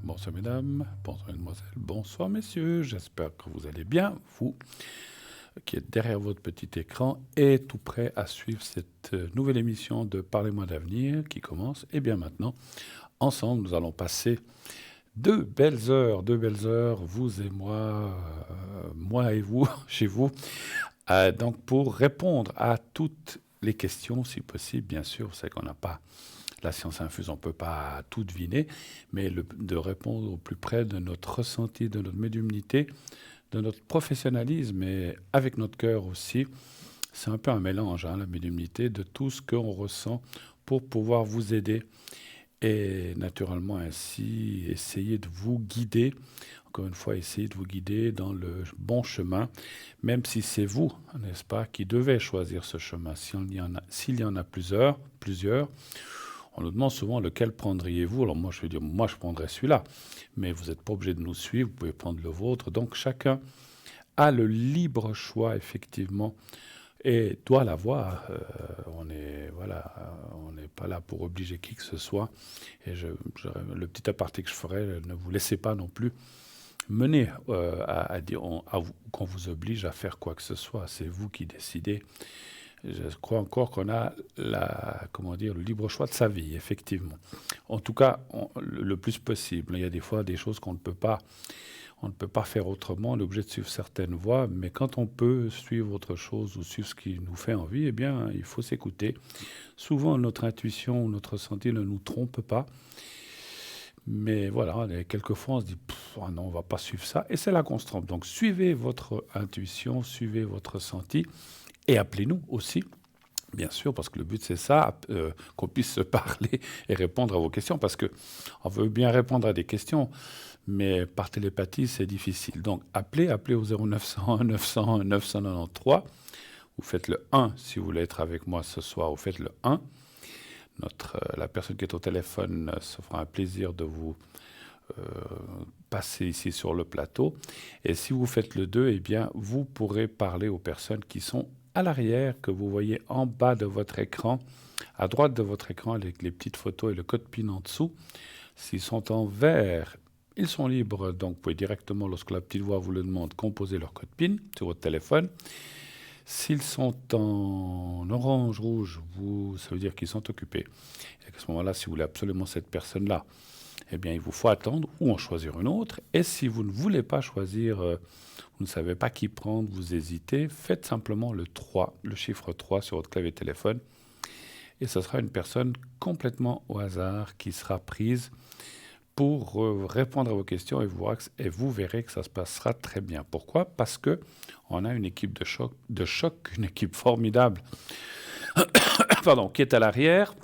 Bonsoir mesdames, bonsoir mesdemoiselles, bonsoir messieurs, j'espère que vous allez bien, vous qui êtes derrière votre petit écran et tout prêt à suivre cette nouvelle émission de Parlez-moi d'avenir qui commence. Et bien maintenant, ensemble, nous allons passer deux belles heures, vous et moi et vous, chez vous, donc pour répondre à toutes les questions, si possible, bien sûr, c'est qu'on n'a pas la science infuse, on ne peut pas tout deviner, mais de répondre au plus près de notre ressenti, de notre médiumnité, de notre professionnalisme et avec notre cœur aussi. C'est un peu un mélange, la médiumnité, de tout ce qu'on ressent pour pouvoir vous aider et naturellement ainsi essayer de vous guider, encore une fois, essayer de vous guider dans le bon chemin, même si c'est vous, n'est-ce pas, qui devez choisir ce chemin. S'il y en a plusieurs, on nous demande souvent lequel prendriez-vous. Alors moi, je vais dire, moi, je prendrais celui-là. Mais vous n'êtes pas obligé de nous suivre, vous pouvez prendre le vôtre. Donc chacun a le libre choix, effectivement, et doit l'avoir. On n'est pas là pour obliger qui que ce soit. Et le petit aparté que je ferai, ne vous laissez pas non plus mener à dire qu'on vous oblige à faire quoi que ce soit. C'est vous qui décidez. Je crois encore qu'on a le libre choix de sa vie, effectivement. En tout cas, le plus possible. Il y a des fois des choses qu'on ne peut pas, on ne peut pas faire autrement. On est obligé de suivre certaines voies, mais quand on peut suivre autre chose ou suivre ce qui nous fait envie, eh bien, il faut s'écouter. Souvent, notre intuition ou notre ressenti ne nous trompe pas. Mais voilà, quelquefois on se dit non, on ne va pas suivre ça. Et c'est là qu'on se trompe. Donc suivez votre intuition, suivez votre ressenti. Et appelez-nous aussi, bien sûr, parce que le but c'est ça, qu'on puisse se parler et répondre à vos questions, parce qu'on veut bien répondre à des questions, mais par télépathie c'est difficile. Donc appelez au 0901 901 993, vous faites le 1 si vous voulez être avec moi ce soir, vous faites le 1. La personne qui est au téléphone se fera un plaisir de vous passer ici sur le plateau. Et si vous faites le 2, eh bien, vous pourrez parler aux personnes qui sont à l'arrière, que vous voyez en bas de votre écran, à droite de votre écran, avec les petites photos et le code PIN en dessous. S'ils sont en vert, ils sont libres, donc vous pouvez directement, lorsque la petite voix vous le demande, composer leur code PIN sur votre téléphone. S'ils sont en orange, rouge, ça veut dire qu'ils sont occupés. Et à ce moment-là, si vous voulez absolument cette personne-là, eh bien, il vous faut attendre ou en choisir une autre. Et si vous ne voulez pas choisir, vous ne savez pas qui prendre, vous hésitez, faites simplement le 3, le chiffre 3 sur votre clavier téléphone. Et ce sera une personne complètement au hasard qui sera prise pour répondre à vos questions et vous verrez que ça se passera très bien. Pourquoi ? Parce qu'on a une équipe de choc, une équipe formidable qui est à l'arrière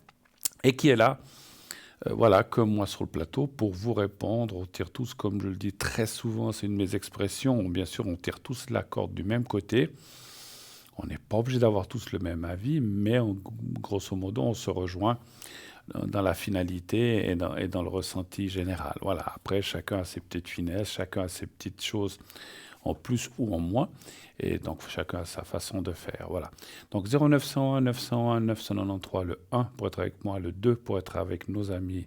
et qui est là, comme moi sur le plateau, pour vous répondre. On tire tous, comme je le dis très souvent, c'est une de mes expressions, bien sûr, on tire tous la corde du même côté. On n'est pas obligé d'avoir tous le même avis, mais grosso modo, on se rejoint dans la finalité et dans le ressenti général. Voilà. Après, chacun a ses petites finesses, chacun a ses petites choses en plus ou en moins, et donc chacun a sa façon de faire. Voilà. Donc 0901 901 993, le 1 pour être avec moi, le 2 pour être avec nos amis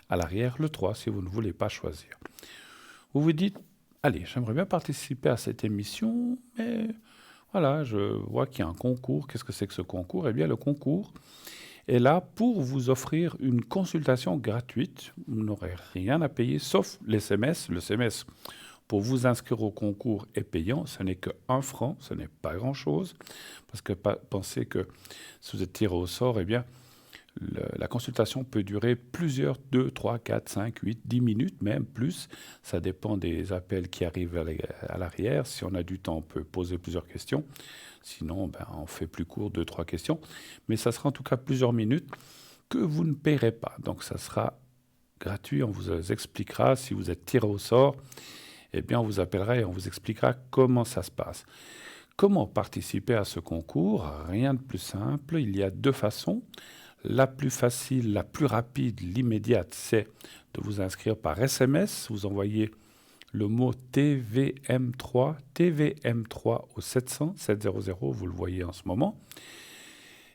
à l'arrière, le 3 si vous ne voulez pas choisir. Vous vous dites, allez, j'aimerais bien participer à cette émission, mais voilà, je vois qu'il y a un concours. Qu'est-ce que c'est que ce concours ? Eh bien, le concours est là pour vous offrir une consultation gratuite. Vous n'aurez rien à payer, sauf l'SMS. Le SMS, pour vous inscrire au concours, est payant. Ce n'est que 1 franc, ce n'est pas grand-chose. Parce que pensez que si vous êtes tiré au sort, eh bien, la consultation peut durer 2, 3, 4, 5, 8, 10 minutes, même plus. Ça dépend des appels qui arrivent à l'arrière. Si on a du temps, on peut poser plusieurs questions. Sinon, on fait plus court, 2, 3 questions. Mais ça sera en tout cas plusieurs minutes que vous ne paierez pas. Donc ça sera gratuit. On vous expliquera. Si vous êtes tiré au sort, eh bien, on vous appellera et on vous expliquera comment ça se passe. Comment participer à ce concours ? Rien de plus simple. Il y a 2 façons. La plus facile, la plus rapide, l'immédiate, c'est de vous inscrire par SMS. Vous envoyez le mot TVM3 au 700, vous le voyez en ce moment.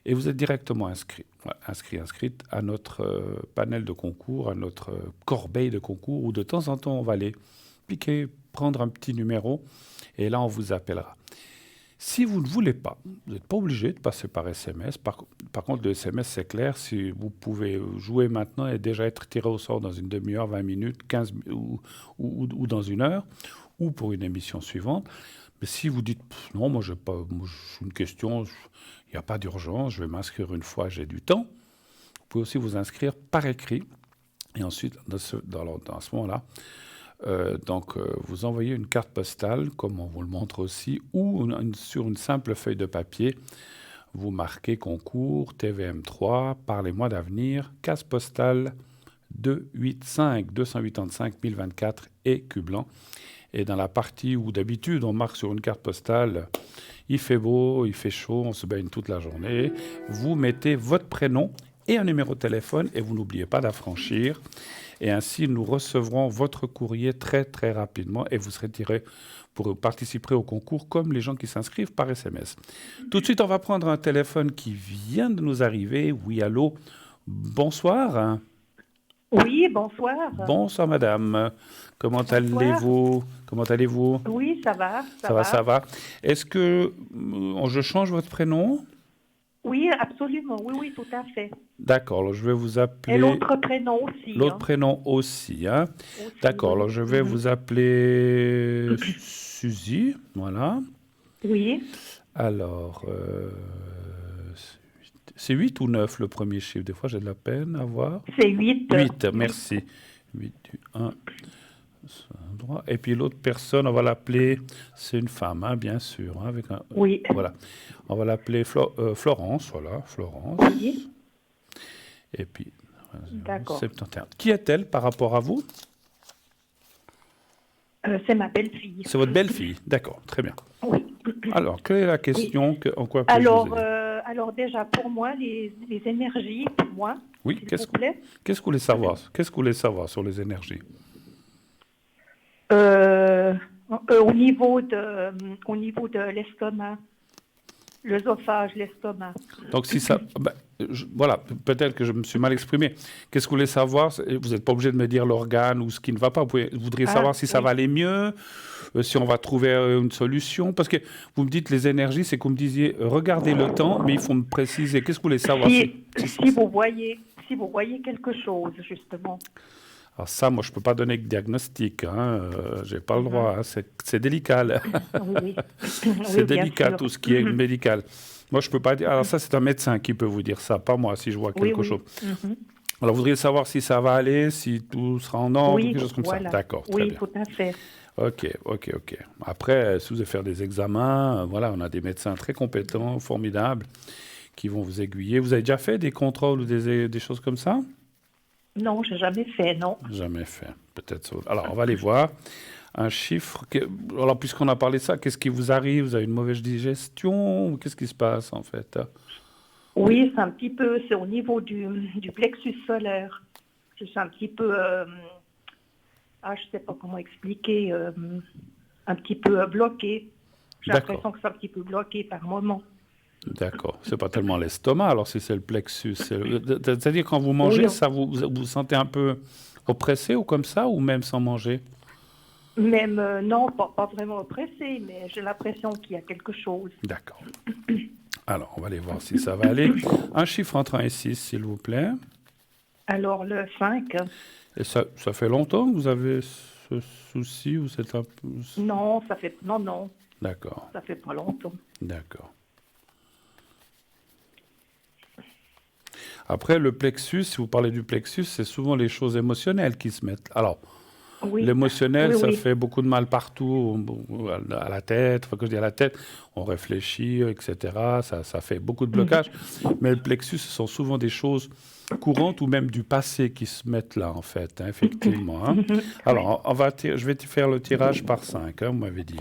et vous êtes directement inscrit, voilà, inscrite à notre panel de concours, à notre corbeille de concours, où de temps en temps, on va aller piquer, prendre un petit numéro, et là, on vous appellera. Si vous ne voulez pas, vous n'êtes pas obligé de passer par SMS. Par contre, le SMS, c'est clair. Si vous pouvez jouer maintenant et déjà être tiré au sort dans une demi-heure, 20 minutes, 15 ou dans une heure, ou pour une émission suivante. Mais si vous dites, non, moi, j'ai une question, il n'y a pas d'urgence, je vais m'inscrire une fois, j'ai du temps. Vous pouvez aussi vous inscrire par écrit. Et ensuite, dans ce moment-là, vous envoyez une carte postale, comme on vous le montre aussi, ou sur une simple feuille de papier, vous marquez concours, TVM3, Parlez-moi d'avenir, case postale 285 1024 et Cublan. Et dans la partie où d'habitude on marque sur une carte postale, il fait beau, il fait chaud, on se baigne toute la journée, vous mettez votre prénom et un numéro de téléphone et vous n'oubliez pas d'affranchir. Et ainsi, nous recevrons votre courrier très, très rapidement et vous serez tiré pour participer au concours comme les gens qui s'inscrivent par SMS. Tout de suite, on va prendre un téléphone qui vient de nous arriver. Oui, allô, bonsoir. Oui, bonsoir. Bonsoir, madame. Comment allez-vous? Comment allez-vous? Oui, ça va. Ça va. Est-ce que je change votre prénom? Oui, absolument. Oui, tout à fait. D'accord, alors je vais vous appeler... Et l'autre prénom aussi. L'autre prénom aussi, hein. Aussi, D'accord, oui. alors je vais vous appeler Suzy, voilà. Oui. Alors, c'est 8 ou 9 le premier chiffre? Des fois, j'ai de la peine à voir. C'est 8. 8, merci. 8, 1, droit. Et puis l'autre personne, on va l'appeler, c'est une femme, hein, bien sûr. Hein, avec un, Oui. Voilà. On va l'appeler Florence, voilà, Florence. Oui. Et puis, D'accord. 71. Qui est-elle par rapport à vous? C'est ma belle-fille. C'est votre belle-fille, d'accord, très bien. Oui. Alors, quelle est la question? Oui. En quoi puis-je vous aider? Alors déjà, pour moi, les énergies, pour moi, Oui, s'il vous plaît. qu'est-ce que vous voulez savoir? Qu'est-ce que vous voulez savoir sur les énergies? Au niveau de l'estomac, l'œsophage, l'estomac. Donc, si ça... voilà, peut-être que je me suis mal exprimé. Qu'est-ce que vous voulez savoir? Vous n'êtes pas obligé de me dire l'organe ou ce qui ne va pas. Vous voudriez savoir si ça va aller mieux, si on va trouver une solution. Parce que vous me dites les énergies, c'est que vous me disiez, regardez le temps, mais il faut me préciser. Qu'est-ce que vous voulez savoir? Si vous voyez quelque chose, justement. Alors ça, moi, je ne peux pas donner de diagnostic. Je n'ai pas le droit. Hein. C'est délicat. Oui. C'est délicat, tout ce qui est médical. Moi, je ne peux pas dire... Alors ça, c'est un médecin qui peut vous dire ça, pas moi, si je vois quelque chose. Alors, vous voudriez savoir si ça va aller, si tout sera en ordre, quelque chose comme ça. D'accord, très bien. Oui, tout à fait. Ok. Après, si vous allez faire des examens, voilà, on a des médecins très compétents, formidables, qui vont vous aiguiller. Vous avez déjà fait des contrôles ou des choses comme ça? Non, j'ai jamais fait, non. Jamais fait, peut-être ça. Alors, on va aller voir. Un chiffre. Alors, puisqu'on a parlé de ça, qu'est-ce qui vous arrive? Vous avez une mauvaise digestion? Qu'est-ce qui se passe, en fait? Oui, c'est un petit peu, c'est au niveau du plexus solaire. Je suis un petit peu, je sais pas comment expliquer, un petit peu bloqué. J'ai l'impression que c'est un petit peu bloqué par moment. D'accord. C'est pas tellement l'estomac, alors si c'est le plexus. C'est-à-dire quand vous mangez, ça vous sentez un peu oppressé ou comme ça, ou même sans manger? Même, non, pas vraiment oppressé, mais j'ai l'impression qu'il y a quelque chose. D'accord. Alors, on va aller voir si ça va aller. Un chiffre entre 1 et 6, s'il vous plaît. Alors, le 5. Et ça fait longtemps que vous avez ce souci ou c'est un peu... Non, ça fait... Non. D'accord. Ça fait pas longtemps. D'accord. Après, le plexus, si vous parlez du plexus, c'est souvent les choses émotionnelles qui se mettent. Alors, l'émotionnel, ça fait beaucoup de mal partout, à la tête. Enfin, quand je dis à la tête, on réfléchit, etc. Ça fait beaucoup de blocages. Mais le plexus, ce sont souvent des choses courantes ou même du passé qui se mettent là, en fait, hein, effectivement. Hein. Alors, je vais faire le tirage par 5, hein, vous m'avez dit.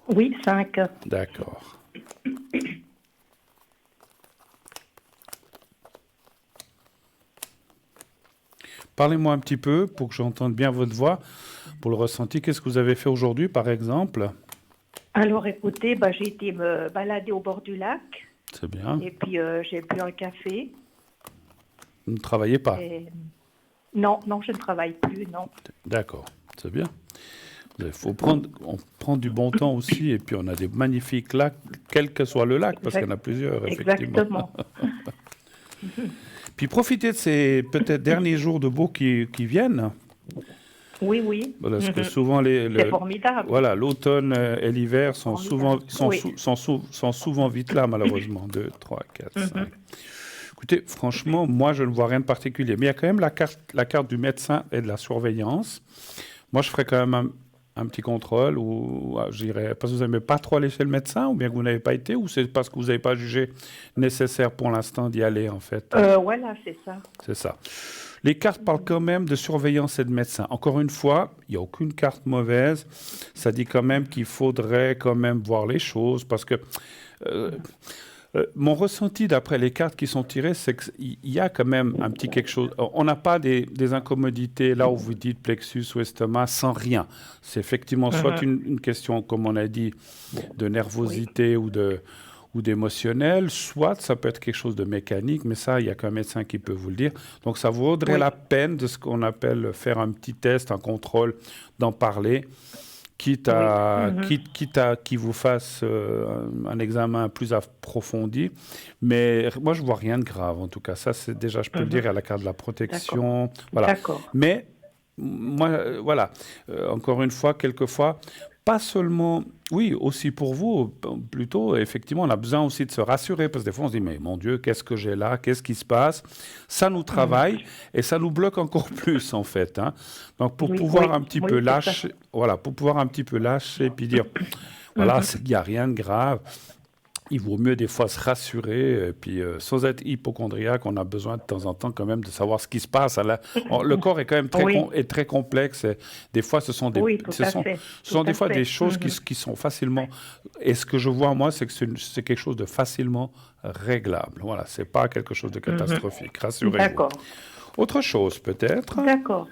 Oui, 5. D'accord. Parlez-moi un petit peu pour que j'entende bien votre voix, pour le ressenti. Qu'est-ce que vous avez fait aujourd'hui, par exemple? Alors, écoutez, j'ai été me balader au bord du lac. c'est bien. Et puis j'ai bu un café. Vous ne travaillez pas. Et... Non, non, je ne travaille plus, non. D'accord, c'est bien. Il faut on prend du bon temps aussi, et puis on a des magnifiques lacs, quel que soit le lac, parce qu'il y en a plusieurs, effectivement. Exactement. Puis profitez de ces peut-être derniers jours de beau qui viennent, Oui, oui. parce que souvent C'est formidable. voilà, l'automne et l'hiver sont souvent, Formidable. Oui. sont souvent vite là, malheureusement. 2, 3, 4, 5. Écoutez, franchement, moi, je ne vois rien de particulier. Mais il y a quand même la carte du médecin et de la surveillance. Moi, je ferais quand même un petit contrôle, ou j'irais, parce que vous n'aimez pas trop aller chez le médecin, ou bien que vous n'avez pas été, ou c'est parce que vous n'avez pas jugé nécessaire pour l'instant d'y aller, en fait. Voilà, c'est ça. C'est ça. Les cartes parlent quand même de surveillance et de médecin. Encore une fois, il n'y a aucune carte mauvaise. Ça dit quand même qu'il faudrait quand même voir les choses, parce que mon ressenti d'après les cartes qui sont tirées, c'est qu'il y a quand même un petit quelque chose. On n'a pas des incommodités là où vous dites plexus ou estomac sans rien. C'est effectivement soit une question, comme on a dit, de nervosité ou d'émotionnel, soit ça peut être quelque chose de mécanique, mais ça, il n'y a qu'un médecin qui peut vous le dire. Donc ça vaudrait la peine de ce qu'on appelle faire un petit test, un contrôle, d'en parler, quitte à qu'il vous fasse un examen plus approfondi. Mais moi, je vois rien de grave, en tout cas. Ça, c'est déjà, je peux le dire, à la carte de la protection. Voilà. D'accord. Mais moi, voilà, encore une fois, quelquefois, pas seulement, oui, aussi pour vous, plutôt, effectivement, on a besoin aussi de se rassurer, parce que des fois, on se dit, mais mon Dieu, qu'est-ce que j'ai là? Qu'est-ce qui se passe? Ça nous travaille et ça nous bloque encore plus, en fait. Hein. Donc, pour pouvoir un petit peu lâcher, voilà, pour pouvoir un petit peu lâcher, puis dire, voilà, il n'y a rien de grave. Il vaut mieux des fois se rassurer, et puis sans être hypochondriaque, on a besoin de temps en temps quand même de savoir ce qui se passe. Le corps est quand même très complexe. Et des fois, ce sont des fois des choses qui sont facilement. Et ce que je vois moi, c'est que c'est quelque chose de facilement réglable. Voilà, c'est pas quelque chose de catastrophique. Rassurez-vous. D'accord. Autre chose peut-être. D'accord.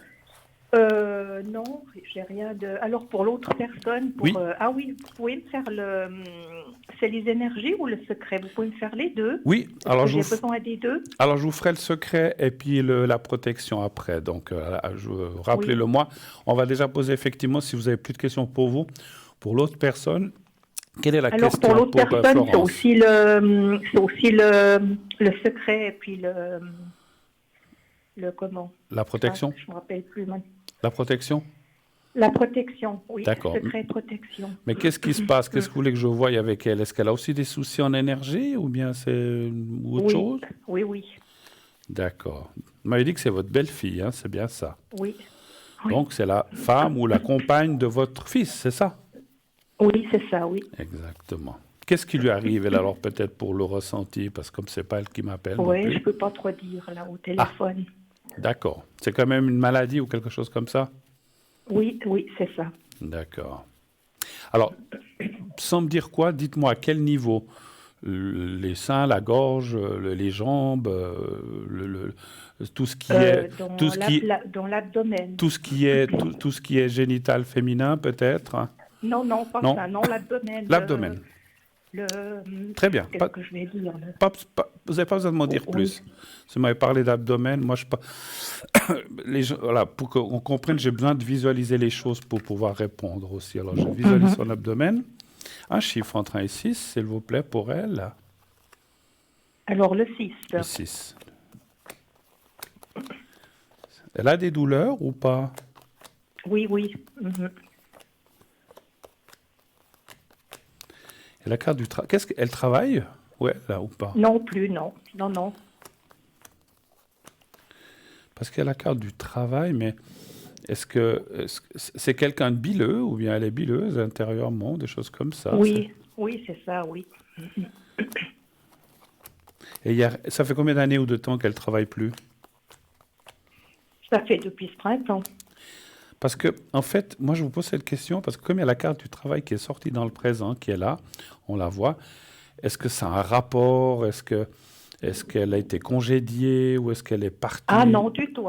Non, j'ai rien de. Alors pour l'autre personne, ah oui, vous pouvez me faire c'est les énergies ou le secret? Vous pouvez me faire les deux? Oui. Alors j'ai besoin des deux. Alors je vous ferai le secret et puis la protection après. Donc rappelez-le moi. On va déjà poser effectivement, si vous avez plus de questions pour vous, pour l'autre personne. Quelle est la question pour l'autre personne, c'est aussi le secret et puis le comment? La protection. Je me rappelle plus maintenant. La protection. La protection, oui. D'accord. Secret protection. Mais qu'est-ce qui se passe? Qu'est-ce que vous voulez que je voie avec elle? Est-ce qu'elle a aussi des soucis en énergie ou bien c'est autre chose? Oui, oui. D'accord. Vous m'avez dit que c'est votre belle-fille, hein? C'est bien ça. Oui. Donc c'est la femme ou la compagne de votre fils, c'est ça? Oui, c'est ça, oui. Exactement. Qu'est-ce qui lui arrive, elle, alors, peut-être pour le ressenti, parce que comme c'est pas elle qui m'appelle. Oui, je ne peux pas trop dire, là, au téléphone. D'accord. C'est quand même une maladie ou quelque chose comme ça? Oui, oui, c'est ça. D'accord. Alors, sans me dire quoi, dites-moi à quel niveau? Les seins, la gorge, les jambes, tout ce qui est... Dans l'abdomen. Tout ce qui est génital féminin, peut-être? Non, pas ça. Non, l'abdomen. L'abdomen. Très bien. Qu'est-ce que je vais dire là? Vous n'avez pas besoin de m'en dire plus. Si vous m'avez parlé d'abdomen, moi, voilà, pour qu'on comprenne, j'ai besoin de visualiser les choses pour pouvoir répondre aussi. Alors, je visualise son abdomen. Un chiffre entre 1 et 6, s'il vous plaît, pour elle. Alors, le 6. Le 6. Elle a des douleurs ou pas? Oui. Et la carte du travail, qu'est-ce qu'elle travaille? Ouais, là ou pas? Non plus, non. Parce qu'il y a la carte du travail, mais est-ce que c'est quelqu'un de bileux ou bien elle est bileuse intérieurement, des choses comme ça? Oui, c'est ça, oui. Et ça fait combien d'années ou de temps qu'elle ne travaille plus? Ça fait depuis ce printemps. Parce que, en fait, moi je vous pose cette question, parce que comme il y a la carte du travail qui est sortie dans le présent, qui est là, on la voit, est-ce que ça a un rapport? Est-ce qu'elle a été congédiée ou est-ce qu'elle est partie? Ah non, du tout.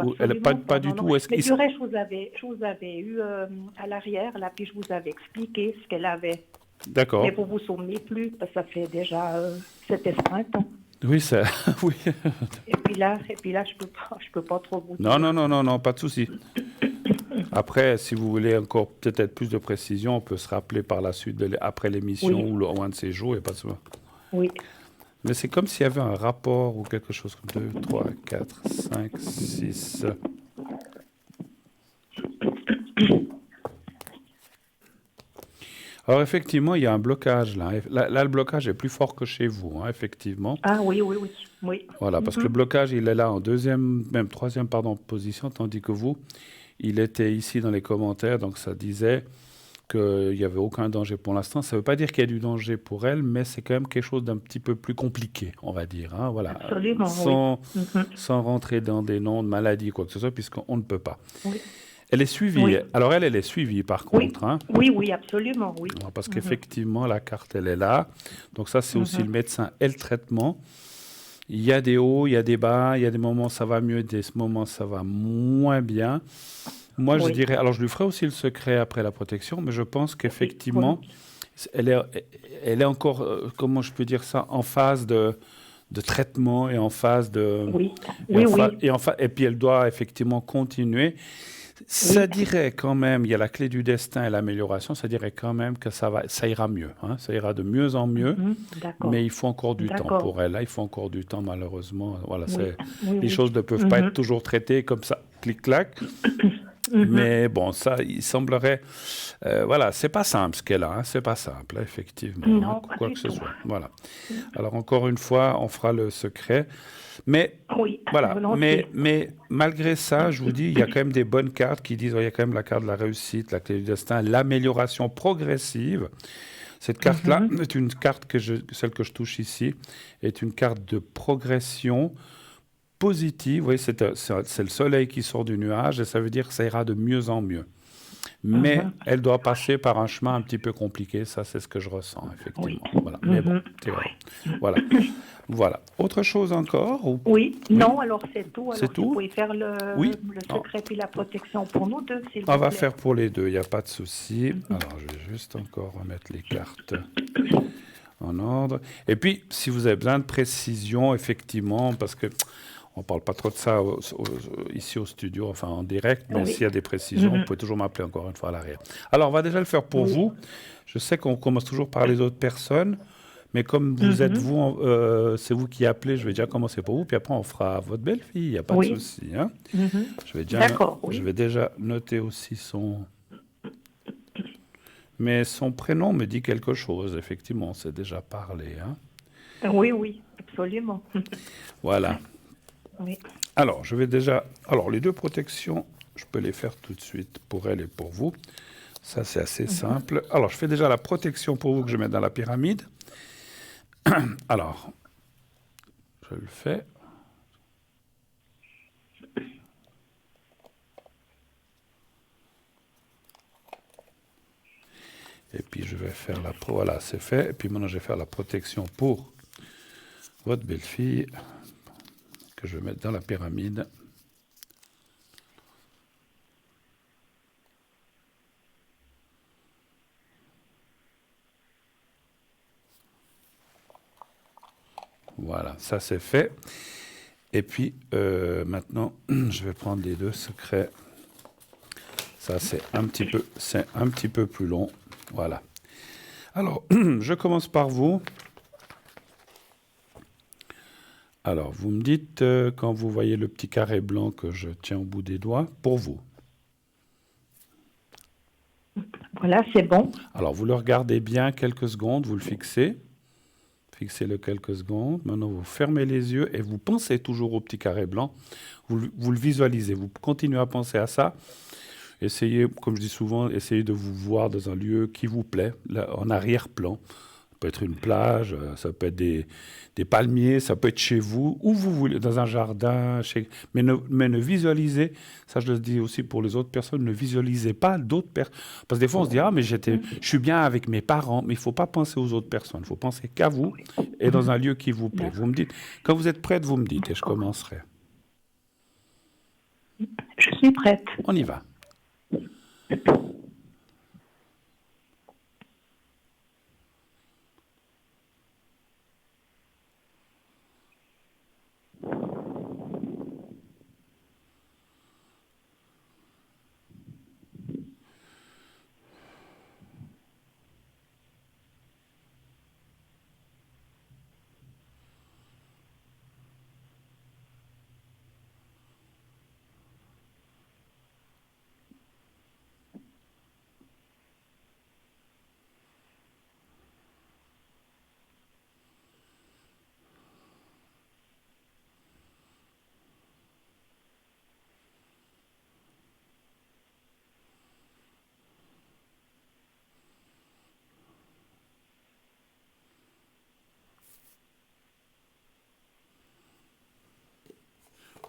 Pas du tout. Mais du reste, je vous avais eu à l'arrière, là, puis je vous avais expliqué ce qu'elle avait. D'accord. Mais vous vous souvenez plus, parce que ça fait déjà, c'était ce printemps. Oui, ça, oui. Et puis là, je peux pas trop vous Non, non, dire. non, non, non, pas de souci. Après, si vous voulez encore peut-être plus de précision, on peut se rappeler par la suite, après l'émission Oui, ou un de ces jours, et pas de souci. oui. Mais c'est comme s'il y avait un rapport ou quelque chose comme 2, 3, 4, 5, 6. Alors effectivement, il y a un blocage là. Là, le blocage est plus fort que chez vous, hein, effectivement. Ah oui, oui, oui, oui. Voilà, parce que le Mhm. blocage, il est là en deuxième, même troisième, pardon, position, tandis que vous, il était ici dans les commentaires, donc ça disait qu'il n'y avait aucun danger pour l'instant. Ça ne veut pas dire qu'il y a du danger pour elle, mais c'est quand même quelque chose d'un petit peu plus compliqué, on va dire, hein, voilà. Absolument, oui. Sans, Mhm. sans rentrer dans des noms de maladies, quoi que ce soit, puisqu'on ne peut pas. Oui, Elle est suivie. oui, Alors elle est suivie par oui, contre, hein. oui, oui, absolument, oui. Alors, parce Mhm. qu'effectivement, la carte, elle est là. Donc ça, c'est aussi Mhm. le médecin et le traitement. Il y a des hauts, il y a des bas, il y a des moments où ça va mieux, des moments où ça va moins bien. Moi, je Oui, dirais, alors je lui ferai aussi le secret après la protection, mais je pense oui, qu'effectivement, volontiers. elle est, elle est encore, comment je peux dire ça, en phase de traitement et en phase de, Oui, oui, oui, et puis elle doit effectivement continuer. Ça oui. dirait quand même, il y a la clé du destin et l'amélioration, ça dirait quand même que ça ira mieux, hein, ça ira de mieux en mieux. Mhm. Mais D'accord, il faut encore du temps d'accord. pour elle. Là, il faut encore du temps, malheureusement. Voilà, Oui, oui, les oui. choses ne peuvent pas être Mhm. toujours traitées comme ça, clic-clac. Mhm. Mais bon, ça, il semblerait. Voilà, c'est pas simple ce qu'elle a, hein, c'est pas simple, hein, effectivement, hein, Non, pas quoi du que ce tout. soit. Voilà. Alors, encore une fois, on fera le secret. Mais Oui, voilà, volontiers. mais malgré ça, je vous dis, il y a quand même des bonnes cartes qui disent, il y a quand même la carte de la réussite, la clé du destin, l'amélioration progressive. Cette carte-là Mhm. est une carte celle que je touche ici, est une carte de progression positive. Vous voyez, c'est le soleil qui sort du nuage et ça veut dire que ça ira de mieux en mieux. Mais Mhm. elle doit passer par un chemin un petit peu compliqué, ça c'est ce que je ressens, Oui. effectivement. Voilà. Mais bon, Mhm. c'est vrai. Oui. Voilà. Voilà. Autre chose encore ou... Oui, Oui, non, alors c'est tout. c'est Alors si vous tout? pouvez faire le, Oui. le Non. secret puis la protection pour nous deux, s'il On vous va plaît. faire pour les deux, il n'y a pas de souci. Alors, je vais juste encore remettre les cartes en ordre. Et puis, si vous avez besoin de précision, effectivement, parce que on ne parle pas trop de ça ici au studio, enfin en direct, mais Oui. s'il y a des précisions, vous Mhm. pouvez toujours m'appeler encore une fois à l'arrière. Alors, on va déjà le faire pour Oui. vous. Je sais qu'on commence toujours par les autres personnes, mais comme vous êtes Mhm. vous, c'est vous qui appelez, je vais déjà commencer pour vous, puis après on fera votre belle-fille, il n'y a pas de Oui. souci, hein. Mhm. Je vais déjà, D'accord, je oui. vais déjà noter aussi son... Mais son prénom me dit quelque chose, effectivement, on s'est déjà parlé, hein. Oui, oui, absolument. Voilà. Oui. Alors, je vais déjà... Alors, les deux protections, je peux les faire tout de suite pour elle et pour vous. Ça, c'est assez Mhm. simple. Alors, je fais déjà la protection pour vous que je mets dans la pyramide. Alors, je le fais. Et puis, je vais faire la... Voilà, c'est fait. Et puis, maintenant, je vais faire la protection pour votre belle-fille que je vais mettre dans la pyramide. Voilà, ça, c'est fait. Et puis, maintenant, je vais prendre les deux secrets. Ça, c'est un petit peu plus long. Voilà. Alors, je commence par vous. Alors, vous me dites, quand vous voyez le petit carré blanc que je tiens au bout des doigts, pour vous. Voilà, c'est bon. Alors, vous le regardez bien quelques secondes, vous le fixez. Fixez-le quelques secondes. Maintenant, vous fermez les yeux et vous pensez toujours au petit carré blanc. Vous le visualisez. Vous continuez à penser à ça. Essayez, comme je dis souvent, essayez de vous voir dans un lieu qui vous plaît, là, en arrière-plan. Ça peut être une plage, ça peut être des palmiers, ça peut être chez vous, où vous voulez, dans un jardin. Mais ne visualisez, ça je le dis aussi pour les autres personnes, ne visualisez pas d'autres personnes. Parce que des fois on se dit, ah mais je suis bien avec mes parents, mais il ne faut pas penser aux autres personnes, il faut penser qu'à vous et dans un lieu qui vous plaît. Vous D'accord. me dites, quand vous êtes prête, vous me dites et je D'accord. commencerai. Je suis prête. On y va.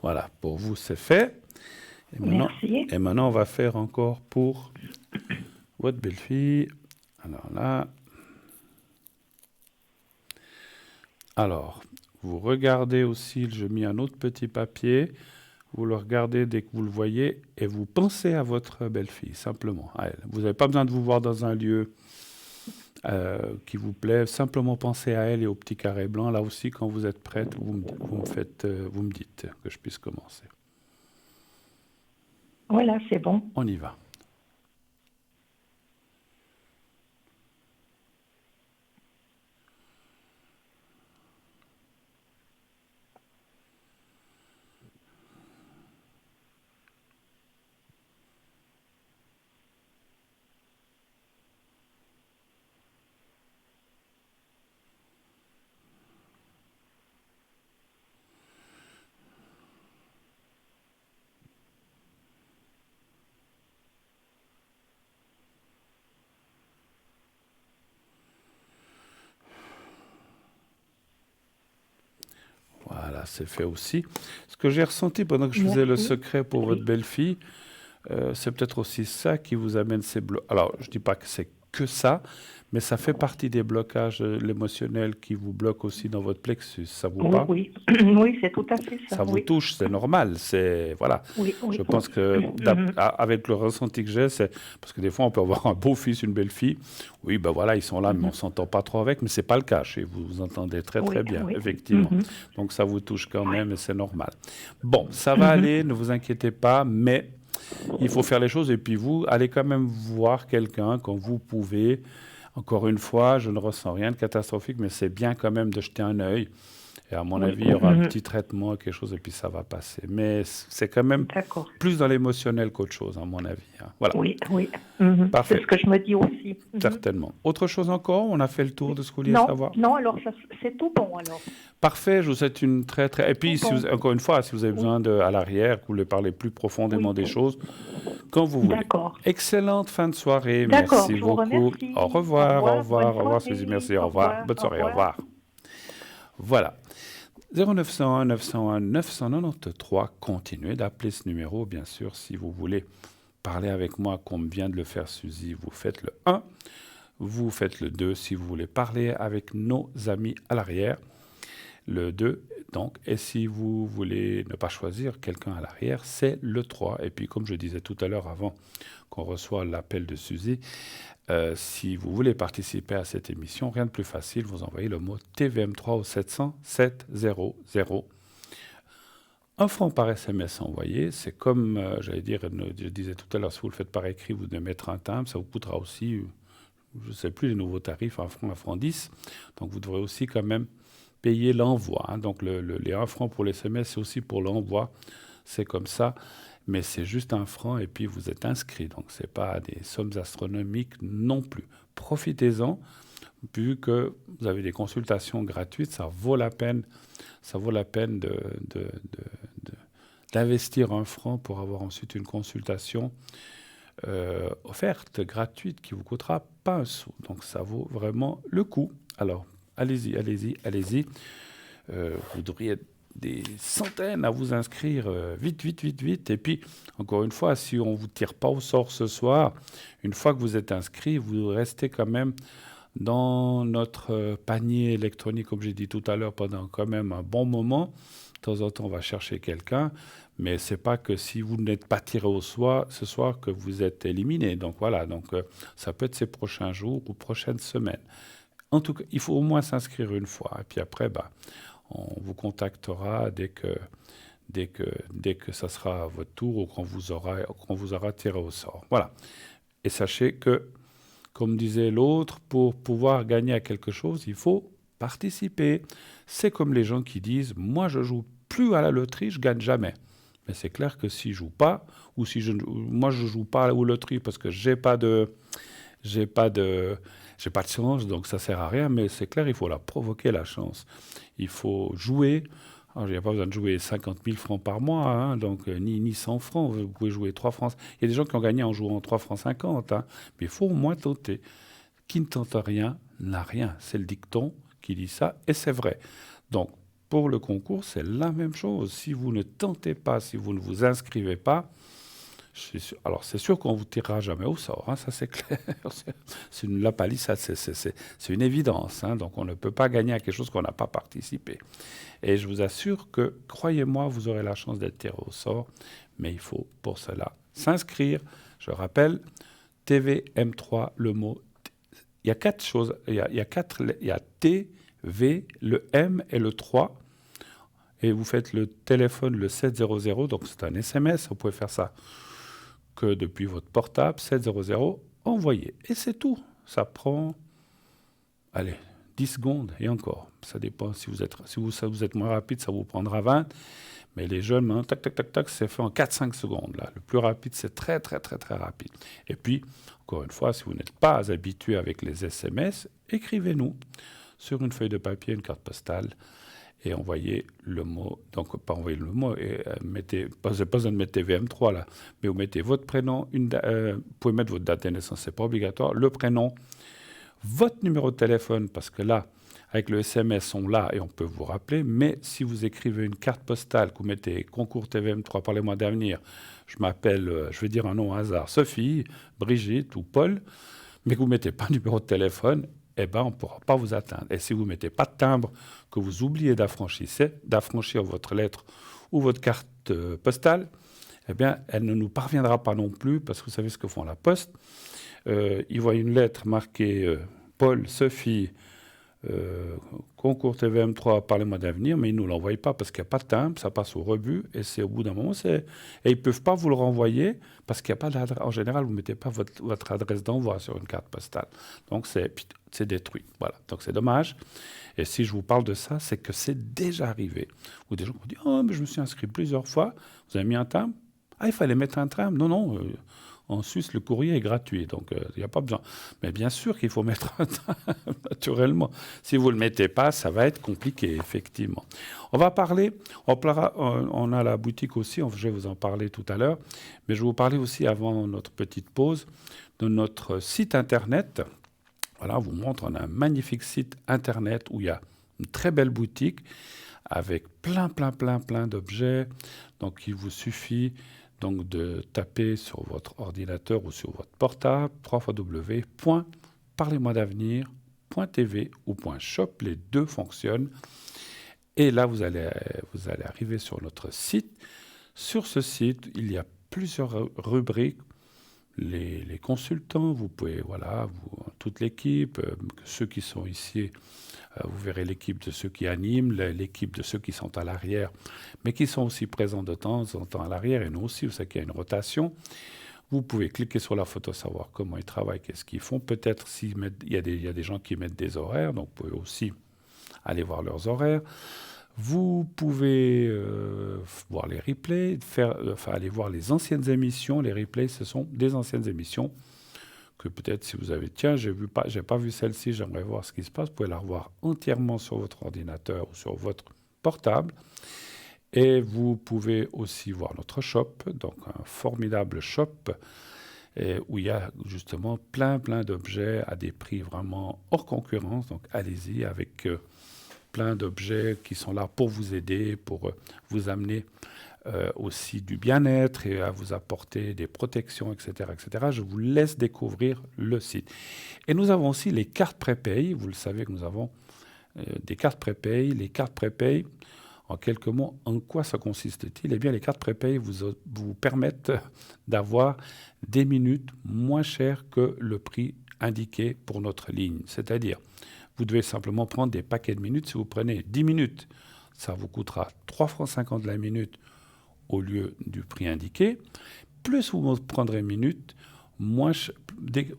Voilà, pour vous, c'est fait. Merci. Et maintenant, on va faire encore pour votre belle-fille. Alors là, alors, vous regardez aussi, j'ai mis un autre petit papier. Vous le regardez dès que vous le voyez et vous pensez à votre belle-fille, simplement, à elle. Vous n'avez pas besoin de vous voir dans un lieu qui vous plaît. Simplement pensez à elle et au petit carré blanc. Là aussi, quand vous êtes prête, vous me dites que je puisse commencer. Voilà, c'est bon. On y va. Voilà, c'est fait aussi. Ce que j'ai ressenti pendant que je faisais le Merci. secret pour votre Oui. belle-fille, c'est peut-être aussi ça qui vous amène ces blocs. Alors, je ne dis pas que c'est que ça, mais ça fait partie des blocages l'émotionnel qui vous bloquent aussi dans votre plexus. Ça vous Oui, parle? oui. Oui, c'est tout à fait ça. Ça vous Oui. touche, c'est normal. C'est voilà. Oui, Je oui. pense que avec le ressenti que j'ai, c'est parce que des fois on peut avoir un beau-fils, une belle-fille. Oui, ben voilà, ils sont là, mais on s'entend pas trop avec. Mais c'est pas le cas chez vous. Vous entendez très Oui, très bien, oui. effectivement. Donc ça vous touche quand même et c'est normal. Bon, ça va aller, ne vous inquiétez pas, mais il faut faire les choses et puis vous allez quand même voir quelqu'un quand vous pouvez. Encore une fois, je ne ressens rien de catastrophique, mais c'est bien quand même de jeter un œil. Et à mon Oui. avis, il y aura un petit traitement, quelque chose, et puis ça va passer. Mais c'est quand même D'accord. plus dans l'émotionnel qu'autre chose, à mon avis. Hein. Voilà, Oui, oui. C'est parfait, ce que je me dis aussi. certainement. Autre chose encore, on a fait le tour de ce que vous vouliez Non, savoir. non, alors c'est tout bon alors. Parfait, je vous souhaite une très très... Et puis, Tout bon. encore une fois, si vous avez besoin à l'arrière, que vous voulez parler plus profondément Oui. des choses, quand vous voulez. D'accord. Excellente fin de soirée, D'accord, merci je vous beaucoup. remercie. Au revoir, au revoir, Bonne au revoir, soirée. merci, au Au revoir. revoir, Bonne au soirée, au revoir. revoir. Voilà. 0901 901 993, continuez d'appeler ce numéro, bien sûr, si vous voulez parler avec moi, comme vient de le faire Suzy, vous faites le 1, vous faites le 2, si vous voulez parler avec nos amis à l'arrière, le 2, donc, et si vous voulez ne pas choisir quelqu'un à l'arrière, c'est le 3. Et puis, comme je disais tout à l'heure, avant qu'on reçoive l'appel de Suzy, si vous voulez participer à cette émission, rien de plus facile, vous envoyez le mot TVM3 au 700 700. 1 franc par SMS envoyé, c'est comme, j'allais dire, je disais tout à l'heure, si vous le faites par écrit, vous devez mettre un timbre, ça vous coûtera aussi, je ne sais plus les nouveaux tarifs, 1 franc, 1 franc 10. Donc vous devrez aussi quand même payer l'envoi. Hein. Donc les 1 franc pour les SMS, c'est aussi pour l'envoi, c'est comme ça. Mais c'est juste 1 franc et puis vous êtes inscrit. Donc ce n'est pas des sommes astronomiques non plus. Profitez-en, vu que vous avez des consultations gratuites, ça vaut la peine d'investir 1 franc pour avoir ensuite une consultation offerte, gratuite, qui vous coûtera pas un sou. Donc ça vaut vraiment le coup. Alors, allez-y, allez-y, allez-y. Vous devriez être des centaines à vous inscrire vite, vite, vite, vite. Et puis, encore une fois, si on ne vous tire pas au sort ce soir, une fois que vous êtes inscrit, vous restez quand même dans notre panier électronique, comme j'ai dit tout à l'heure, pendant quand même un bon moment. De temps en temps, on va chercher quelqu'un, mais c'est pas que si vous n'êtes pas tiré au soir, ce soir que vous êtes éliminé. Donc voilà, donc ça peut être ces prochains jours ou prochaines semaines. En tout cas, il faut au moins s'inscrire une fois. Et puis après, on vous contactera dès que ça sera à votre tour ou qu'on vous aura tiré au sort. Voilà. Et sachez que, comme disait l'autre, pour pouvoir gagner à quelque chose, il faut participer. C'est comme les gens qui disent « Moi, je joue plus à la loterie, je gagne jamais ». Mais c'est clair que si je joue pas, ou si moi je joue pas à la loterie parce que j'ai pas de chance, donc ça sert à rien. Mais c'est clair, il faut la provoquer la chance. Il faut jouer. Alors, il n'y a pas besoin de jouer 50 000 francs par mois, hein, donc ni 100 francs. Vous pouvez jouer 3 francs. Il y a des gens qui ont gagné en jouant 3 francs 50, hein, mais il faut au moins tenter. Qui ne tente rien n'a rien. C'est le dicton qui dit ça, et c'est vrai. Donc, Pour le concours, c'est la même chose. Si vous ne tentez pas, si vous ne vous inscrivez pas, alors c'est sûr qu'on ne vous tirera jamais au sort, hein, ça c'est clair. La palisse, c'est une évidence. Hein, donc on ne peut pas gagner à quelque chose qu'on n'a pas participé. Et je vous assure que, croyez-moi, vous aurez la chance d'être tiré au sort, mais il faut pour cela s'inscrire. Je rappelle, TVM3, le mot. Il y a 4 choses. Il y a T, V, le M et le 3. Et vous faites le téléphone le 700, donc c'est un SMS, vous pouvez faire ça que depuis votre portable, 700, envoyez. Et c'est tout. Ça prend, allez, 10 secondes et encore. Ça dépend si vous êtes moins rapide, ça vous prendra 20. Mais les jeunes, maintenant, tac, tac, tac, tac, c'est fait en 4-5 secondes. Là. Le plus rapide, c'est très, très, très, très rapide. Et puis, encore une fois, si vous n'êtes pas habitué avec les SMS, écrivez-nous sur une feuille de papier, une carte postale, et envoyez le mot. Donc, pas envoyer le mot, et pas besoin de mettre TVM3 là, mais vous mettez votre prénom, vous pouvez mettre votre date de naissance, c'est pas obligatoire, le prénom, votre numéro de téléphone, parce que là, avec le SMS, on l'a et on peut vous rappeler, mais si vous écrivez une carte postale, que vous mettez concours TVM3, parlez-moi d'avenir, je m'appelle, je vais dire un nom au hasard, Sophie, Brigitte ou Paul, mais que vous ne mettez pas de numéro de téléphone, eh ben, on ne pourra pas vous atteindre. Et si vous ne mettez pas de timbre, que vous oubliez d'affranchir votre lettre ou votre carte postale, eh bien, elle ne nous parviendra pas non plus, parce que vous savez ce que font la poste. Ils voient une lettre marquée Paul, Sophie, concours TVM3, parlez-moi d'avenir, mais ils ne nous l'envoient pas parce qu'il n'y a pas de timbre, ça passe au rebut, et c'est au bout d'un moment, et ils ne peuvent pas vous le renvoyer parce qu'il n'y a pas d'adresse. En général, vous ne mettez pas votre adresse d'envoi sur une carte postale. Donc, c'est détruit. Voilà. Donc, c'est dommage. Et si je vous parle de ça, c'est que c'est déjà arrivé. Ou des gens qui vous disent « Oh, mais je me suis inscrit plusieurs fois. Vous avez mis un timbre ? Ah, il fallait mettre un timbre. Non, non. En Suisse, le courrier est gratuit, donc il n'y a pas besoin. Mais bien sûr qu'il faut mettre un timbre, naturellement. Si vous ne le mettez pas, ça va être compliqué, effectivement. On va parler, on a la boutique aussi, je vais vous en parler tout à l'heure, mais je vais vous parler aussi, avant notre petite pause, de notre site Internet. Voilà, on vous montre, on a un magnifique site Internet où il y a une très belle boutique avec plein d'objets. Donc, il vous suffit donc de taper sur votre ordinateur ou sur votre portable www.parlez-moi-d'avenir.tv ou .shop, les deux fonctionnent. Et là, vous allez arriver sur notre site. Sur ce site, il y a plusieurs rubriques. Les consultants, vous pouvez, toute l'équipe, ceux qui sont ici, vous verrez l'équipe de ceux qui animent, l'équipe de ceux qui sont à l'arrière, mais qui sont aussi présents de temps en temps à l'arrière, et nous aussi, vous savez qu'il y a une rotation. Vous pouvez cliquer sur la photo, savoir comment ils travaillent, qu'est-ce qu'ils font. Peut-être il y a des gens qui mettent des horaires, donc vous pouvez aussi aller voir leurs horaires. Vous pouvez voir les replays, aller voir les anciennes émissions. Les replays, ce sont des anciennes émissions que peut-être si vous avez, tiens, j'ai pas vu celle-ci, j'aimerais voir ce qui se passe. Vous pouvez la revoir entièrement sur votre ordinateur ou sur votre portable. Et vous pouvez aussi voir notre shop, donc un formidable shop où il y a justement plein d'objets à des prix vraiment hors concurrence. Donc allez-y avec plein d'objets qui sont là pour vous aider, pour vous amener aussi du bien-être et à vous apporter des protections, etc., etc. Je vous laisse découvrir le site. Et nous avons aussi les cartes prépay. Vous le savez que nous avons des cartes prépay. Les cartes prépay, en quelques mots, en quoi ça consiste-t-il ? Eh bien, les cartes prépay vous permettent d'avoir des minutes moins chères que le prix indiqué pour notre ligne. C'est-à-dire, vous devez simplement prendre des paquets de minutes. Si vous prenez 10 minutes, ça vous coûtera 3,50 francs la minute au lieu du prix indiqué. Plus vous prendrez minutes,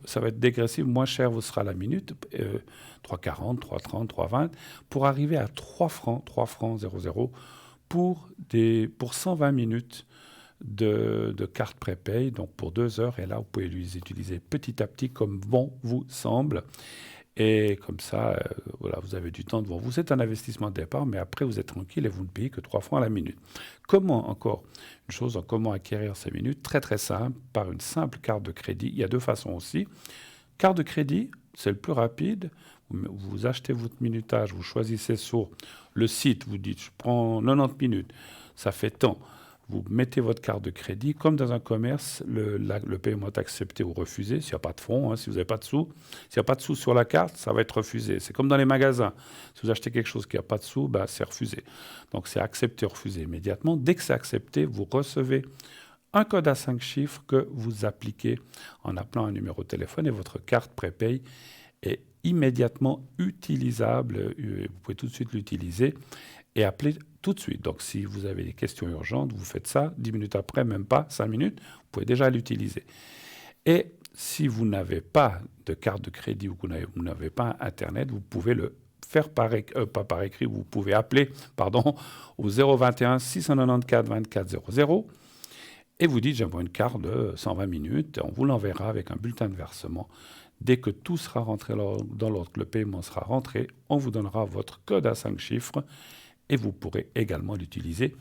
ça va être dégressif, moins cher vous sera la minute, 3,40, 3,30, 3,20, pour arriver à 3 francs 00 pour 120 minutes de carte prépay, donc pour 2 heures. Et là, vous pouvez les utiliser petit à petit comme bon vous semble. Et comme ça, vous avez du temps devant vous. C'est un investissement de départ, mais après, vous êtes tranquille et vous ne payez que 3 francs à la minute. Comment acquérir ces minutes ? Très, très simple, par une simple carte de crédit. Il y a deux façons aussi. Carte de crédit, c'est le plus rapide. Vous achetez votre minutage, vous choisissez sur le site, vous dites, je prends 90 minutes, ça fait tant. Vous mettez votre carte de crédit, comme dans un commerce, le paiement est accepté ou refusé, s'il n'y a pas de fonds, si vous n'avez pas de sous. S'il n'y a pas de sous sur la carte, ça va être refusé. C'est comme dans les magasins. Si vous achetez quelque chose qui n'a pas de sous, c'est refusé. Donc c'est accepté ou refusé immédiatement. Dès que c'est accepté, vous recevez un code à 5 chiffres que vous appliquez en appelant un numéro de téléphone et votre carte prépay est immédiatement utilisable. Vous pouvez tout de suite l'utiliser et appeler tout de suite. Donc, si vous avez des questions urgentes, vous faites ça. 10 minutes après, même pas 5 minutes, vous pouvez déjà l'utiliser. Et si vous n'avez pas de carte de crédit ou que vous n'avez pas Internet, vous pouvez le faire pas par écrit, vous pouvez appeler au 021 694 24 00 et vous dites j'envoie une carte de 120 minutes, on vous l'enverra avec un bulletin de versement. Dès que tout sera rentré dans l'ordre, que le paiement sera rentré, on vous donnera votre code à 5 chiffres et vous pourrez également l'utiliser.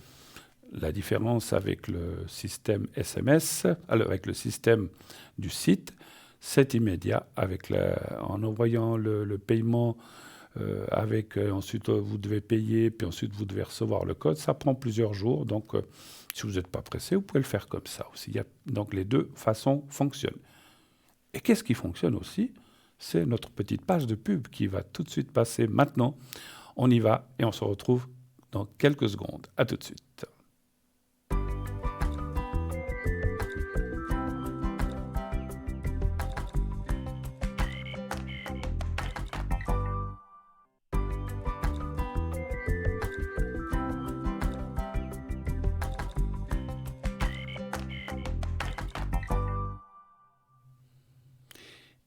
La différence avec le système SMS, avec le système du site, c'est immédiat. En envoyant le paiement, ensuite vous devez payer, puis ensuite vous devez recevoir le code. Ça prend plusieurs jours, donc si vous n'êtes pas pressé, vous pouvez le faire comme ça aussi. Donc les deux façons fonctionnent. Et qu'est-ce qui fonctionne aussi? C'est notre petite page de pub qui va tout de suite passer maintenant. On y va et on se retrouve dans quelques secondes. À tout de suite.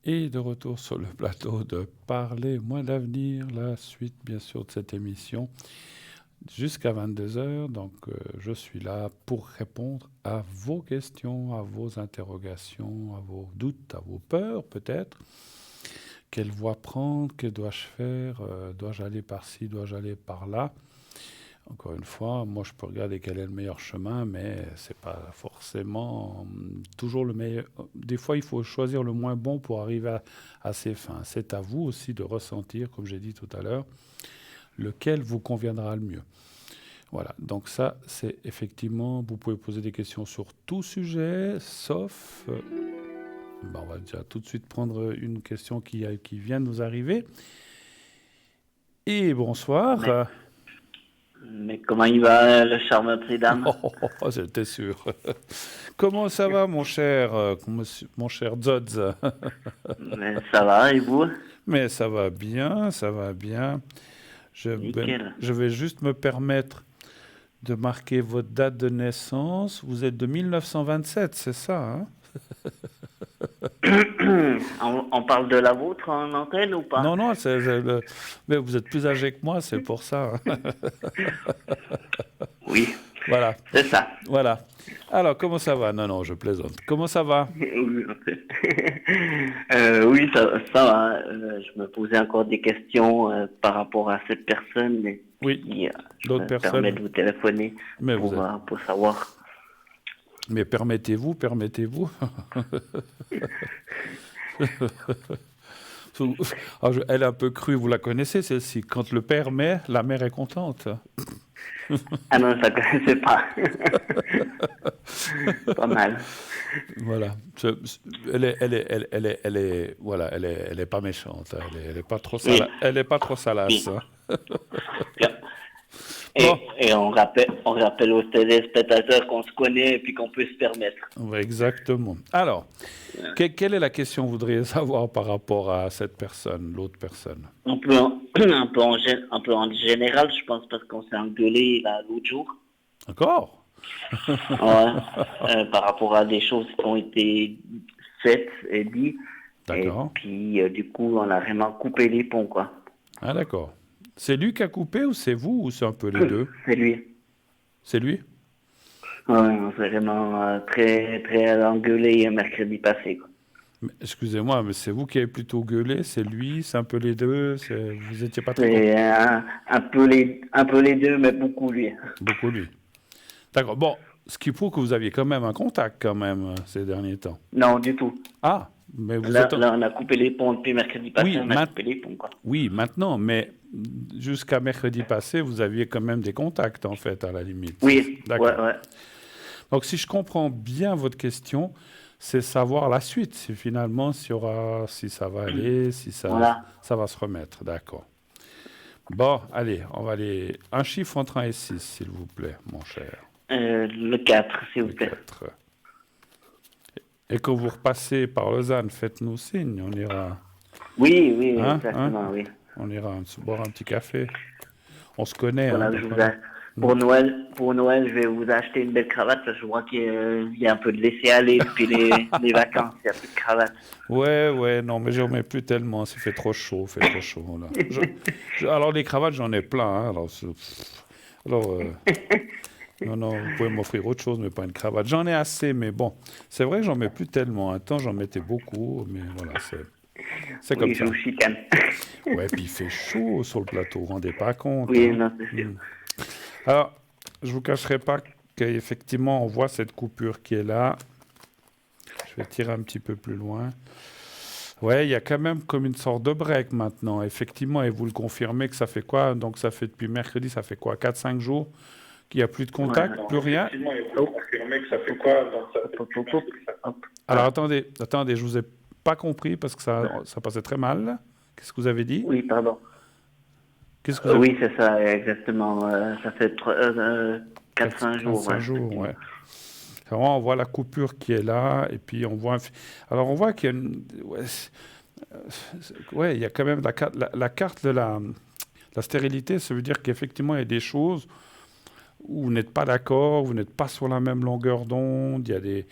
Et de retour sur le plateau de Parler moins d'avenir, la suite bien sûr de cette émission jusqu'à 22h. Donc je suis là pour répondre à vos questions, à vos interrogations, à vos doutes, à vos peurs peut-être. Quelle voie prendre? Que dois-je faire? Dois-je aller par-ci? Dois-je aller par-là? Encore une fois, moi je peux regarder quel est le meilleur chemin, mais c'est pas forcément toujours le meilleur. Des fois, il faut choisir le moins bon pour arriver à ses fins. C'est à vous aussi de ressentir, comme j'ai dit tout à l'heure, lequel vous conviendra le mieux. Voilà, donc ça, c'est effectivement, vous pouvez poser des questions sur tout sujet, sauf... on va déjà tout de suite prendre une question qui vient de nous arriver. Et bonsoir. Mais comment il va, le charmeur Tridam? J'étais sûr. Comment ça va, mon cher Zodz? Mais ça va, et vous? Mais ça va bien, ça va bien. Je vais juste me permettre de marquer votre date de naissance. Vous êtes de 1927, c'est ça, hein? On parle de la vôtre en antenne ou pas? Non, mais vous êtes plus âgé que moi, c'est pour ça. Oui, voilà. C'est ça. Voilà. Alors, comment ça va? Non, je plaisante. Comment ça va? Oui, ça va. Je me posais encore des questions par rapport à cette personne. Mais oui, d'autres personnes. Je me permets de vous téléphoner pour savoir. Mais permettez-vous. Elle est un peu crue, vous la connaissez celle-ci. Quand le père met, la mère est contente. Ah non, ça ne connaissais pas. Pas mal. Voilà. Elle est pas méchante. Elle est pas trop elle est pas trop salace. Oui. Et on rappelle aux téléspectateurs qu'on se connaît et puis qu'on peut se permettre. Oui, exactement. Alors, quelle est la question que vous voudriez savoir par rapport à cette personne, l'autre personne? Un peu en général, je pense, parce qu'on s'est engueulé l'autre jour. Encore? Ouais, par rapport à des choses qui ont été faites et dites. D'accord. Et puis, du coup, on a vraiment coupé les ponts, quoi. Ah, d'accord. C'est lui qui a coupé ou c'est vous ou c'est un peu les deux? C'est lui. C'est lui? Oui, on s'est vraiment très, très engueulé mercredi passé, quoi. Mais, excusez-moi, mais c'est vous qui avez plutôt gueulé? C'est lui? C'est un peu les deux? Vous étiez pas très... C'est un peu les deux, mais beaucoup lui. Beaucoup lui. D'accord. Bon, ce qui prouve que vous aviez quand même un contact, ces derniers temps. Non, du tout. Ah, Mais Là, on a coupé les ponts depuis mercredi passé, Oui, on a coupé les ponts, quoi. oui, maintenant, mais jusqu'à mercredi passé, vous aviez quand même des contacts, en fait, à la limite. Oui, D'accord. ouais. Donc, si je comprends bien votre question, c'est savoir la suite, si finalement, si ça va aller, si Voilà. ça va se remettre. D'accord. Bon, allez, on va aller. Un chiffre entre 1 et 6, s'il vous plaît, mon cher. Le 4, s'il Le vous plaît. 4. Et quand vous repassez par Lausanne, faites-nous signe, on ira. Oui, oui, Hein, hein, exactement, oui. on ira se boire un petit café. On se connaît, hein, Voilà, donc voilà. pour Noël, je vais vous acheter une belle cravate parce que je vois qu'il y a un peu de laisser-aller depuis les vacances. Il n'y a plus de cravate. Ouais, non, mais j'en mets plus tellement, ça fait trop chaud, là. Alors, les cravates, j'en ai plein, hein, alors, non, vous pouvez m'offrir autre chose, mais pas une cravate. J'en ai assez, mais bon, c'est vrai que j'en mets plus tellement. Un temps, j'en mettais beaucoup, mais voilà, c'est comme Oui, je ça. vous chicane. Ouais, puis il fait chaud sur le plateau, vous vous rendez pas compte, Oui, hein. non, c'est sûr. Alors, je vous cacherai pas qu'effectivement, on voit cette coupure qui est là. Je vais tirer un petit peu plus loin. Ouais, il y a quand même comme une sorte de break maintenant, effectivement, et vous le confirmez que ça fait quoi? Donc ça fait depuis mercredi, ça fait quoi? 4-5 jours qu'il n'y a plus de contact, plus rien? Effectivement, et vous confirmez que ça fait quoi? Donc, ça fait Hop, hop, hop, hop. Alors attendez, je vous ai pas compris parce que ça passait très mal. Qu'est-ce que vous avez dit? Oui, pardon. Qu'est-ce que vous avez Oui, c'est ça, exactement. Ça fait 4-5 jours. 5 jours, ouais. Alors, on voit la coupure qui est là, et puis on voit... Alors, on voit qu'il y a une... Ouais, il y a quand même la carte de la stérilité, ça veut dire qu'effectivement, il y a des choses où vous n'êtes pas d'accord, vous n'êtes pas sur la même longueur d'onde, il y a des...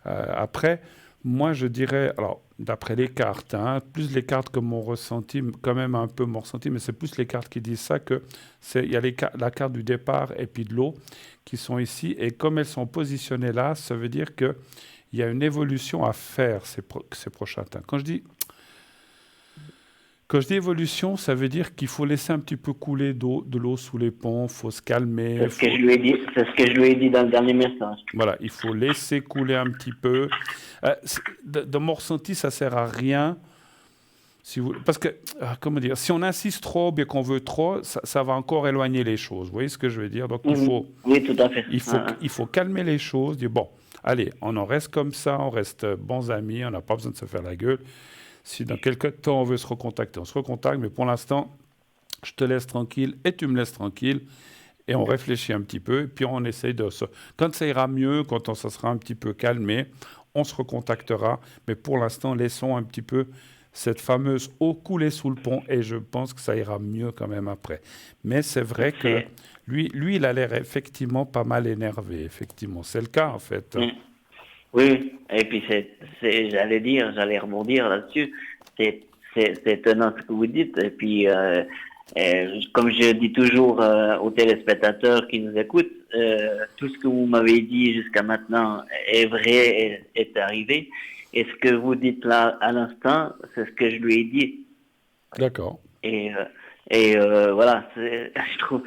après, moi, je dirais... Alors, d'après les cartes, hein, plus les cartes que mon ressenti, quand même un peu mon ressenti, mais c'est plus les cartes qui disent ça que il y a la carte du départ et puis de l'eau qui sont ici. Et comme elles sont positionnées là, ça veut dire qu'il y a une évolution à faire ces prochains temps. Quand je dis évolution, ça veut dire qu'il faut laisser un petit peu couler de l'eau sous les ponts, il faut se calmer. C'est ce que je lui ai dit. C'est ce que je lui ai dit dans le dernier message. Voilà, il faut laisser couler un petit peu. De mon ressenti, ça sert à rien. Parce que, comment dire, si on insiste trop, bien qu'on veut trop, ça va encore éloigner les choses. Vous voyez ce que je veux dire? Donc, Oui, tout à fait. il faut calmer les choses, dire, bon, allez, on en reste comme ça, on reste bons amis, on n'a pas besoin de se faire la gueule. Si dans quelques temps on veut se recontacter, on se recontacte, mais pour l'instant, je te laisse tranquille et tu me laisses tranquille. Et on réfléchit un petit peu, et puis on essaye Quand ça ira mieux, quand ça sera un petit peu calmé, on se recontactera. Mais pour l'instant, laissons un petit peu cette fameuse eau couler sous le pont, et je pense que ça ira mieux quand même après. Mais c'est vrai que lui, il a l'air effectivement pas mal énervé, effectivement. C'est le cas, en fait. Oui, et puis j'allais rebondir là-dessus. C'est étonnant ce que vous dites. Et puis, comme je dis toujours aux téléspectateurs qui nous écoutent, tout ce que vous m'avez dit jusqu'à maintenant est vrai, est arrivé. Et ce que vous dites là à l'instant, c'est ce que je lui ai dit. D'accord. Et voilà, je trouve,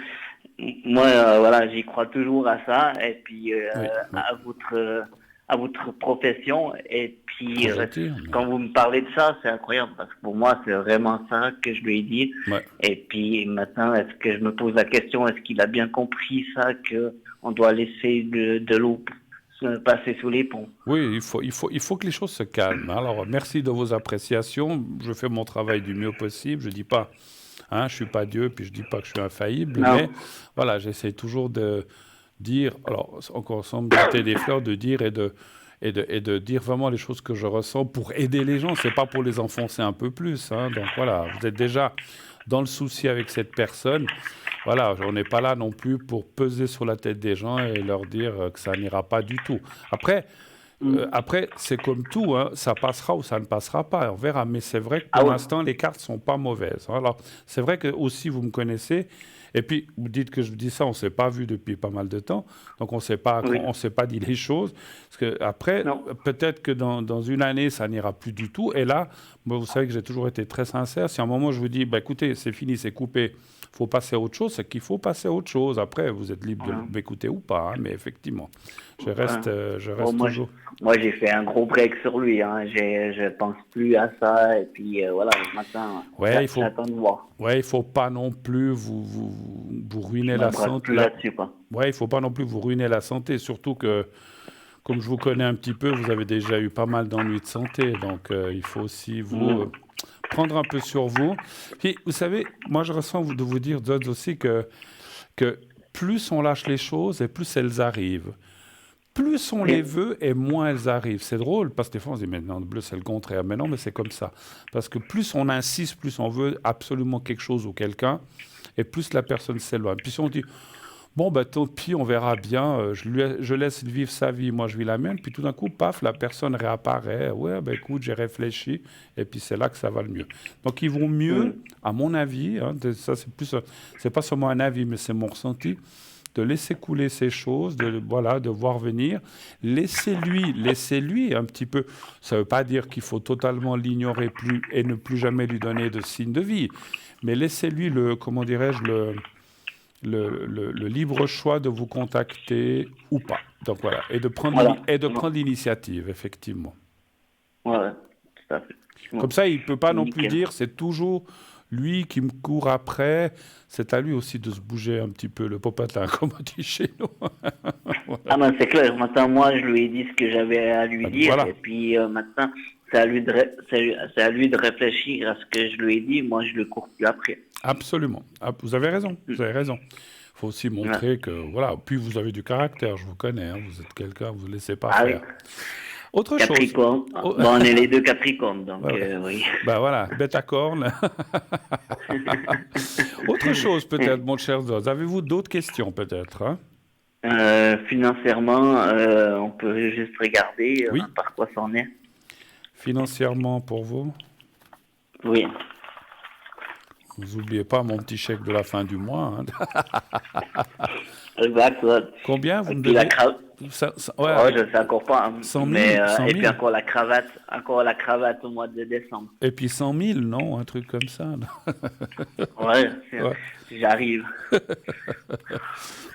moi, voilà, j'y crois toujours à ça. Et puis à votre profession. Et puis, quand vous me parlez de ça, c'est incroyable, parce que pour moi, c'est vraiment ça que je lui ai dit. Ouais. Et puis maintenant, est-ce que je me pose la question, est-ce qu'il a bien compris ça, qu'on doit laisser de l'eau passer sous les ponts? Oui, il faut que les choses se calment. Alors, merci de vos appréciations. Je fais mon travail du mieux possible. Je dis pas, je suis pas Dieu, puis je dis pas que je suis infaillible, Non. mais voilà, j'essaie toujours de dire, alors encore sans me jeter des fleurs, de dire et de dire vraiment les choses que je ressens pour aider les gens. C'est pas pour les enfoncer un peu plus. Hein. Donc voilà, vous êtes déjà dans le souci avec cette personne. Voilà, on n'est pas là non plus pour peser sur la tête des gens et leur dire que ça n'ira pas du tout. Après, c'est comme tout, hein, ça passera ou ça ne passera pas, on verra. Mais c'est vrai que pour l'instant, les cartes sont pas mauvaises. Alors, c'est vrai que aussi vous me connaissez. Et puis, vous dites que je vous dis ça, on ne s'est pas vu depuis pas mal de temps, donc on ne s'est pas dit les choses. Parce que après, peut-être que dans une année, ça n'ira plus du tout. Et là, Moi, vous savez que j'ai toujours été très sincère. Si à un moment je vous dis, bah, écoutez, c'est fini, c'est coupé, il faut passer à autre chose, c'est qu'il faut passer à autre chose. Après, vous êtes libre de Voilà. m'écouter ou pas, hein, mais effectivement, Voilà. je Bon, reste toujours. moi, j'ai fait un gros break sur lui. Hein. Je pense plus à ça. Et puis, voilà, maintenant, Ouais, j'attends de voir. ouais, il faut pas non plus vous ruiner Je la me braque santé. plus là-dessus, quoi. Ouais, il faut pas non plus vous ruiner la santé, surtout que, comme je vous connais un petit peu, vous avez déjà eu pas mal d'ennuis de santé, donc il faut aussi prendre un peu sur vous. Puis, vous savez, moi je ressens de vous dire, d'autres aussi, que plus on lâche les choses et plus elles arrivent. Plus on les Oui. veut et moins elles arrivent. C'est drôle parce que des fois on se dit mais non, le bleu c'est le contraire. Mais non, mais c'est comme ça. Parce que plus on insiste, plus on veut absolument quelque chose ou quelqu'un et plus la personne s'éloigne. Puis si on dit bon, ben tant pis, on verra bien, je laisse vivre sa vie, moi je vis la mienne, puis tout d'un coup, paf, la personne réapparaît, ouais, ben écoute, j'ai réfléchi, et puis c'est là que ça va le mieux. Donc il vaut mieux, à mon avis, hein, ça c'est pas seulement un avis, mais c'est mon ressenti, de laisser couler ces choses, voilà, de voir venir, laissez-lui un petit peu. Ça ne veut pas dire qu'il faut totalement l'ignorer plus et ne plus jamais lui donner de signe de vie, mais laissez-lui comment dirais-je, le libre choix de vous contacter ou pas. Donc voilà, et de Voilà. prendre l'initiative, effectivement. Ouais, tout à fait. Comme ça, il ne peut pas non plus Nickel. dire c'est toujours lui qui me court après. C'est à lui aussi de se bouger un petit peu le popatin, comme on dit chez nous. Ah ben c'est clair, maintenant moi je lui ai dit ce que j'avais à lui dire Voilà. et puis maintenant c'est à lui c'est à lui de réfléchir à ce que je lui ai dit, moi je le cours plus après. Absolument. Ah, vous avez raison, vous avez raison. Il faut aussi montrer que, voilà, puis vous avez du caractère, je vous connais, hein, vous êtes quelqu'un, vous ne laissez pas Ah oui, faire. Autre chose. Capricorne. Oh, Bon, on est les deux Capricornes, donc ouais. oui. Ben voilà, bête à cornes. Autre chose peut-être, mon cher Zoz. Avez-vous d'autres questions peut-être, hein? Financièrement, on peut juste regarder Oui. par quoi ça en est. Financièrement pour vous? Oui. Vous n'oubliez pas mon petit chèque de la fin du mois, hein. Exact. Ouais. Combien vous Et me puis la devez? cravate. Ouais, Oh, je sais encore pas. Hein. 100 000, Mais, 100 et puis 000. encore la cravate au mois de décembre. Et puis 100 000, non? Un truc comme ça, non? Ouais, Ouais. j'arrive.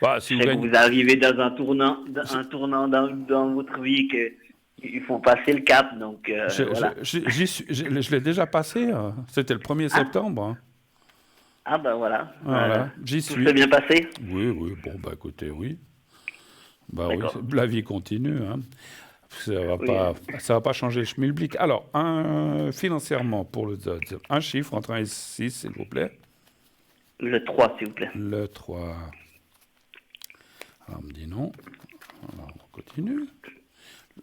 Bah, si Je vous sais que gagnez... vous arrivez dans un tournant dans votre vie que il faut passer le cap, donc voilà. Je l'ai déjà passé, hein. C'était le 1er septembre, hein. Ah ben voilà. Voilà, j'y Tout suis. s'est bien passé. Oui, oui, bon, bah écoutez, oui. Bah oui, D'accord. la vie continue, hein. Oui. Ça va pas changer le schmilblick. Alors, financièrement pour le ZOZ, un chiffre entre 1 et 6, s'il vous plaît. Le 3, s'il vous plaît. Le 3. Alors, on me dit non. Alors, on continue.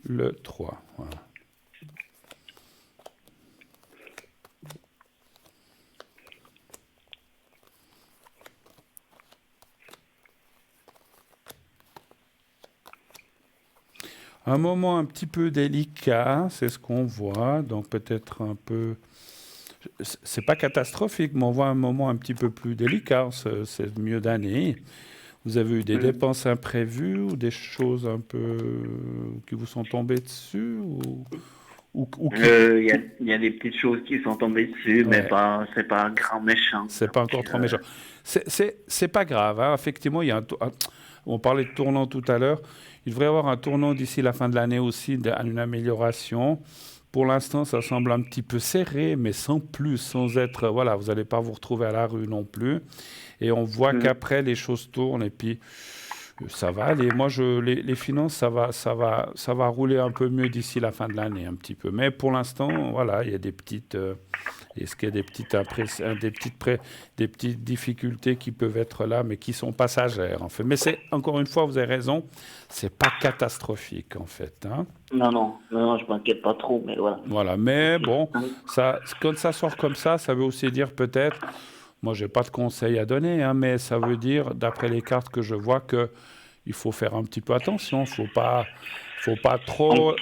Le 3, voilà. Un moment un petit peu délicat, c'est ce qu'on voit, donc peut-être un peu... C'est pas catastrophique, mais on voit un moment un petit peu plus délicat, c'est milieu d'année. Vous avez eu des dépenses imprévues ou des choses un peu qui vous sont tombées dessus ou qui... Il y a des petites choses qui sont tombées dessus, mais Ouais. c'est pas un grand méchant. C'est pas encore trop méchant. C'est pas grave, hein. Effectivement, il y a on parlait de tournant tout à l'heure. Il devrait y avoir un tournant d'ici la fin de l'année aussi, une amélioration. Pour l'instant, ça semble un petit peu serré, mais sans plus, sans être... Voilà, vous n'allez pas vous retrouver à la rue non plus. Et on voit qu'après, les choses tournent et puis ça va aller. Moi, les finances, ça va rouler un peu mieux d'ici la fin de l'année, un petit peu. Mais pour l'instant, voilà, il y a des petites... Est-ce qu'il y a des petites difficultés qui peuvent être là, mais qui sont passagères, en fait. Mais c'est, encore une fois, vous avez raison, c'est pas catastrophique, en fait, hein. Non, je m'inquiète pas trop, mais voilà. Voilà, mais bon, quand ça sort comme ça veut aussi dire peut-être, moi, j'ai pas de conseils à donner, hein, mais ça veut dire, d'après les cartes que je vois, que il faut faire un petit peu attention, faut pas trop...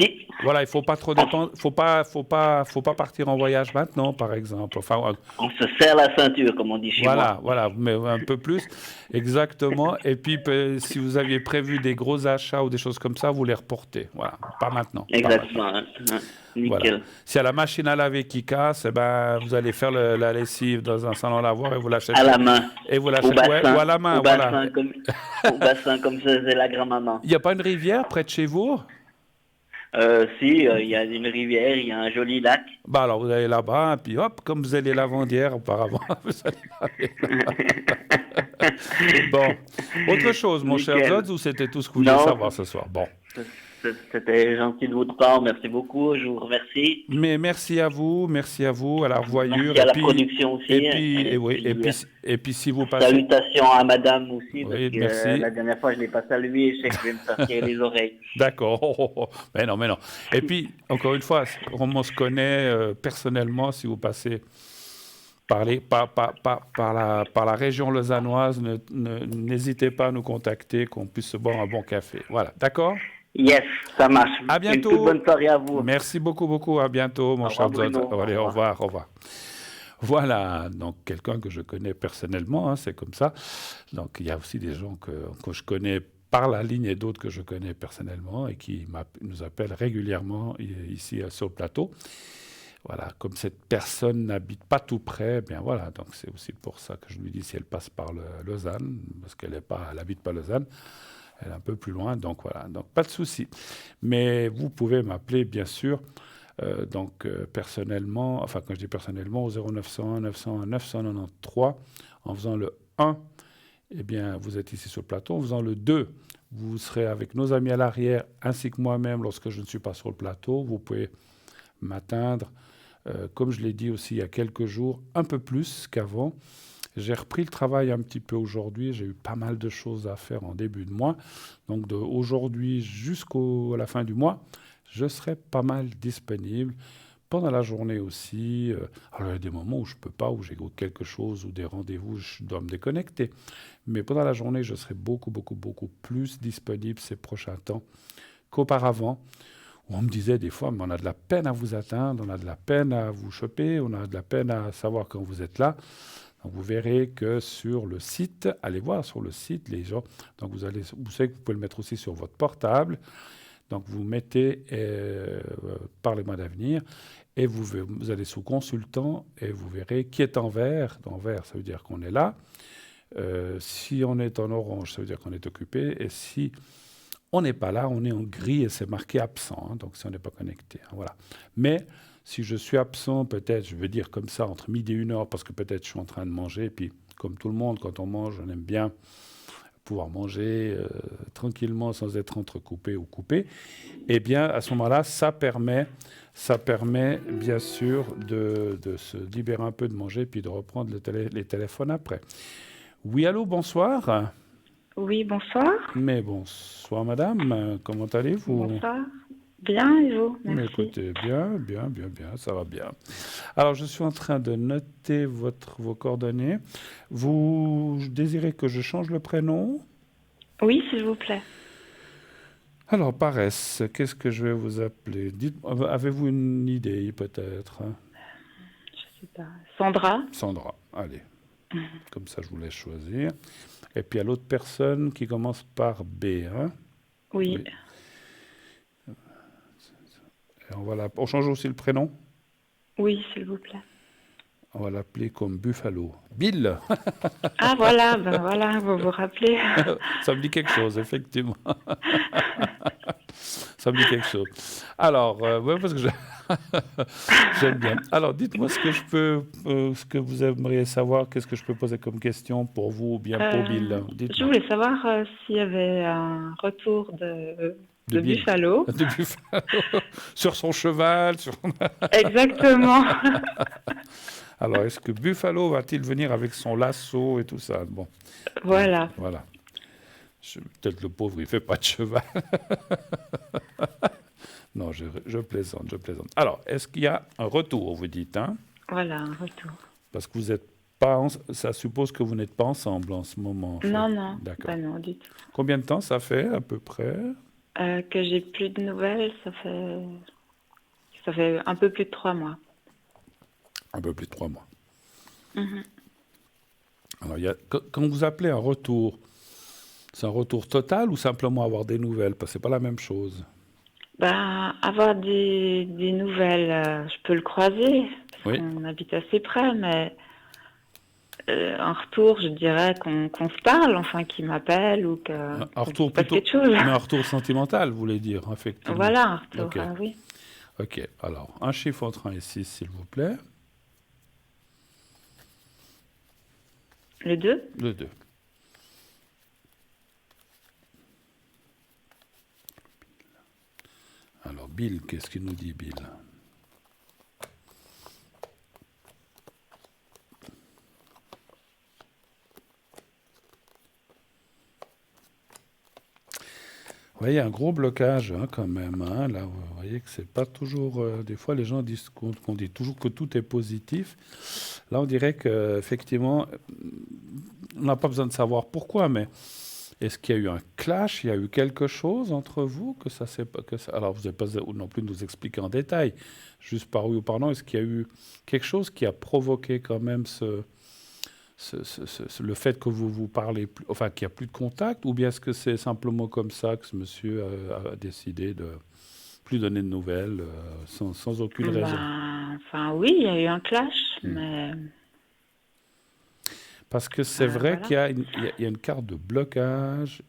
Voilà, il faut pas trop dépendre, faut pas partir en voyage maintenant, par exemple. Enfin, On se serre la ceinture, comme on dit chez moi. voilà, mais un peu plus, exactement. Et puis, si vous aviez prévu des gros achats ou des choses comme ça, vous les reportez. Voilà, pas maintenant. Pas maintenant. Exactement. Hein. Nickel. Voilà. S'il y a la machine à laver qui casse, eh ben, vous allez faire la lessive dans un salon à lavoir et vous l'achetez. À la main. Et vous Au l'achetez, bassin. ou à la main, Au voilà. bassin, au bassin, comme faisait la grand-maman. Il n'y a pas une rivière près de chez vous? Si, il y a une rivière, il y a un joli lac. Bah alors vous allez là-bas, et puis hop, comme vous allez lavandière auparavant, vous allez laver. Bon, autre chose, mon cher Nickel. Zodz, ou c'était tout ce que vous vouliez Non. savoir ce soir? Bon. C'était gentil de votre part, merci beaucoup, je vous remercie. Mais merci à vous, à la revoyure. Merci à la production aussi. Et puis si vous passez... Salutations à madame aussi, parce Oui, que merci. la dernière fois je ne l'ai pas saluée, je sais que je vais me faire tirer les oreilles. D'accord. Mais non. Et puis, encore une fois, on se connaît personnellement. Si vous passez par la région lausannoise, n'hésitez pas à nous contacter, qu'on puisse se boire un bon café. Voilà, d'accord? Yes, ça marche. À bientôt. Une toute bonne soirée à vous. Merci beaucoup. À bientôt, mon cher Zod. Allez, au revoir. Voilà, donc quelqu'un que je connais personnellement, hein, c'est comme ça. Donc il y a aussi des gens que je connais par la ligne et d'autres que je connais personnellement et qui nous appellent régulièrement ici sur le plateau. Voilà, comme cette personne n'habite pas tout près, bien voilà, donc c'est aussi pour ça que je lui dis si elle passe par Lausanne, parce qu'elle n'habite pas Lausanne, elle est un peu plus loin, donc voilà, donc pas de souci. Mais vous pouvez m'appeler, bien sûr, personnellement, enfin quand je dis personnellement, au 0901 901 993, en faisant le 1, eh bien, vous êtes ici sur le plateau. En faisant le 2, vous serez avec nos amis à l'arrière, ainsi que moi-même lorsque je ne suis pas sur le plateau. Vous pouvez m'atteindre, comme je l'ai dit aussi il y a quelques jours, un peu plus qu'avant. J'ai repris le travail un petit peu aujourd'hui. J'ai eu pas mal de choses à faire en début de mois. Donc d'aujourd'hui jusqu'à la fin du mois, je serai pas mal disponible. Pendant la journée aussi. Alors il y a des moments où je ne peux pas, où j'ai quelque chose, ou des rendez-vous, je dois me déconnecter. Mais pendant la journée, je serai beaucoup plus disponible ces prochains temps qu'auparavant. On me disait des fois, mais on a de la peine à vous atteindre, on a de la peine à vous choper, on a de la peine à savoir quand vous êtes là. Donc vous verrez que sur le site, allez voir sur le site les gens. Donc vous savez que vous pouvez le mettre aussi sur votre portable. Donc vous mettez Parlez-moi d'avenir et vous allez sous consultant et vous verrez qui est en vert. En vert, ça veut dire qu'on est là. Si on est en orange, ça veut dire qu'on est occupé. Et si on n'est pas là, on est en gris et c'est marqué absent. Hein, donc si on n'est pas connecté. Hein, voilà. Mais si je suis absent, peut-être, je vais dire comme ça, entre midi et 1h, parce que peut-être je suis en train de manger. Et puis, comme tout le monde, quand on mange, on aime bien pouvoir manger tranquillement sans être entrecoupé ou coupé. Eh bien, à ce moment-là, ça permet bien sûr de se libérer un peu de manger puis de reprendre les téléphones après. Oui, allô, bonsoir. Oui, bonsoir. Mais bonsoir, madame. Comment allez-vous? Bonsoir. Bien, et vous? Merci. Mais écoutez, bien, ça va bien. Alors, je suis en train de noter vos coordonnées. Vous désirez que je change le prénom? Oui, s'il vous plaît. Alors, Paresse, qu'est-ce que je vais vous appeler? Avez-vous une idée, peut-être? Je sais pas. Sandra? Sandra, allez. Comme ça, je vous laisse choisir. Et puis, il y a l'autre personne qui commence par B, hein? Oui. Et on change aussi le prénom? Oui, s'il vous plaît. On va l'appeler comme Buffalo. Bill. Ah, voilà, voilà, vous vous rappelez. Ça me dit quelque chose, effectivement. Ça me dit quelque chose. Alors, ouais, parce que j'aime bien. Alors, dites-moi ce que vous aimeriez savoir, qu'est-ce que je peux poser comme question pour vous ou bien pour Bill. Je voulais savoir s'il y avait un retour de Buffalo. De Buffalo. Sur son cheval. Exactement. Alors, est-ce que Buffalo va-t-il venir avec son lasso et tout ça? Bon. Voilà. Voilà. Peut-être le pauvre, il ne fait pas de cheval. Non, je plaisante. Alors, est-ce qu'il y a un retour, vous dites, hein? Voilà, un retour. Parce que vous n'êtes pas... Ça suppose que vous n'êtes pas ensemble en ce moment. En fait. Non. D'accord. Pas non, du tout. Combien de temps ça fait, à peu près? Que j'ai plus de nouvelles, ça fait un peu plus de 3 mois. Un peu plus de 3 mois. Mhm. Alors, quand vous appelez un retour, c'est un retour total ou simplement avoir des nouvelles? Parce que c'est pas la même chose. Ben, avoir des nouvelles, je peux le croiser, parce Oui. qu'on habite assez près, mais en retour, je dirais qu'on se parle, enfin, qu'il m'appelle ou Un qu'il retour se passe plutôt, quelque chose. mais un retour sentimental, vous voulez dire, effectivement. Voilà, un retour, Ok. oui. Ok. Alors, un chiffre entre 1 et 6, s'il vous plaît. Le 2? Le 2. Alors, Bill, qu'est-ce qu'il nous dit, Bill? Vous voyez, un gros blocage quand même. Hein, là, vous voyez que c'est pas toujours. Des fois, les gens disent qu'on dit toujours que tout est positif. Là, on dirait qu'effectivement, on n'a pas besoin de savoir pourquoi, mais est-ce qu'il y a eu un clash? Il y a eu quelque chose entre vous que ça s'est pas. Alors, vous n'avez pas non plus nous expliquer en détail, juste par oui ou par non. Est-ce qu'il y a eu quelque chose qui a provoqué quand même le fait que vous vous parlez plus, enfin qu'il n'y a plus de contact, ou bien est-ce que c'est simplement comme ça que ce monsieur a décidé de plus donner de nouvelles sans aucune raison? Ben, enfin, oui, il y a eu un clash, mais Parce que c'est vrai voilà. qu'il y a il y a une carte de blocage.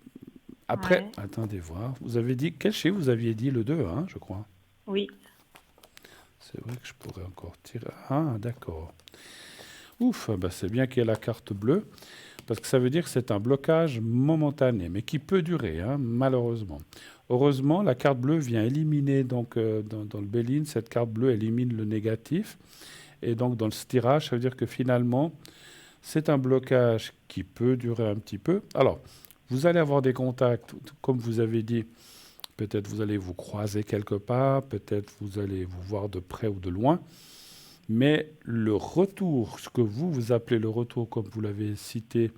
Après, Ouais. attendez voir, vous avez dit, quel chiffre vous aviez dit? Le 2, hein, je crois. Oui. C'est vrai que je pourrais encore tirer. Ah, d'accord. Ouf, bah c'est bien qu'il y ait la carte bleue, parce que ça veut dire que c'est un blocage momentané, mais qui peut durer, hein, malheureusement. Heureusement, la carte bleue vient éliminer, donc dans le Béline, cette carte bleue élimine le négatif. Et donc dans ce tirage, ça veut dire que finalement, c'est un blocage qui peut durer un petit peu. Alors, vous allez avoir des contacts, comme vous avez dit, peut-être vous allez vous croiser quelque part, peut-être vous allez vous voir de près ou de loin. Mais le retour, ce que vous appelez le retour, comme vous l'avez cité,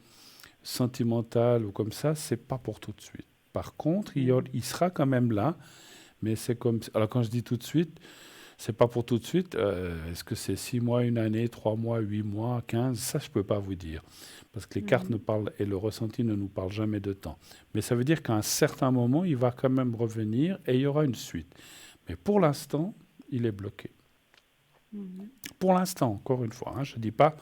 sentimental ou comme ça, c'est pas pour tout de suite. Par contre, il sera quand même là, mais c'est comme. Alors quand je dis tout de suite, c'est pas pour tout de suite. Est-ce que c'est 6 mois, une année, 3 mois, 8 mois, 15? Ça, je peux pas vous dire. Parce que les cartes ne parlent et le ressenti ne nous parlent jamais de temps. Mais ça veut dire qu'à un certain moment, il va quand même revenir et il y aura une suite. Mais pour l'instant, il est bloqué. Pour l'instant, encore une fois, hein, je ne dis pas,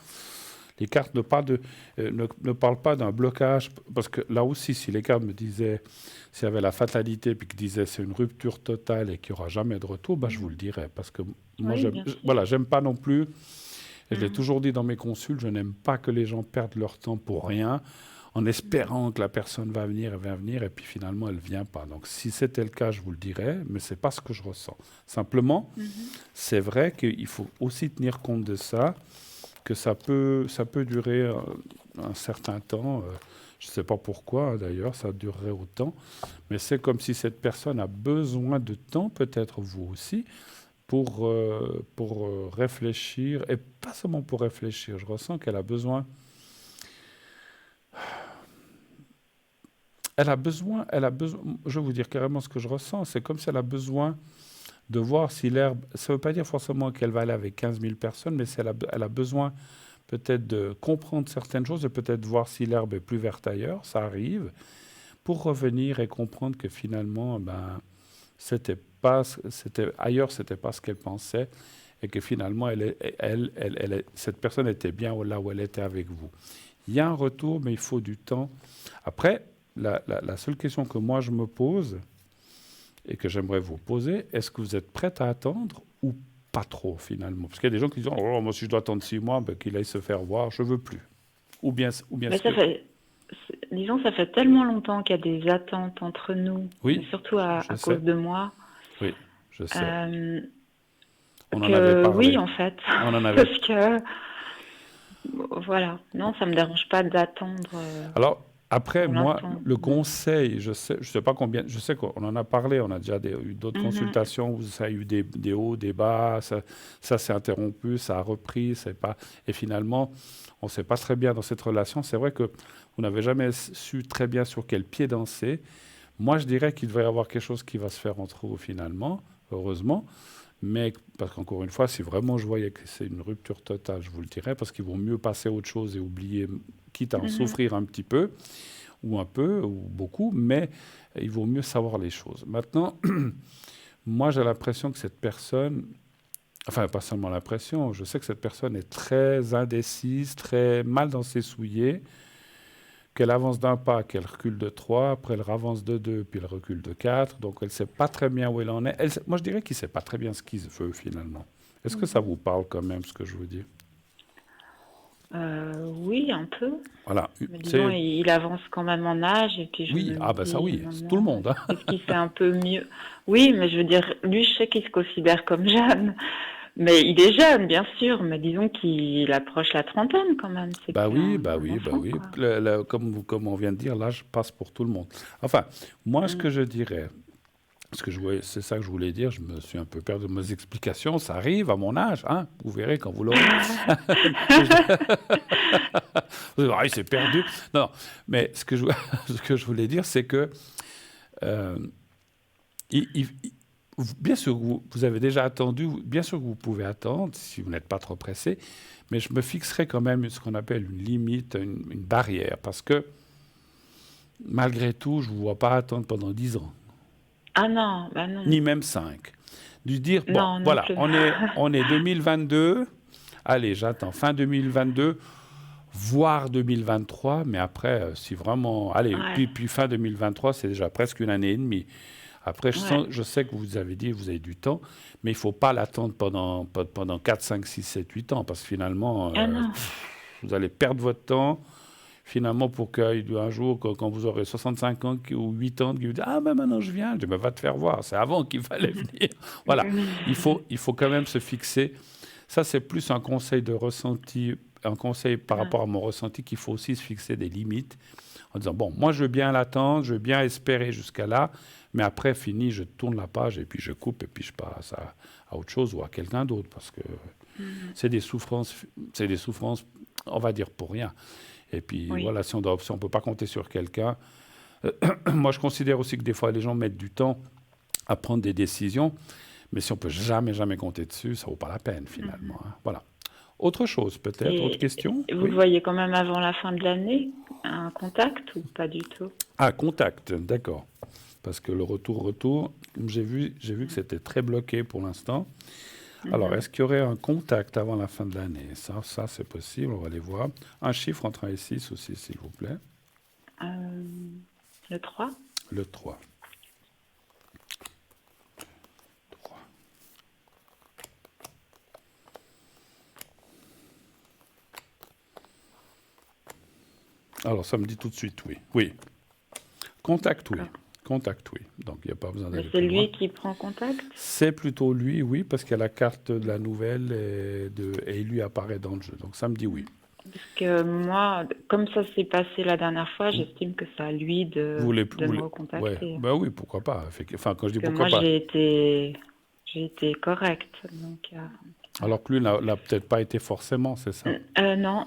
les cartes ne parlent pas d'un blocage, parce que là aussi, si les cartes me disaient, s'il y avait la fatalité, puis qu'ils disaient c'est une rupture totale et qu'il n'y aura jamais de retour, bah, je vous le dirais, parce que moi, Oui, bien sûr. voilà, j'aime pas non plus, et je l'ai toujours dit dans mes consultes, je n'aime pas que les gens perdent leur temps pour rien, en espérant que la personne va venir, et puis finalement, elle ne vient pas. Donc, si c'était le cas, je vous le dirais, mais ce n'est pas ce que je ressens. Simplement, c'est vrai qu'il faut aussi tenir compte de ça, que ça peut durer un certain temps. Je ne sais pas pourquoi, d'ailleurs, ça durerait autant, mais c'est comme si cette personne a besoin de temps, peut-être vous aussi, pour réfléchir, et pas seulement pour réfléchir. Je ressens qu'elle a besoin. Elle a besoin, je vais vous dire carrément ce que je ressens, c'est comme si elle a besoin de voir si l'herbe, ça ne veut pas dire forcément qu'elle va aller avec 15 000 personnes, mais elle a besoin peut-être de comprendre certaines choses et peut-être voir si l'herbe est plus verte ailleurs, ça arrive, pour revenir et comprendre que finalement, ailleurs, c'était pas ce qu'elle pensait, et que finalement, cette personne était bien là où elle était avec vous. Il y a un retour, mais il faut du temps. Après, la seule question que moi je me pose, et que j'aimerais vous poser, est-ce que vous êtes prête à attendre ou pas trop finalement? Parce qu'il y a des gens qui disent, oh, moi si je dois attendre 6 mois, qu'il aille se faire voir, je veux plus. Ou bien Mais disons, ça fait tellement longtemps qu'il y a des attentes entre nous, Oui, surtout à je sais. cause de moi, Oui, je sais. On en que avait parlé. oui, en fait. On en avait. Parce que, voilà, non, ça me dérange pas d'attendre. Alors, après, pour moi, l'instant. le conseil, je sais pas combien, je sais qu'on en a parlé, on a déjà eu d'autres consultations où ça a eu des hauts, des bas, ça s'est interrompu, ça a repris, et finalement, on ne sait pas très bien dans cette relation. C'est vrai que vous n'avez jamais su très bien sur quel pied danser. Moi, je dirais qu'il devrait y avoir quelque chose qui va se faire entre vous finalement, heureusement. Mais parce qu'encore une fois, si vraiment je voyais que c'est une rupture totale, je vous le dirais, parce qu'il vaut mieux passer à autre chose et oublier, quitte à en souffrir un petit peu, ou beaucoup, mais il vaut mieux savoir les choses. Maintenant, moi, j'ai l'impression que cette personne, enfin, pas seulement l'impression, je sais que cette personne est très indécise, très mal dans ses souliers, qu'elle avance d'un pas, qu'elle recule de 3, après elle avance de 2, puis elle recule de 4. Donc elle ne sait pas très bien où elle en est. Moi, je dirais qu'il ne sait pas très bien ce qu'il veut finalement. Est-ce que ça vous parle quand même, ce que je vous dis? Oui, un peu. Voilà. Mais disons, il avance quand même en âge, et puis je Oui, me ah ben ça dis, oui, c'est tout le monde. Hein. est-ce qu'il fait un peu mieux? Oui, mais je veux dire, lui, je sais qu'il se considère comme jeune. Mais il est jeune, bien sûr, mais disons qu'il approche la trentaine quand même. C'est Bah plus oui, un enfant, oui. quoi. Comme on vient de dire, l'âge passe pour tout le monde. Enfin, moi, ce que je dirais, c'est ça que je voulais dire, je me suis un peu perdu de mes explications, ça arrive à mon âge, hein, vous verrez quand vous l'aurez. Ah, il s'est perdu. Non, mais ce que je voulais dire, c'est que euh, bien sûr, vous avez déjà attendu, bien sûr que vous pouvez attendre si vous n'êtes pas trop pressé, mais je me fixerai quand même ce qu'on appelle une limite, une barrière, parce que malgré tout, je ne vous vois pas attendre pendant 10 ans, Ah non, bah non. ni même 5. Du dire, bon, Non, non voilà, plus. on est 2022, allez, j'attends fin 2022, voire 2023, mais après, si vraiment, allez, Ouais, puis fin 2023, c'est déjà presque une année et demie. Après, ouais. je sais que vous avez dit que vous avez du temps, mais il ne faut pas l'attendre pendant 4, 5, 6, 7, 8 ans, parce que finalement, Ah non. vous allez perdre votre temps, finalement, pour qu'un jour, quand vous aurez 65 ans ou 8 ans, qui vous dit « Ah, ben maintenant je viens », je dis « Ben va te faire voir, c'est avant qu'il fallait venir ». Voilà, il faut quand même se fixer. Ça, c'est plus un conseil de ressenti, un conseil par Ouais. rapport à mon ressenti, qu'il faut aussi se fixer des limites en disant, bon, moi je veux bien l'attendre, je veux bien espérer jusqu'à là, mais après, fini, je tourne la page et puis je coupe et puis je passe à autre chose ou à quelqu'un d'autre parce que c'est des souffrances, on va dire, pour rien. Et puis Oui. voilà, si on ne peut pas compter sur quelqu'un, moi je considère aussi que des fois les gens mettent du temps à prendre des décisions, mais si on peut jamais compter dessus, ça vaut pas la peine finalement. Hein. Voilà. Autre chose peut-être, autre Et question? vous le Oui. voyez quand même avant la fin de l'année, un contact ou pas du tout? Ah, contact, d'accord. Parce que le retour, comme j'ai vu que c'était très bloqué pour l'instant. Alors, est-ce qu'il y aurait un contact avant la fin de l'année? Ça c'est possible, on va aller voir. Un chiffre entre 1 et 6 aussi, s'il vous plaît. Euh, le 3? Le 3. 3. Alors, ça me dit tout de suite oui. Oui. Contact, oui. D'accord. Contact, oui. Donc, il n'y a pas besoin Mais d'aller c'est plus loin. lui qui prend contact? C'est plutôt lui, oui, parce qu'il y a la carte de la nouvelle et lui apparaît dans le jeu. Donc, ça me dit oui. Parce que moi, comme ça s'est passé la dernière fois, j'estime que c'est à lui Vous voulez, de me ouais, recontacter. bah oui, pourquoi pas. Enfin, quand je dis Parce que pourquoi moi, pas, j'ai été correcte. Donc, alors que lui n'a peut-être pas été forcément, c'est ça. non.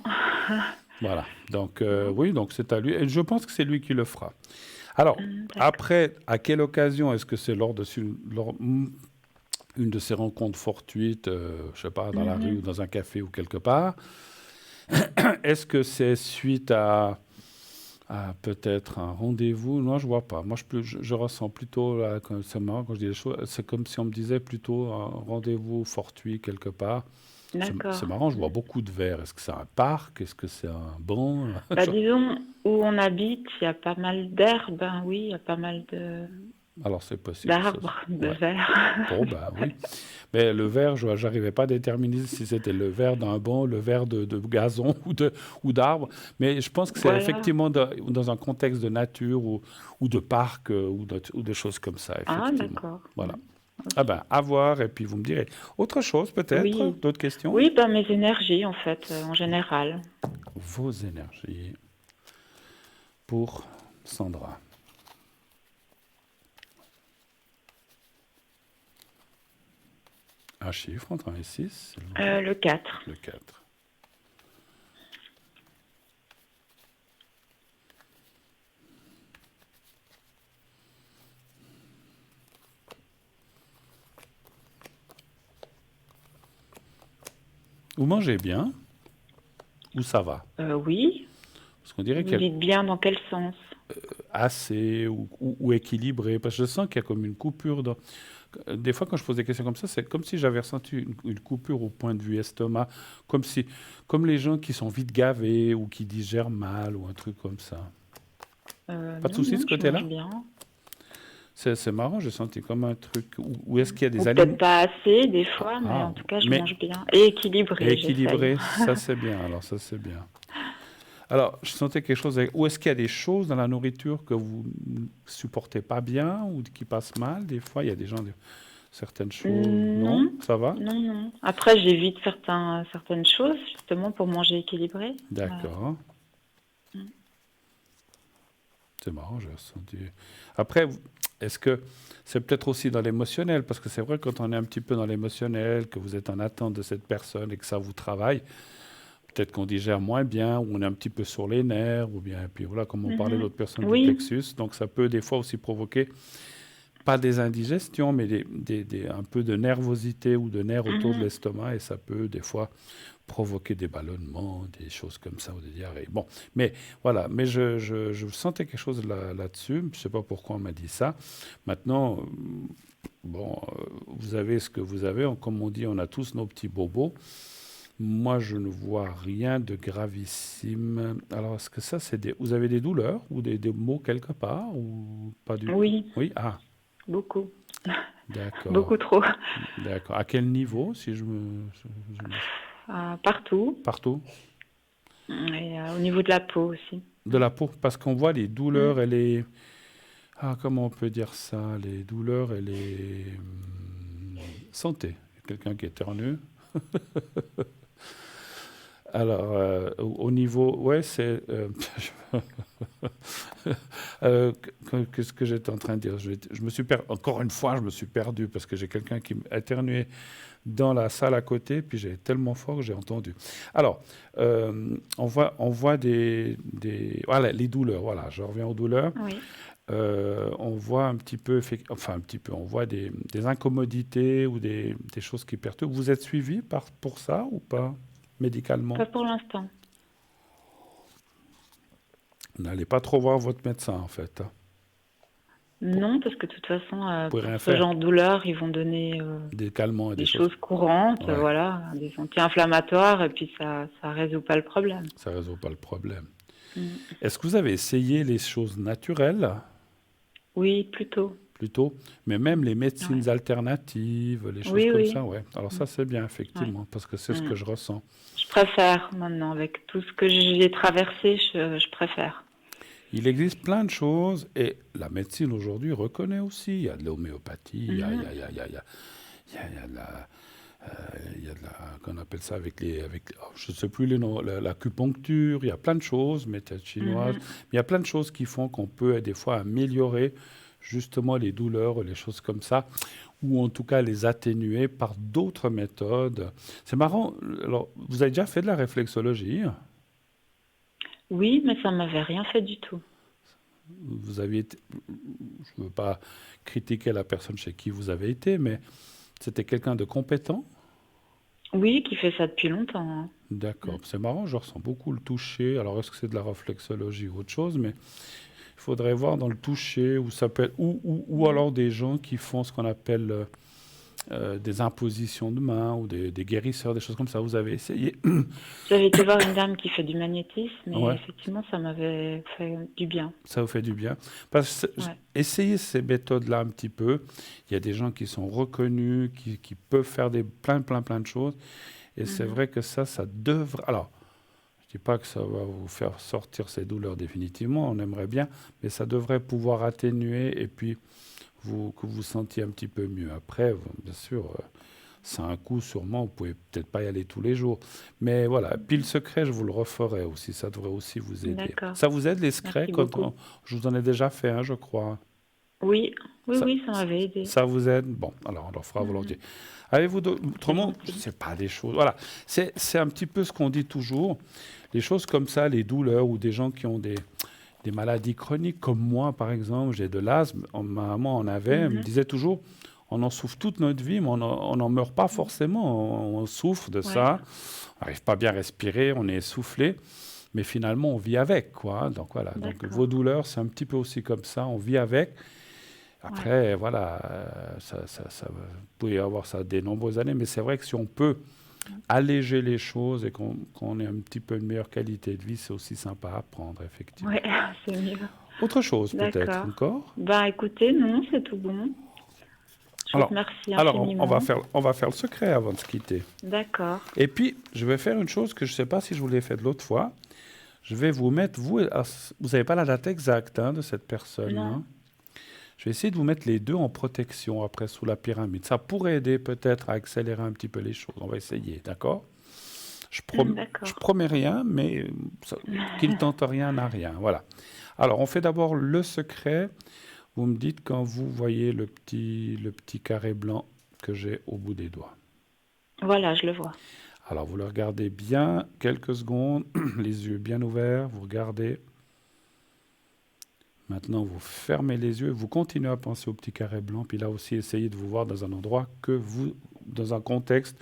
Voilà. Donc, oui, donc c'est à lui. Et je pense que c'est lui qui le fera. Alors, D'accord. après, à quelle occasion est-ce que c'est une de ces rencontres fortuites, je sais pas, dans la rue ou dans un café ou quelque part? Est-ce que c'est suite à peut-être un rendez-vous? Non, je vois pas. Moi, je ressens plutôt, là, c'est marrant quand je dis les choses, c'est comme si on me disait plutôt un rendez-vous fortuit quelque part. D'accord. C'est marrant, je vois beaucoup de verres. Est-ce que c'est un parc? Est-ce que c'est un banc? Bah, disons, où on habite, il y a pas mal d'herbes, hein, oui, il y a pas mal Alors, c'est possible. Ça. d'arbres, de Ouais. verre. Bon, bah oui. Mais le verre, j'arrivais pas à déterminer si c'était le verre d'un banc, le verre de gazon ou d'arbre. Mais je pense que c'est Voilà. effectivement dans un contexte de nature ou de parc ou de choses comme ça, Ah, effectivement. d'accord. Voilà. Ah ben, à voir, et puis vous me direz. Autre chose, peut-être? Oui. D'autres questions? Oui, ben, mes énergies, en fait, en général. Vos énergies pour Sandra. Un chiffre entre 1 et 6, s'il vous plaît. Le 4. Le 4. Vous mangez bien ou ça va? Oui. Parce qu'on dirait Vous qu'il y a dites bien dans quel sens? assez ou équilibré. Parce que je sens qu'il y a comme une coupure dans... Des fois, quand je pose des questions comme ça, c'est comme si j'avais ressenti une coupure au point de vue estomac, comme les gens qui sont vite gavés ou qui digèrent mal ou un truc comme ça. Pas de Non, souci de non, ce je mange côté-là? bien. C'est marrant, j'ai senti comme un truc. Ou est-ce qu'il y a Ou des peut-être aliments pas assez, des fois, mais ah, en tout cas, je mais mange bien. Et équilibré, j'essaye. équilibré, ça c'est bien. Alors ça c'est bien. Alors, je sentais quelque chose. Ou est-ce qu'il y a des choses dans la nourriture que vous ne supportez pas bien ou qui passent mal? Des fois, il y a des gens, certaines choses. Non? Non, Ça va? non, non. Après, j'évite certaines choses, justement, pour manger équilibré. Voilà. D'accord. C'est marrant, j'ai ressenti. Après, est-ce que c'est peut-être aussi dans l'émotionnel? Parce que c'est vrai, quand on est un petit peu dans l'émotionnel, que vous êtes en attente de cette personne et que ça vous travaille, peut-être qu'on digère moins bien, ou on est un petit peu sur les nerfs, ou bien, et puis voilà, comme on parlait de Mhm. l'autre personne du Oui. plexus. Donc ça peut des fois aussi provoquer, pas des indigestions, mais un peu de nervosité ou de nerfs autour de Mhm. l'estomac, et ça peut des fois provoquer des ballonnements, des choses comme ça, ou des diarrhées. Bon, mais voilà, mais je sentais quelque chose là-dessus, je ne sais pas pourquoi on m'a dit ça. Maintenant, bon, vous avez ce que vous avez, comme on dit, on a tous nos petits bobos. Moi, je ne vois rien de gravissime. Alors, est-ce que ça, vous avez des douleurs ou des maux quelque part ou pas du tout? Oui, Oui, ah, beaucoup. d'accord, Beaucoup trop. d'accord. À quel niveau, si Partout. partout? Et au niveau de la peau aussi. De la peau, parce qu'on voit les Mm. douleurs et les... Ah, comment on peut dire ça? Les douleurs et les... santé. Quelqu'un qui éternue. Alors, au niveau... Ouais, c'est... qu'est-ce que j'étais en train de dire? Je me suis encore une fois, je me suis perdu parce que j'ai quelqu'un qui éternuait dans la salle à côté, puis j'ai tellement fort que j'ai entendu. Alors, on voit voilà, les douleurs, voilà, je reviens aux douleurs. Oui. On voit un petit peu, enfin un petit peu, on voit des incomodités ou des choses qui perturbent. Vous êtes suivi pour ça ou pas, médicalement? Pas pour l'instant. Vous n'allez pas trop voir votre médecin, en fait, hein. Non, parce que de toute façon, Vous pouvez pour rien ce faire. genre de douleur, ils vont donner Des calmants et des des choses. choses courantes, Ouais, voilà, des anti-inflammatoires, et puis ça résout pas le problème. ça ne résout pas le problème. Mm. Est-ce que vous avez essayé les choses naturelles, Oui, plutôt. plutôt, mais même les Ouais. médecines alternatives, les choses Oui, comme oui. ça, ouais. Alors ça, c'est bien, Ouais. effectivement, parce que c'est ce Mm. que je ressens. Je préfère maintenant, avec tout ce que j'ai traversé, je préfère. Il existe plein de choses et la médecine aujourd'hui reconnaît aussi. Il y a de l'homéopathie, il y a, il y Mhm. a, il y a, il y a, il y a- il y a de la, il y a de la, qu'on appelle ça je ne sais plus les noms, l'acupuncture, il y a plein de choses, méthode chinoise, Mhm. mais il y a plein de choses qui font qu'on peut des fois améliorer justement les douleurs, les choses comme ça, ou en tout cas les atténuer par d'autres méthodes. C'est marrant, alors vous avez déjà fait de la réflexologie? Oui, mais ça m'avait rien fait du tout. Vous aviez été, je ne veux pas critiquer la personne chez qui vous avez été, mais c'était quelqu'un de compétent? Oui, qui fait ça depuis longtemps, hein. D'accord, c'est marrant, je ressens beaucoup le toucher. Alors, est-ce que c'est de la réflexologie ou autre chose? Mais il faudrait voir dans le toucher, où ça peut être, ou alors des gens qui font ce qu'on appelle des impositions de main ou des guérisseurs, des choses comme ça. Vous avez essayé? J'avais été voir une dame qui fait du magnétisme, mais Ouais, effectivement, ça m'avait fait du bien. ça vous fait du bien. Parce que Ouais. essayez ces méthodes-là un petit peu. Il y a des gens qui sont reconnus, qui peuvent faire plein de choses. Et c'est Mhm. vrai que ça devrait... Alors, je ne dis pas que ça va vous faire sortir ces douleurs définitivement, on aimerait bien, mais ça devrait pouvoir atténuer et puis que vous vous sentiez un petit peu mieux. Après, bien sûr, c'est un coût sûrement, vous pouvez peut-être pas y aller tous les jours. Mais voilà, puis le secret, je vous le referai aussi, ça devrait aussi vous aider. D'accord. Ça vous aide les secrets Merci beaucoup. je vous en ai déjà fait un, je crois. Oui, oui, Ça, oui, ça m'avait aidé. ça vous aide? Bon, alors on le fera Mhm. volontiers. Avez-vous C'est autrement, gentil. c'est pas des choses. Voilà, c'est un petit peu ce qu'on dit toujours. Les choses comme ça, les douleurs ou des gens qui ont des maladies chroniques, comme moi par exemple, j'ai de l'asthme. Ma maman en avait, elle me Mhm. disait toujours, on en souffre toute notre vie, mais on n'en meurt pas forcément. On souffre de ça, on n'arrive pas bien à respirer, on est essoufflé, mais finalement, on vit avec, quoi. Donc voilà, donc vos douleurs, c'est un petit peu aussi comme ça, on vit avec. Après, voilà, vous pouvez avoir ça des nombreuses années, mais c'est vrai que si on peut alléger les choses et qu'on ait un petit peu une meilleure qualité de vie, c'est aussi sympa à prendre, effectivement. Ouais, c'est mieux. Autre chose, peut-être, D'accord. encore? Ben, écoutez, non, c'est tout bon. Je vous remercie infiniment. On va faire le secret avant de se quitter. D'accord. Et puis, je vais faire une chose que je ne sais pas si je vous l'ai faite l'autre fois. Je vais vous mettre, vous n'avez pas la date exacte de cette personne. Non. Hein. Je vais essayer de vous mettre les deux en protection après sous la pyramide. Ça pourrait aider peut-être à accélérer un petit peu les choses. On va essayer, d'accord? Je promets rien, mais qui ne tente rien n'a rien. Voilà. Alors, on fait d'abord le secret. Vous me dites quand vous voyez le petit carré blanc que j'ai au bout des doigts. Voilà, je le vois. Alors, vous le regardez bien, quelques secondes, les yeux bien ouverts, vous regardez. Maintenant, vous fermez les yeux, vous continuez à penser au petit carré blanc, puis là aussi, essayez de vous voir dans un endroit dans un contexte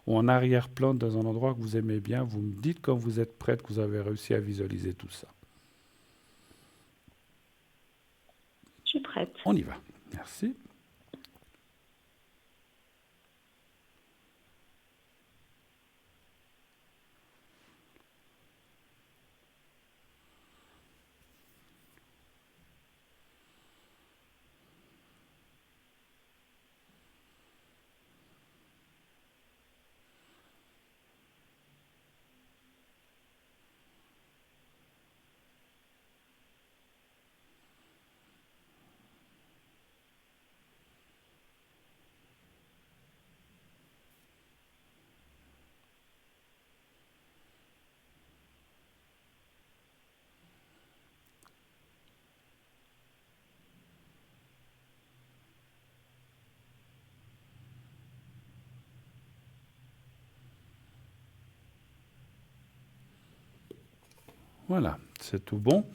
ou en arrière-plan, dans un endroit que vous aimez bien. Vous me dites quand vous êtes prête, que vous avez réussi à visualiser tout ça. Je suis prête. On y va. Merci. Voilà, c'est tout bon.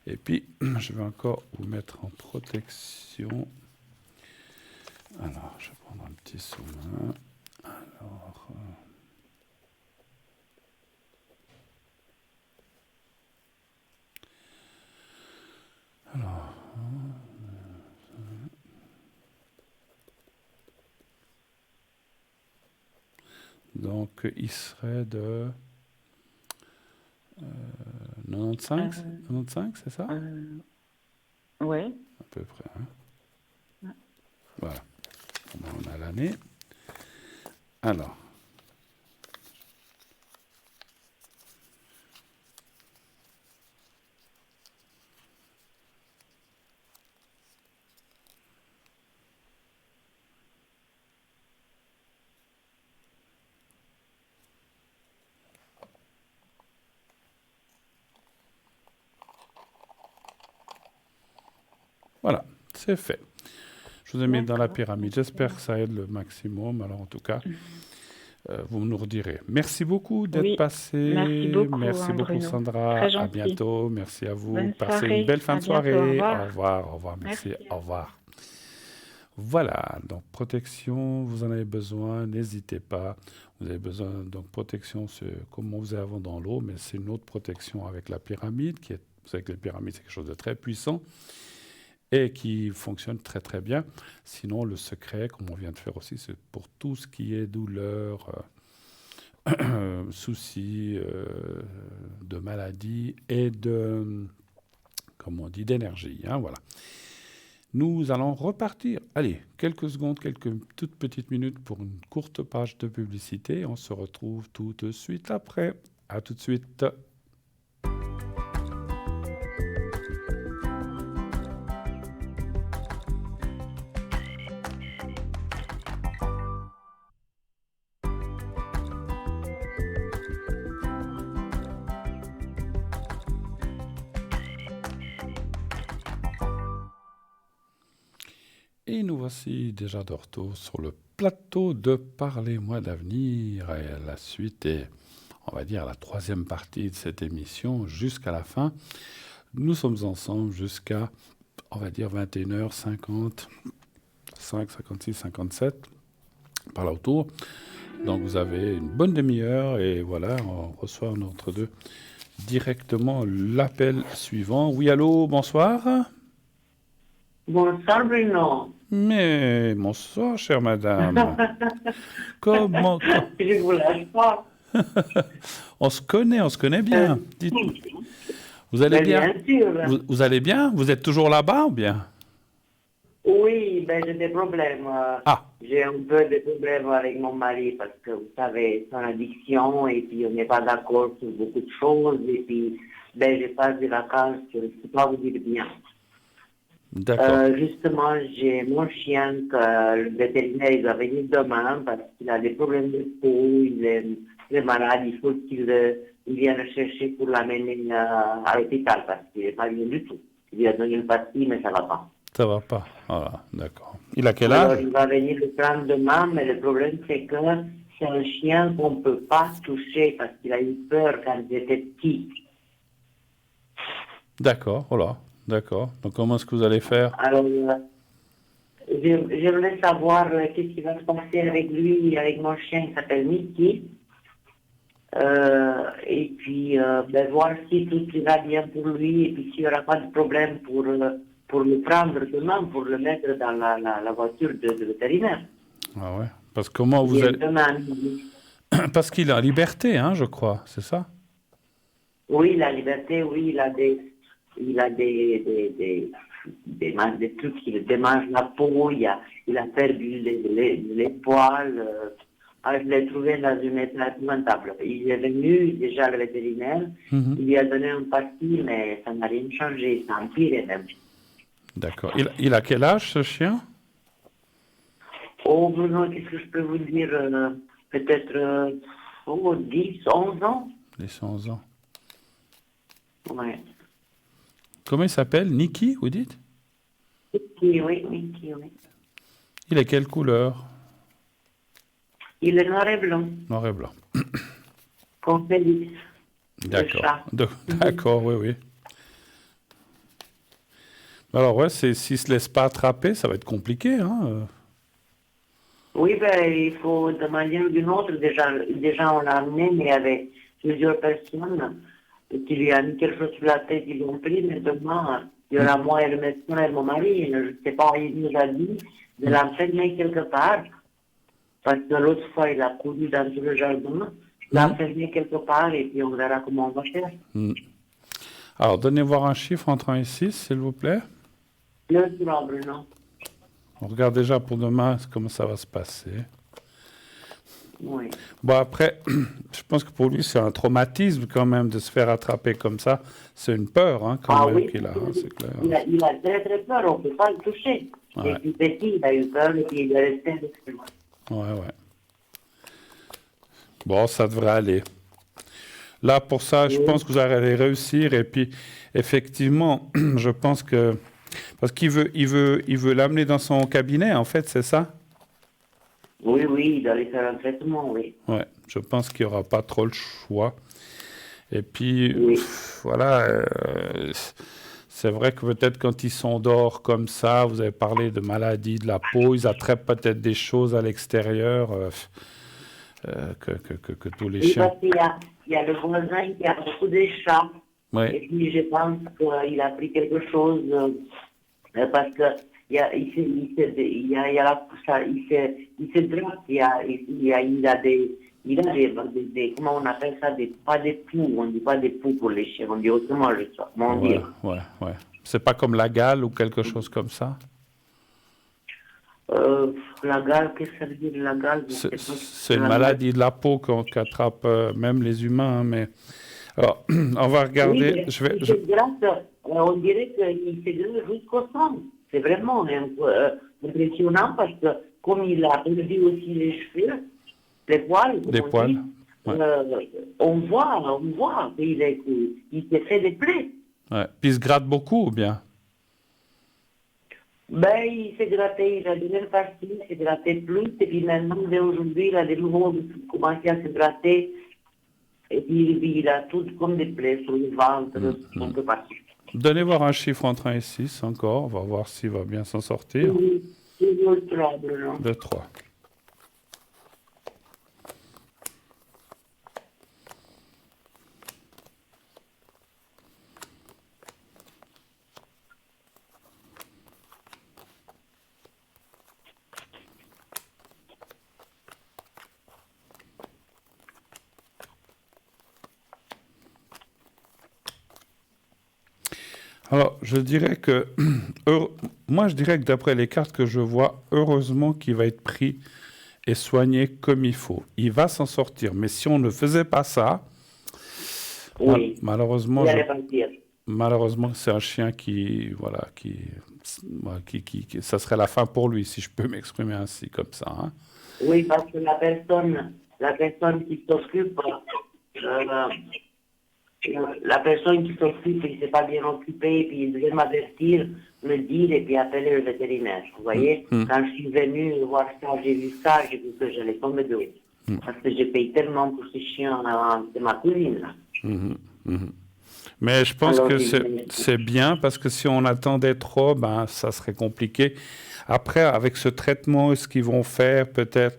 Et puis, je vais encore vous mettre en protection. Alors, je vais prendre un petit sous-main. Alors, donc, il serait de 95, 95, c'est ça? Oui. À peu près. Hein? Voilà. On a l'année. Alors. Voilà, c'est fait. Je vous ai mis dans la pyramide. J'espère que ça aide le maximum. Alors, en tout cas, vous nous redirez. Merci beaucoup d'être passé. Merci beaucoup, Sandra. À bientôt. Merci à vous. Bonne Passez soirée. une belle fin de soirée. Au revoir. Au revoir. Merci. Au revoir. Voilà, donc protection, vous en avez besoin, n'hésitez pas. Vous avez besoin, donc protection, comme on faisait avant dans l'eau, mais c'est une autre protection avec la pyramide, vous savez que la pyramide, c'est quelque chose de très puissant et qui fonctionne très très bien. Sinon, le secret, comme on vient de faire aussi, c'est pour tout ce qui est douleur, soucis de maladie et d'énergie. Hein, voilà. Nous allons repartir. Allez, quelques secondes, quelques toutes petites minutes pour une courte page de publicité. On se retrouve tout de suite après. À tout de suite. Et nous voici déjà de retour sur le plateau de Parlez-moi d'avenir. Et la suite est, on va dire, la troisième partie de cette émission jusqu'à la fin. Nous sommes ensemble jusqu'à, on va dire, 21h50, 55, 56, 57, par là autour. Donc vous avez une bonne demi-heure et voilà, on reçoit entre deux directement l'appel suivant. Oui, allô, bonsoir. Bonsoir Bruno. Mais bonsoir, chère madame. Comment Je vous lâche pas. on se connaît bien. Dites-moi. Vous allez Ben, bien? bien sûr. Vous allez bien? Vous êtes toujours là-bas ou bien? Oui, ben j'ai des problèmes. Ah, J'ai un peu de problèmes avec mon mari parce que vous savez, son addiction et puis on n'est pas d'accord sur beaucoup de choses et puis ben je passe des vacances, je ne sais pas vous dire bien. d'accord. Justement, j'ai mon chien que le vétérinaire il va venir demain parce qu'il a des problèmes de peau, il est malade, il faut qu'il vienne le chercher pour l'amener à l'hôpital parce qu'il n'est pas bien du tout. Il lui a donné une pastille mais ça ne va pas. Ça va pas. Voilà, d'accord. Il a quel Alors, âge? il va venir le prendre demain, mais le problème, c'est que c'est un chien qu'on ne peut pas toucher parce qu'il a eu peur quand il était petit. D'accord, voilà, d'accord. Donc comment est-ce que vous allez faire? Alors, je voulais savoir qu'est-ce qui va se passer avec lui, avec mon chien qui s'appelle Mickey. Et puis, ben, voir si tout ira bien pour lui et puis s'il n'y aura pas de problème pour le prendre demain, pour le mettre dans la voiture de vétérinaire. Ah ouais. Parce que comment vous allez... Demain, Parce qu'il est en liberté, hein, je crois, c'est ça? oui, la liberté, oui, il a des trucs qui le démangent la peau, il a perdu les poils. Je l'ai trouvé dans une état épouvantable. Il est venu déjà le vétérinaire, il lui a donné un pastille, mais ça n'a rien changé, ça a empiré même. D'accord. Il a quel âge, ce chien? Oh, Bruno, qu'est-ce que je peux vous dire? Peut-être 10, 11 ans. 10, 11 ans. Ouais. Comment il s'appelle? Niki, vous dites? Mickey, oui. Il est quelle couleur? Il est noir et blanc, Noir et blanc. comme Félix. D'accord. chat. D'accord, oui. Alors, ouais, s'il ne se laisse pas attraper, ça va être compliqué, hein? Oui, ben, il faut de manière ou d'une autre, déjà on l'a amené, mais avec plusieurs personnes qui lui a mis quelque chose sur la tête, ils l'ont pris, maintenant, il y aura moi et le médecin et mon mari, je ne sais pas, il nous a dit de l'enfermer quelque part, parce que l'autre fois, il a couru dans tout le jardin, l'enfermer quelque part, et puis on verra comment on va faire. Alors, donnez voir un chiffre entre 1 et 6, s'il vous plaît. Bien sûr, Bruno. On regarde déjà pour demain comment ça va se passer. Oui. Bon, après, je pense que pour lui, c'est un traumatisme quand même de se faire attraper comme ça. C'est une peur, hein, quand même, Oui, qu'il a, hein, c'est clair. il a très très peur, on ne peut pas le toucher. Ouais. Depuis petit, il a eu peur et puis il est resté avec moi. Ouais. Bon, ça devrait aller. Là, pour ça, je pense que vous allez réussir. Et puis, effectivement, je pense que... Parce qu'il veut l'amener dans son cabinet, en fait, c'est ça? Oui, il doit aller faire un traitement, oui. Ouais, je pense qu'il n'y aura pas trop le choix. Et puis, Oui. voilà, c'est vrai que peut-être quand ils sont dehors comme ça, vous avez parlé de maladies de la peau, ils attrapent peut-être des choses à l'extérieur que tous les Oui, chiens... parce qu'il y a le voisin qui a beaucoup de chats. Ouais. Et puis je pense qu'il a pris quelque chose parce que il a des comment on appelle ça, pas des poux, on dit pas des poux pour les chiens, on dit autrement, je sais, comment dire. Ouais. C'est pas comme la gale ou quelque chose comme ça? La gale, qu'est-ce que ça veut dire la gale? C'est une maladie de la peau qu'attrape même les humains, hein, mais... Alors, on va regarder... On dirait qu'il s'est gratte jusqu'au sang. C'est vraiment impressionnant parce que comme il a perdu aussi les cheveux, les poils, on voit qu'il s'est fait des plaies. Ouais. Puis il se gratte beaucoup ou bien? Ben, il s'est gratté, il a donné une partie, il s'est gratté plus, et puis maintenant, dès aujourd'hui, il a de nouveau commencé à se gratter, et puis il a tout comme des plaies sur le ventre, un peu partout. Donnez voir un chiffre entre 1 et 6 encore, on va voir s'il va bien s'en sortir. Oui. Toujours le 3, Bruno. Le 3. Alors, je dirais que, moi, je dirais que d'après les cartes que je vois, heureusement qu'il va être pris et soigné comme il faut. Il va s'en sortir. Mais si on ne faisait pas ça, Oui, malheureusement, il allait partir. malheureusement, c'est un chien voilà, ça serait la fin pour lui, si je peux m'exprimer ainsi, comme ça. Hein. Oui, parce que la personne qui s'occupe, euh, la personne qui s'occupe, il ne s'est pas bien occupé, puis il devait m'avertir, me dire, et puis appeler le vétérinaire. Vous voyez, quand je suis venue voir ça, j'ai vu que j'allais tomber de haut. Parce que j'ai payé tellement pour ce chien, c'est ma cousine, là. Mais je pense Alors, que c'est bien, parce que si on attendait trop, ben, ça serait compliqué. Après, avec ce traitement, est-ce qu'ils vont faire peut-être,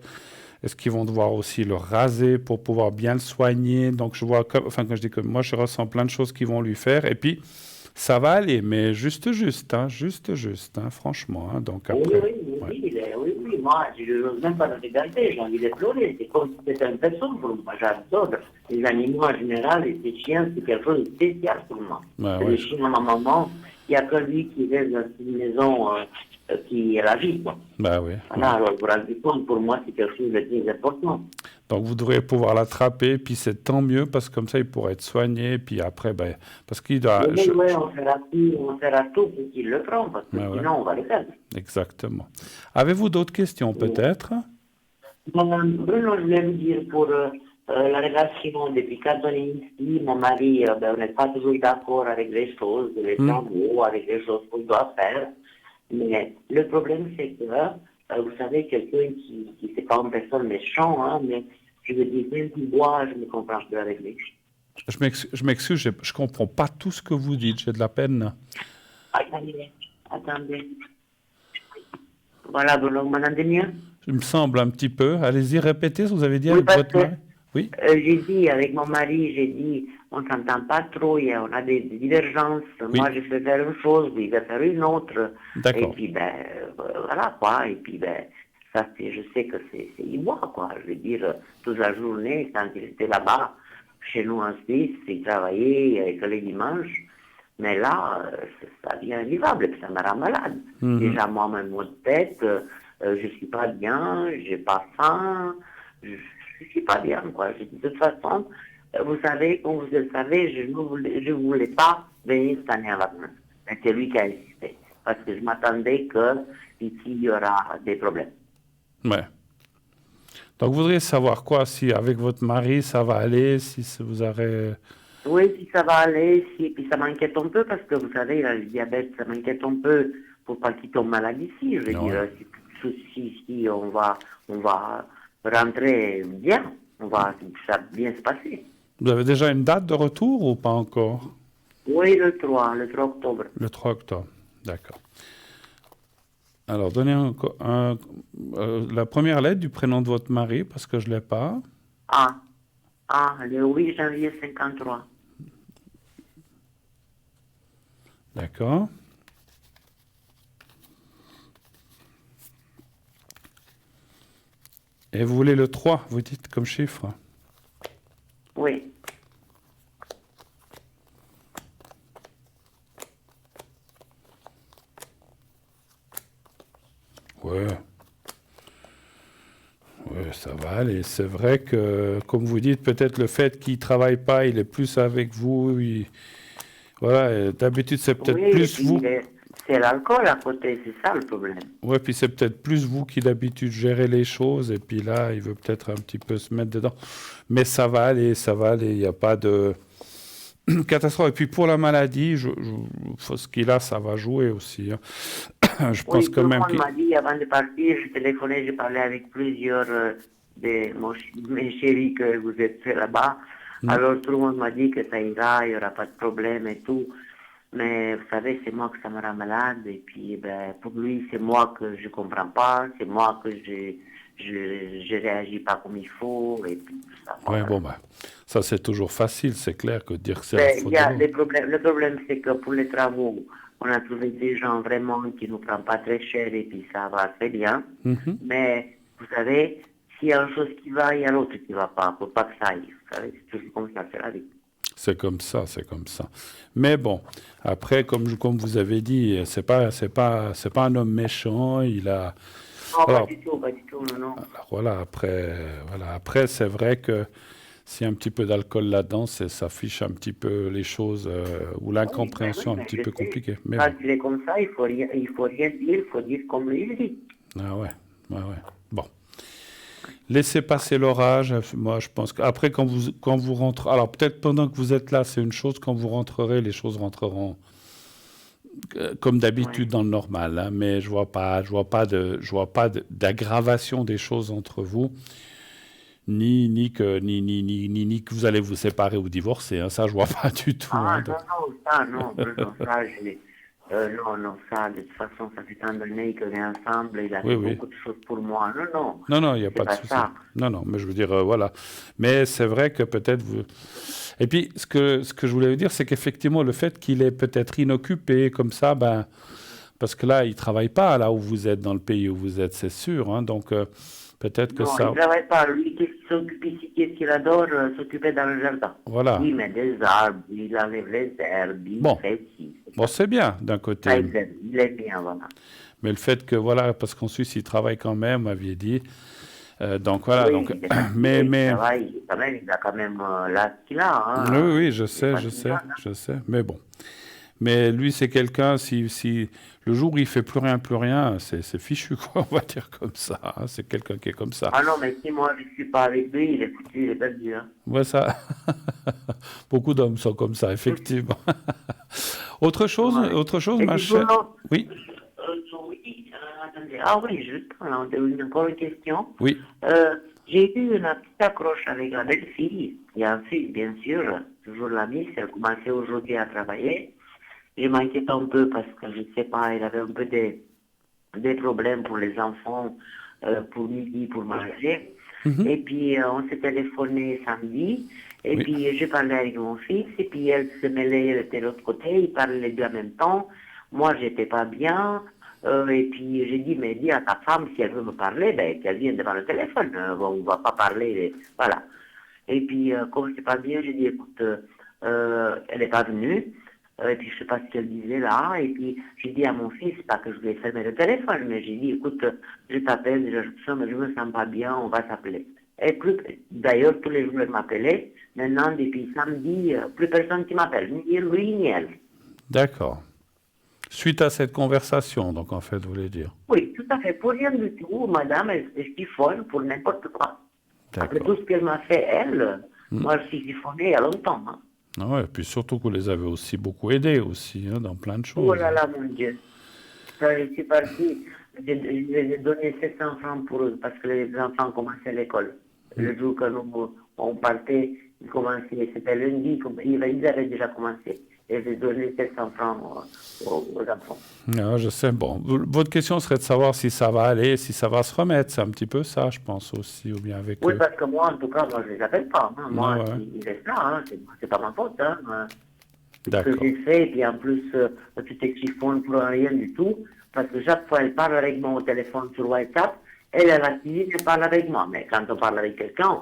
est-ce qu'ils vont devoir aussi le raser pour pouvoir bien le soigner? Donc, je vois, quand je dis que moi, je ressens plein de choses qu'ils vont lui faire. Et puis, ça va aller, mais juste, hein, franchement. Hein, donc, après, Oui, moi, je n'ose même pas le regarder, j'ai envie de pleurer. C'est comme si c'était une personne pour moi. J'adore les animaux en général, et ces chiens, c'est quelque chose de spécial pour moi. Le chien à ma maman, il n'y a que lui qui reste dans une maison qui est la vie, quoi. Bah oui. Voilà, alors, vous vous rendez compte, pour moi, c'est quelque chose de très important. Donc, vous devriez pouvoir l'attraper, puis c'est tant mieux, parce que comme ça, il pourra être soigné, puis après, ben, parce qu'il doit... Oui, on fera tout pour qu'il le prenne, parce que sinon, on va le perdre. Exactement. Avez-vous d'autres questions, peut-être? Bruno, je voulais vous dire pour la relation depuis quand on est ici, mon mari, on n'est pas toujours d'accord avec les choses, les travaux, avec les choses qu'on doit faire. Mais le problème, c'est que, vous savez, quelqu'un qui c'est pas une personne méchante, hein, mais je veux dire, même qui boit, je ne comprends plus avec lui. Je m'excuse, je ne comprends pas tout ce que vous dites, j'ai de la peine. Attendez. Voilà, Bruno, vous m'entendez mieux? Il me semble un petit peu. Allez-y, répétez ce que vous avez dit Oui, avec votre mari. Oui. J'ai dit, avec mon mari, j'ai dit, on ne s'entend pas trop, on a des divergences. Oui. Moi, je fais faire une chose, lui, il va faire une autre. D'accord. Et puis, voilà, quoi. Et puis, ça, je sais que c'est ivoire, quoi. Je veux dire, toute la journée, quand il était là-bas, chez nous en Suisse, il travaillait que les dimanches. Mais là, ça devient invivable, et puis ça me rend malade. Déjà, moi, même mot de tête, je suis pas bien, j'ai pas faim, je suis pas bien, quoi. De toute façon, vous savez, comme vous le savez, je voulais pas venir cette année à vacances. Mais c'est lui qui a insisté. Parce que je m'attendais qu'ici, il y aura des problèmes. Ouais. Donc, vous voudriez savoir quoi? Si avec votre mari, ça va aller, si vous aurez... Oui, si ça va aller, puis ça m'inquiète un peu, parce que vous savez, le diabète, ça m'inquiète un peu pour pas qu'il tombe malade ici. Je veux dire, si on va rentrer bien, ça va bien se passer. Vous avez déjà une date de retour ou pas encore? Oui, le 3 octobre. Le 3 octobre, d'accord. Alors, donnez la première lettre du prénom de votre mari, parce que je ne l'ai pas. Le 8 janvier 53. D'accord. Et vous voulez le 3, vous dites, comme chiffre? Oui. Ouais. Ouais, ça va aller. C'est vrai que, comme vous dites, peut-être le fait qu'il ne travaille pas, il est plus avec vous. Voilà, d'habitude, c'est peut-être plus vous. C'est l'alcool à côté, c'est ça le problème. Ouais, puis c'est peut-être plus vous qui d'habitude gérez les choses, et puis là, il veut peut-être un petit peu se mettre dedans. Mais ça va aller, il n'y a pas de catastrophe. Et puis pour la maladie, ce qu'il a, ça va jouer aussi. Hein. Je pense quand même qu'il m'a dit avant de partir, je téléphonais, j'ai parlé avec plusieurs de mes chéris que vous êtes là-bas. Alors tout le monde m'a dit que ça ira, il n'y aura pas de problème et tout. Mais vous savez, c'est moi que ça me rend malade. Et puis, pour lui, c'est moi que je comprends pas. C'est moi que je réagis pas comme il faut. Et puis, tout ça. Ouais, Voilà. bon, ça c'est toujours facile, c'est clair que dire que c'est la Il faute y a de des l'autre. problèmes. Le problème, c'est que pour les travaux, on a trouvé des gens vraiment qui ne nous prennent pas très cher et puis ça va très bien. Mhm. Mais, vous savez, s'il y a une chose qui va, il y a l'autre qui va pas. Faut pas que ça aille. Vous savez, c'est toujours comme ça, c'est la vie. C'est comme ça, c'est comme ça. Mais bon, après, comme vous avez dit, c'est pas un homme méchant. Il a, Non, alors, pas du tout, non, non. alors voilà, après, c'est vrai que s'il y a un petit peu d'alcool là-dedans, ça affiche un petit peu les choses ou l'incompréhension un Mais petit je peu sais. compliquée. Mais Quand bon, il est comme ça, il faut rien dire, il faut dire comme lui il dit. ah ouais. Bon. Laissez passer l'orage. Moi, je pense qu'après, quand vous rentrez, alors peut-être pendant que vous êtes là, c'est une chose. Quand vous rentrerez, les choses rentreront comme d'habitude Ouais. dans le normal. Hein, mais je vois pas d'aggravation des choses entre vous, ni que vous allez vous séparer ou divorcer. Hein, ça, je vois pas du tout. Hein, Ah, donc, non, ça, non, ça, de toute façon, ça fait tant d'années qu'on est ensemble, il a oui, fait oui. beaucoup de choses pour moi. Non, Non, il n'y a c'est pas de pas souci. ça. Non, mais je veux dire, voilà. Mais c'est vrai que peut-être vous... Et puis, ce que je voulais vous dire, c'est qu'effectivement, le fait qu'il est peut-être inoccupé comme ça, parce que là, il ne travaille pas là où vous êtes, dans le pays où vous êtes, c'est sûr. Hein, donc, peut-être que Non, ça... il ne travaille pas. Lui, qu'est-ce qu'il s'occupe ici, qu'est-ce qu'il adore, s'occuper dans le jardin. Voilà. Il met des arbres, il enlève les herbes, il Bon. fait ci. Bon, c'est bien, d'un côté. Ça, il aime bien, voilà. Mais le fait que, voilà, parce qu'en Suisse, il travaille quand même, vous m'aviez dit. Donc, voilà. Oui, Donc, il est fatigué, il travaille, il a quand même l'âge qu'il a. Hein. oui, je Il est sais, pas je tout sais, jeune, hein. je sais. Mais bon. Mais lui, c'est quelqu'un, si le jour où il fait plus rien, c'est fichu, quoi, on va dire comme ça. Hein, c'est quelqu'un qui est comme ça. Ah non, mais si moi je ne suis pas avec lui, il est foutu, il est perdu. Hein. Ouais, ça. Beaucoup d'hommes sont comme ça, effectivement. Autre chose, Et ma puis, chère. Bruno, Oui, oui, attendez. Ah oui, juste, on a encore une question. oui, J'ai eu une petite accroche avec la belle-fille. Il y a un fils, bien sûr, toujours la miss, elle commençait aujourd'hui à travailler. Je m'inquiète un peu parce que, je ne sais pas, elle avait un peu des problèmes pour les enfants, pour midi, pour manger. Et puis, on s'est téléphoné samedi. Et Oui. puis, j'ai parlé avec mon fils. Et puis, elle se mêlait, elle était de l'autre côté. Ils parlaient les deux en même temps. Moi, j'étais pas bien. Et puis, j'ai dit, mais dis à ta femme, si elle veut me parler, qu'elle vienne devant le téléphone. On ne va pas parler. Voilà. Et puis, comme c'est pas bien, j'ai dit, écoute, elle n'est pas venue. Et puis, je sais pas ce qu'elle disait là. Et puis, j'ai dit à mon fils, pas que je lui ai fermé le téléphone, mais j'ai dit, écoute, je t'appelle, je me sens pas bien, on va s'appeler. Et d'ailleurs, tous les jours, elle m'appelait. Maintenant, depuis samedi, plus personne qui m'appelle, ni lui, ni elle. D'accord. Suite à cette conversation, donc, en fait, vous voulez dire. Oui, tout à fait. Pour rien du tout, madame, elle se chiffonne pour n'importe quoi. Après D'accord. tout ce qu'elle m'a fait, elle, moi, je suis chiffonné il y a longtemps. Hein. Ah ouais, puis surtout que vous les avez aussi beaucoup aidés aussi, hein, dans plein de choses. Oh là là, mon Dieu. Ça, je suis parti, je les ai donné 700 francs pour eux, parce que les enfants commençaient l'école. Le jour que nous, on partait, ils commençaient, c'était lundi, ils avaient déjà commencé. Et j'ai donné 700 francs aux enfants. Ah, je sais. Bon, votre question serait de savoir si ça va aller, si ça va se remettre. C'est un petit peu ça, je pense aussi, ou bien avec Oui, eux. parce que moi, en tout cas, moi, je les appelle pas. Hein. Moi, Ouais, ouais. ils restent là, hein. C'est pas ma faute. Hein. Ce que D'accord. j'ai fait, et puis en plus, tu te chiffonnes pour rien du tout, parce que chaque fois, elle parle avec moi au téléphone sur WhatsApp, elle, à la cuisine, elle parle avec moi. Mais quand on parle avec quelqu'un,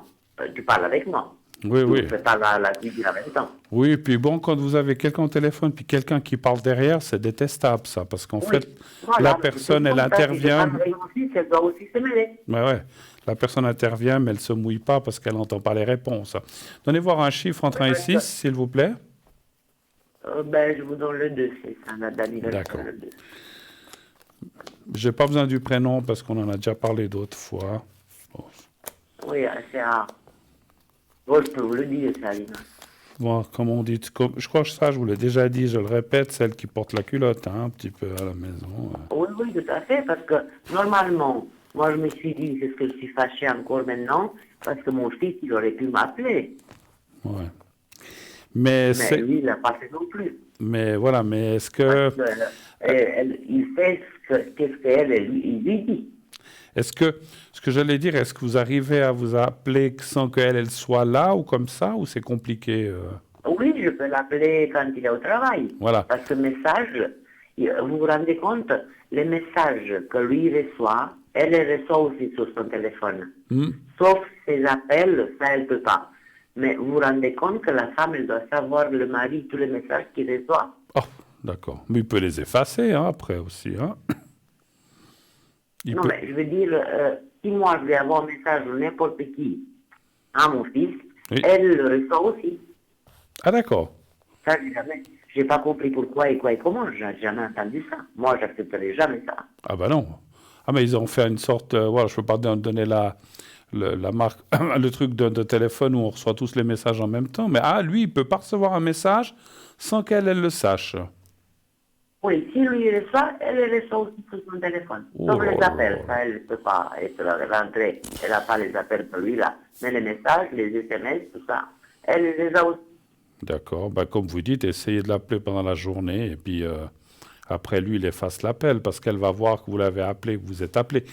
tu parles avec moi. Oui, Tu oui. ne fais pas la cuisine en même temps. Oui, puis bon, quand vous avez quelqu'un au téléphone, puis quelqu'un qui parle derrière, c'est détestable, ça, parce qu'en fait, Voilà, la mais personne, c'est elle comme ça, si je intervient. parle avec mon fils, elle doit aussi se mêler. Ouais. La personne intervient, mais elle ne se mouille pas parce qu'elle n'entend pas les réponses. Donnez voir un chiffre entre 1 et 6, s'il vous plaît. Je vous donne le 2, c'est ça, la d'anniversaire, D'accord. le 2. Je n'ai pas besoin du prénom parce qu'on en a déjà parlé d'autres fois. Bon. Oui, c'est à... Bon, je peux vous le dire, ça, Alina. Bon, comme on dit, je crois que ça, je vous l'ai déjà dit, je le répète, celle qui porte la culotte, hein, un petit peu à la maison. Oui, tout à fait, parce que normalement, moi je me suis dit, c'est ce que je suis fâché encore maintenant, parce que mon fils, il aurait pu m'appeler. Ouais. Mais, Mais lui, il n'a pas fait non plus. mais voilà, mais est-ce que, Parce que, il fait qu'est-ce qu'elle il lui dit. est-ce que, ce que j'allais dire, est-ce que vous arrivez à vous appeler sans qu'elle soit là ou comme ça, ou c'est compliqué Oui, je peux l'appeler quand il est au travail. Voilà. Parce que message, vous vous rendez compte, les messages que lui reçoit, elle les reçoit aussi sur son téléphone. Hmm. Sauf ses appels, ça elle ne peut pas. Mais vous vous rendez compte que la femme, elle doit savoir, le mari, tous les messages qu'il reçoit. Oh, d'accord. Mais il peut les effacer hein, après aussi. Hein. Il Non, peut- mais je veux dire, si moi je vais avoir un message de n'importe qui à mon fils, Oui. elle le reçoit aussi. Ah d'accord. Ça, j'ai pas compris pourquoi et quoi et comment, j'ai jamais entendu ça. Moi, j'accepterai jamais ça. Ah bah non. Ah mais ils ont fait une sorte, voilà, je peux pas donner la marque, le truc de téléphone où on reçoit tous les messages en même temps. Mais ah, lui, il peut pas recevoir un message sans qu'elle elle le sache. Oui, si lui il reçoit, elle le reçoit aussi sur son téléphone. Oh Sauf là les là appels, là. ça, elle ne peut pas être rentrée. Elle n'a pas les appels pour lui, là. Mais les messages, les SMS, tout ça, elle les a aussi. D'accord. Bah, comme vous dites, essayez de l'appeler pendant la journée et puis après lui, il efface l'appel parce qu'elle va voir que vous l'avez appelé, que vous êtes appelé.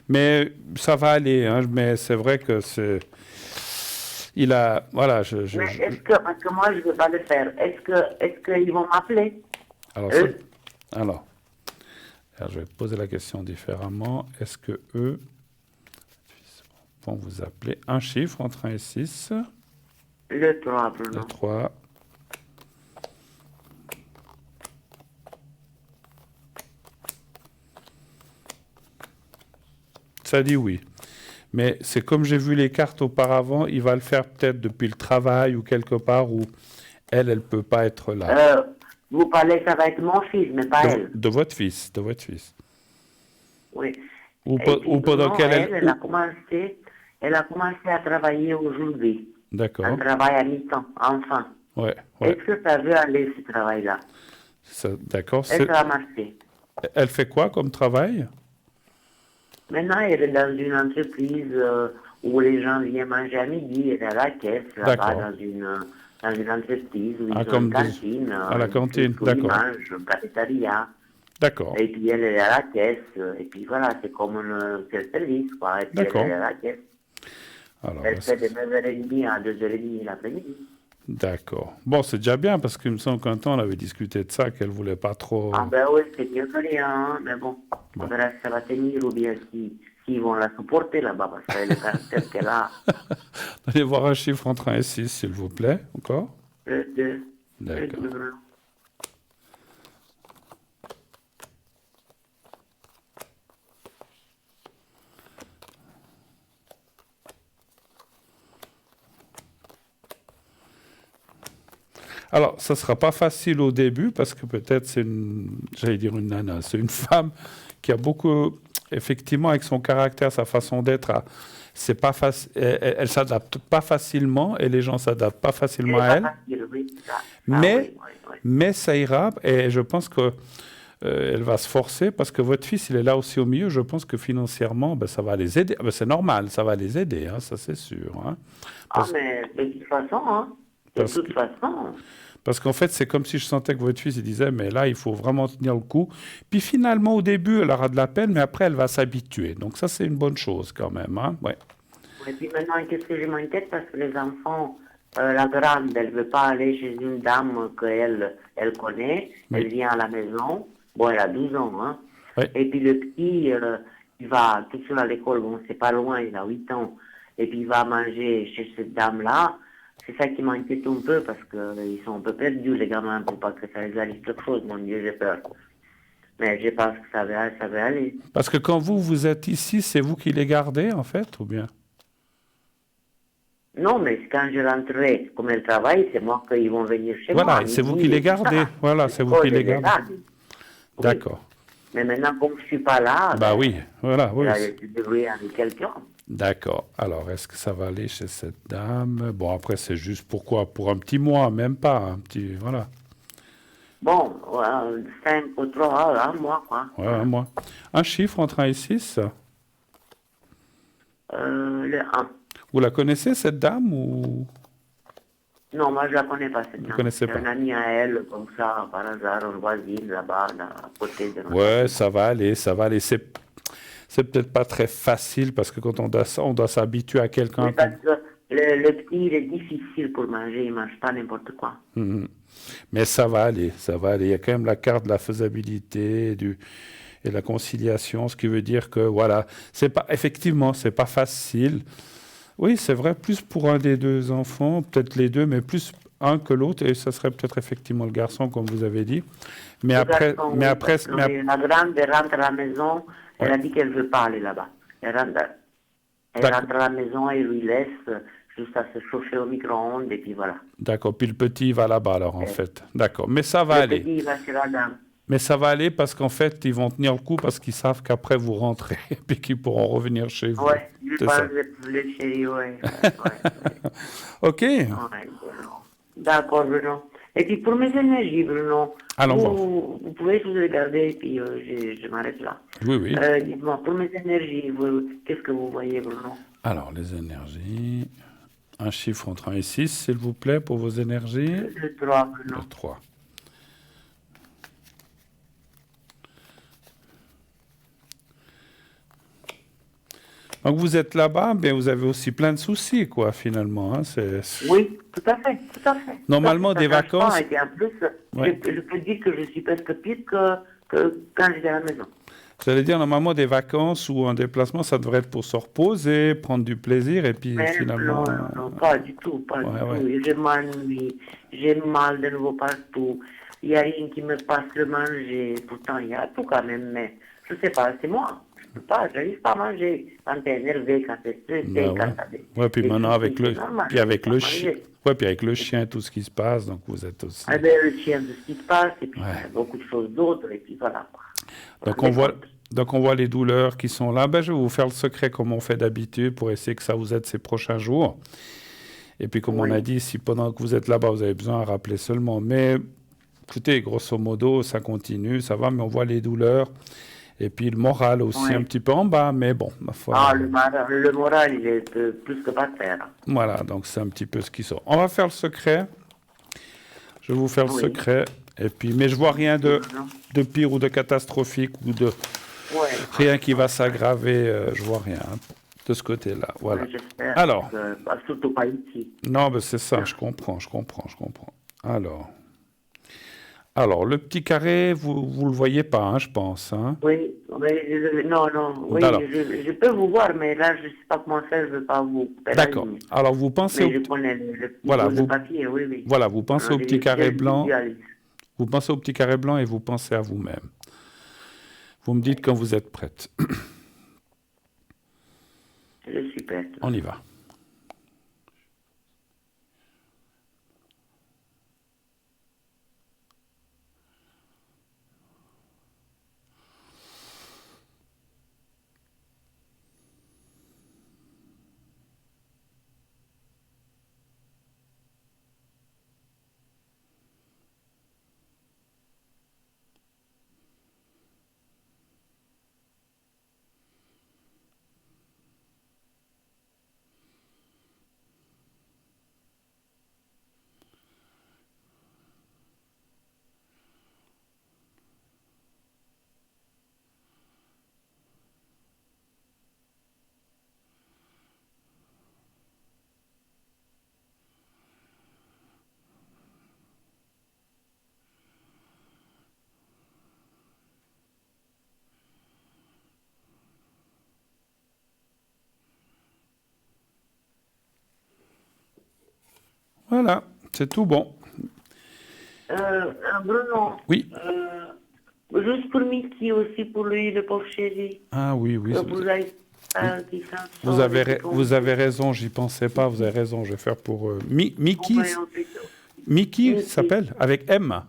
Mais ça va aller. Hein, mais c'est vrai que c'est. Il a. Voilà. Mais est-ce que, parce que moi, je ne veux pas le faire, est-ce qu'ils vont m'appeler? Alors, Eux? alors, je vais poser la question différemment. Est-ce que eux vont vous appeler un chiffre entre 1 et 6? Le 3, Le Bruno. 3. Ça dit oui. Mais c'est comme j'ai vu les cartes auparavant, il va le faire peut-être depuis le travail ou quelque part où elle ne peut pas être là. Vous parlez, ça va être mon fils, mais pas elle. De votre fils, de votre fils. Oui. Ou, Et puis, ou pendant Bruno, qu'elle... elle a commencé à travailler aujourd'hui. D'accord. Un travail à mi-temps, enfin. Ouais, ouais. Est-ce que ça veut aller, ce travail-là? D'accord. Est-ce que ça va marcher? Elle fait quoi comme travail? Maintenant, elle est dans une entreprise où les gens viennent manger à midi. Elle est à la caisse, là-bas, D'accord. dans une entreprise où ils ont comme une des- cantine. à la cantine, où ils d'accord. mangent, un cafétéria. D'accord. Et puis, elle est à la caisse. Et puis, voilà, c'est comme un service, quoi. Et puis, D'accord. elle est à la caisse. Alors, Elle fait de 9h30 à 2h30 l'après-midi. d'accord. Bon, c'est déjà bien parce qu'il me semble qu'un temps, on avait discuté de ça, qu'elle voulait pas trop... Ah ben oui, c'est mieux que rien, hein. Mais bon, on verra si ça va tenir ou bien s'ils vont la supporter là-bas, parce que le caractère qu'elle a, Allez voir un chiffre entre 1 et 6, s'il vous plaît. Encore? le 2, D'accord. Alors, ça ne sera pas facile au début parce que peut-être c'est j'allais dire une nana, c'est une femme qui a beaucoup, effectivement, avec son caractère, sa façon d'être, c'est pas elle s'adapte pas facilement et les gens s'adaptent pas facilement à elle. Mais, mais ça ira et je pense que elle va se forcer parce que votre fils, il est là aussi au milieu. Je pense que financièrement, ben, ça va les aider. Ben, c'est normal, ça va les aider, hein, ça c'est sûr. Hein. Ah, mais de toute façon, hein. De toute façon. Parce qu'en fait, c'est comme si je sentais que votre fils, il disait, mais là, il faut vraiment tenir le coup. Puis finalement, au début, elle aura de la peine, mais après, elle va s'habituer. Donc ça, c'est une bonne chose quand même. Hein. Ouais. Et puis maintenant, qu'est-ce que je m'inquiète parce que les enfants, la grande, elle ne veut pas aller chez une dame qu'elle connaît. Oui. Elle vient à la maison. Bon, elle a 12 ans, hein. Oui. Et puis le petit, il va tout seul à l'école. Bon, c'est pas loin, il a 8 ans. Et puis il va manger chez cette dame-là. C'est ça qui m'inquiète un peu parce qu'ils sont un peu perdus, les gamins, pour pas que ça les arrive quelque chose. Mon Dieu, j'ai peur. Mais je pense que ça va aller. Parce que quand vous êtes ici, c'est vous qui les gardez, en fait, ou bien? Non, mais quand je rentrerai, comme elle travaille, c'est moi qu'ils vont venir chez moi. Voilà, c'est vous qui les gardez. Voilà, c'est vous qui les gardez. Oui. D'accord. Mais maintenant, comme je ne suis pas là, Bah oui, voilà. Oui. là, je devrais avec quelqu'un. D'accord. Alors, est-ce que ça va aller chez cette dame? Bon, après, c'est juste pourquoi? Pour un petit mois, même pas. Un petit, voilà. Bon, 5 ou 3, un mois, quoi. Ouais, un mois. Un chiffre entre 1 et 6? Le 1. Vous la connaissez, cette dame, ou... Non, moi je la connais pas cette Vous dame. connaissez C'est pas? un ami à elle, comme ça, par hasard, une voisine là-bas, à côté de notre Ouais, maison. ça va aller, ça va aller. C'est peut-être pas très facile parce que quand on doit s'habituer à quelqu'un Oui, parce que le petit, il est difficile pour manger, il ne mange pas n'importe quoi. Mhm. Mais ça va aller, ça va aller. Il y a quand même la carte de la faisabilité et de la conciliation, ce qui veut dire que, voilà, effectivement, c'est pas facile. Oui, c'est vrai, plus pour un des deux enfants, peut-être les deux, mais plus un que l'autre, et ça serait peut-être effectivement le garçon, comme vous avez dit. Mais Le après, garçon, mais oui, après, parce que la grande, elle rentre à la maison, elle Ouais. a dit qu'elle ne veut pas aller là-bas. Elle D'accord. rentre à la maison et lui laisse juste à se chauffer au micro-ondes, et puis voilà. D'accord, puis le petit va là-bas alors en Et fait. D'accord, mais ça va le aller. petit, il va chez la dame. Mais ça va aller parce qu'en fait, ils vont tenir le coup parce qu'ils savent qu'après vous rentrez et puis qu'ils pourront revenir chez vous. Ouais, je C'est pense ça. que le chéri, ouais. Ouais. Ok, Ouais, Bruno. D'accord, Bruno. Et puis pour mes énergies, Bruno, allons voir. vous pouvez tout regarder et puis je m'arrête là. Oui, oui. Dites-moi, pour mes énergies, qu'est-ce que vous voyez, Bruno? Alors, les énergies. Un chiffre entre 1 et 6, s'il vous plaît, pour vos énergies. Le 3, Bruno. Le 3. Donc, vous êtes là-bas, mais vous avez aussi plein de soucis, quoi, finalement. Hein. Oui, tout à fait, tout à fait. Normalement, Ça des change pas, vacances. et puis en plus, Ouais. je peux dire que je suis presque pire que quand j'étais à la maison. J'allais dire, normalement, des vacances ou un déplacement, ça devrait être pour se reposer, prendre du plaisir, et puis Mais finalement. non, pas du tout, pas Ouais, du ouais. tout. Je m'ennuie, j'ai mal de nouveau partout. Il n'y a rien qui me passe le manger. Pourtant, il y a tout quand même, mais je sais pas, c'est moi. Je peux pas, j'arrive pas à manger quand t'es énervé, quand t'es stressé, Bah quand ouais. t'as des... Ouais, puis des maintenant, soucis, avec c'est le, normal, puis avec je peux le pas chien. manger. Ouais, puis avec le chien, tout ce qui se passe, donc vous êtes aussi. Eh ben, le chien de ce qui se passe, et puis Ouais. il y a beaucoup de choses d'autres, et puis voilà. Donc on voit les douleurs qui sont là. Ben, je vais vous faire le secret comme on fait d'habitude pour essayer que ça vous aide ces prochains jours. Et puis comme on a dit, si pendant que vous êtes là-bas, vous avez besoin à rappeler seulement. Mais écoutez, grosso modo, ça continue, ça va, mais on voit les douleurs. Et puis le moral aussi un petit peu en bas, mais bon, ma foi. Ah, le moral, il est plus que pas terre. Voilà, donc c'est un petit peu ce qui sort. On va faire le secret. Je vais vous faire le secret. Et puis, mais je vois rien de pire ou de catastrophique ou de rien qui va s'aggraver. Je vois rien de ce côté-là. Voilà. J'espère. Alors. Surtout pas ici. Non, ben c'est ça. Je comprends. Alors, le petit carré, vous le voyez pas, hein, je pense. Hein. Oui, non, oui, je peux vous voir, mais là, je ne sais pas comment faire, je ne veux pas vous... D'accord. Alors, vous pensez mais je connais le petit voilà, bout de papier, oui, oui. Voilà, vous pensez au petit carré blanc. Visualise. Vous pensez au petit carré blanc et vous pensez à vous-même. Vous me dites quand vous êtes prête. Je suis prête. On y va. Voilà, c'est tout bon. Bruno. Oui. Juste pour Mickey aussi, pour lui, le pauvre chéri. Ah oui. Vous Vous avez raison, j'y pensais pas, vous avez raison, je vais faire pour Mickey. Mickey s'appelle avec M.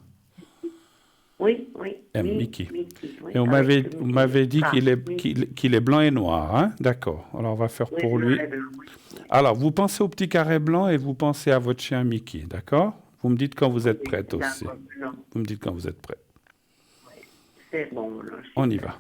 Oui. M, Mickey. Oui, Et vous m'avez dit qu'il est blanc et noir, hein? D'accord. Alors on va faire pour lui. Alors vous pensez au petit carré blanc et vous pensez à votre chien Mickey, d'accord? Vous me dites quand vous êtes prête aussi. Vous me dites quand vous êtes prête. C'est bon. On y va.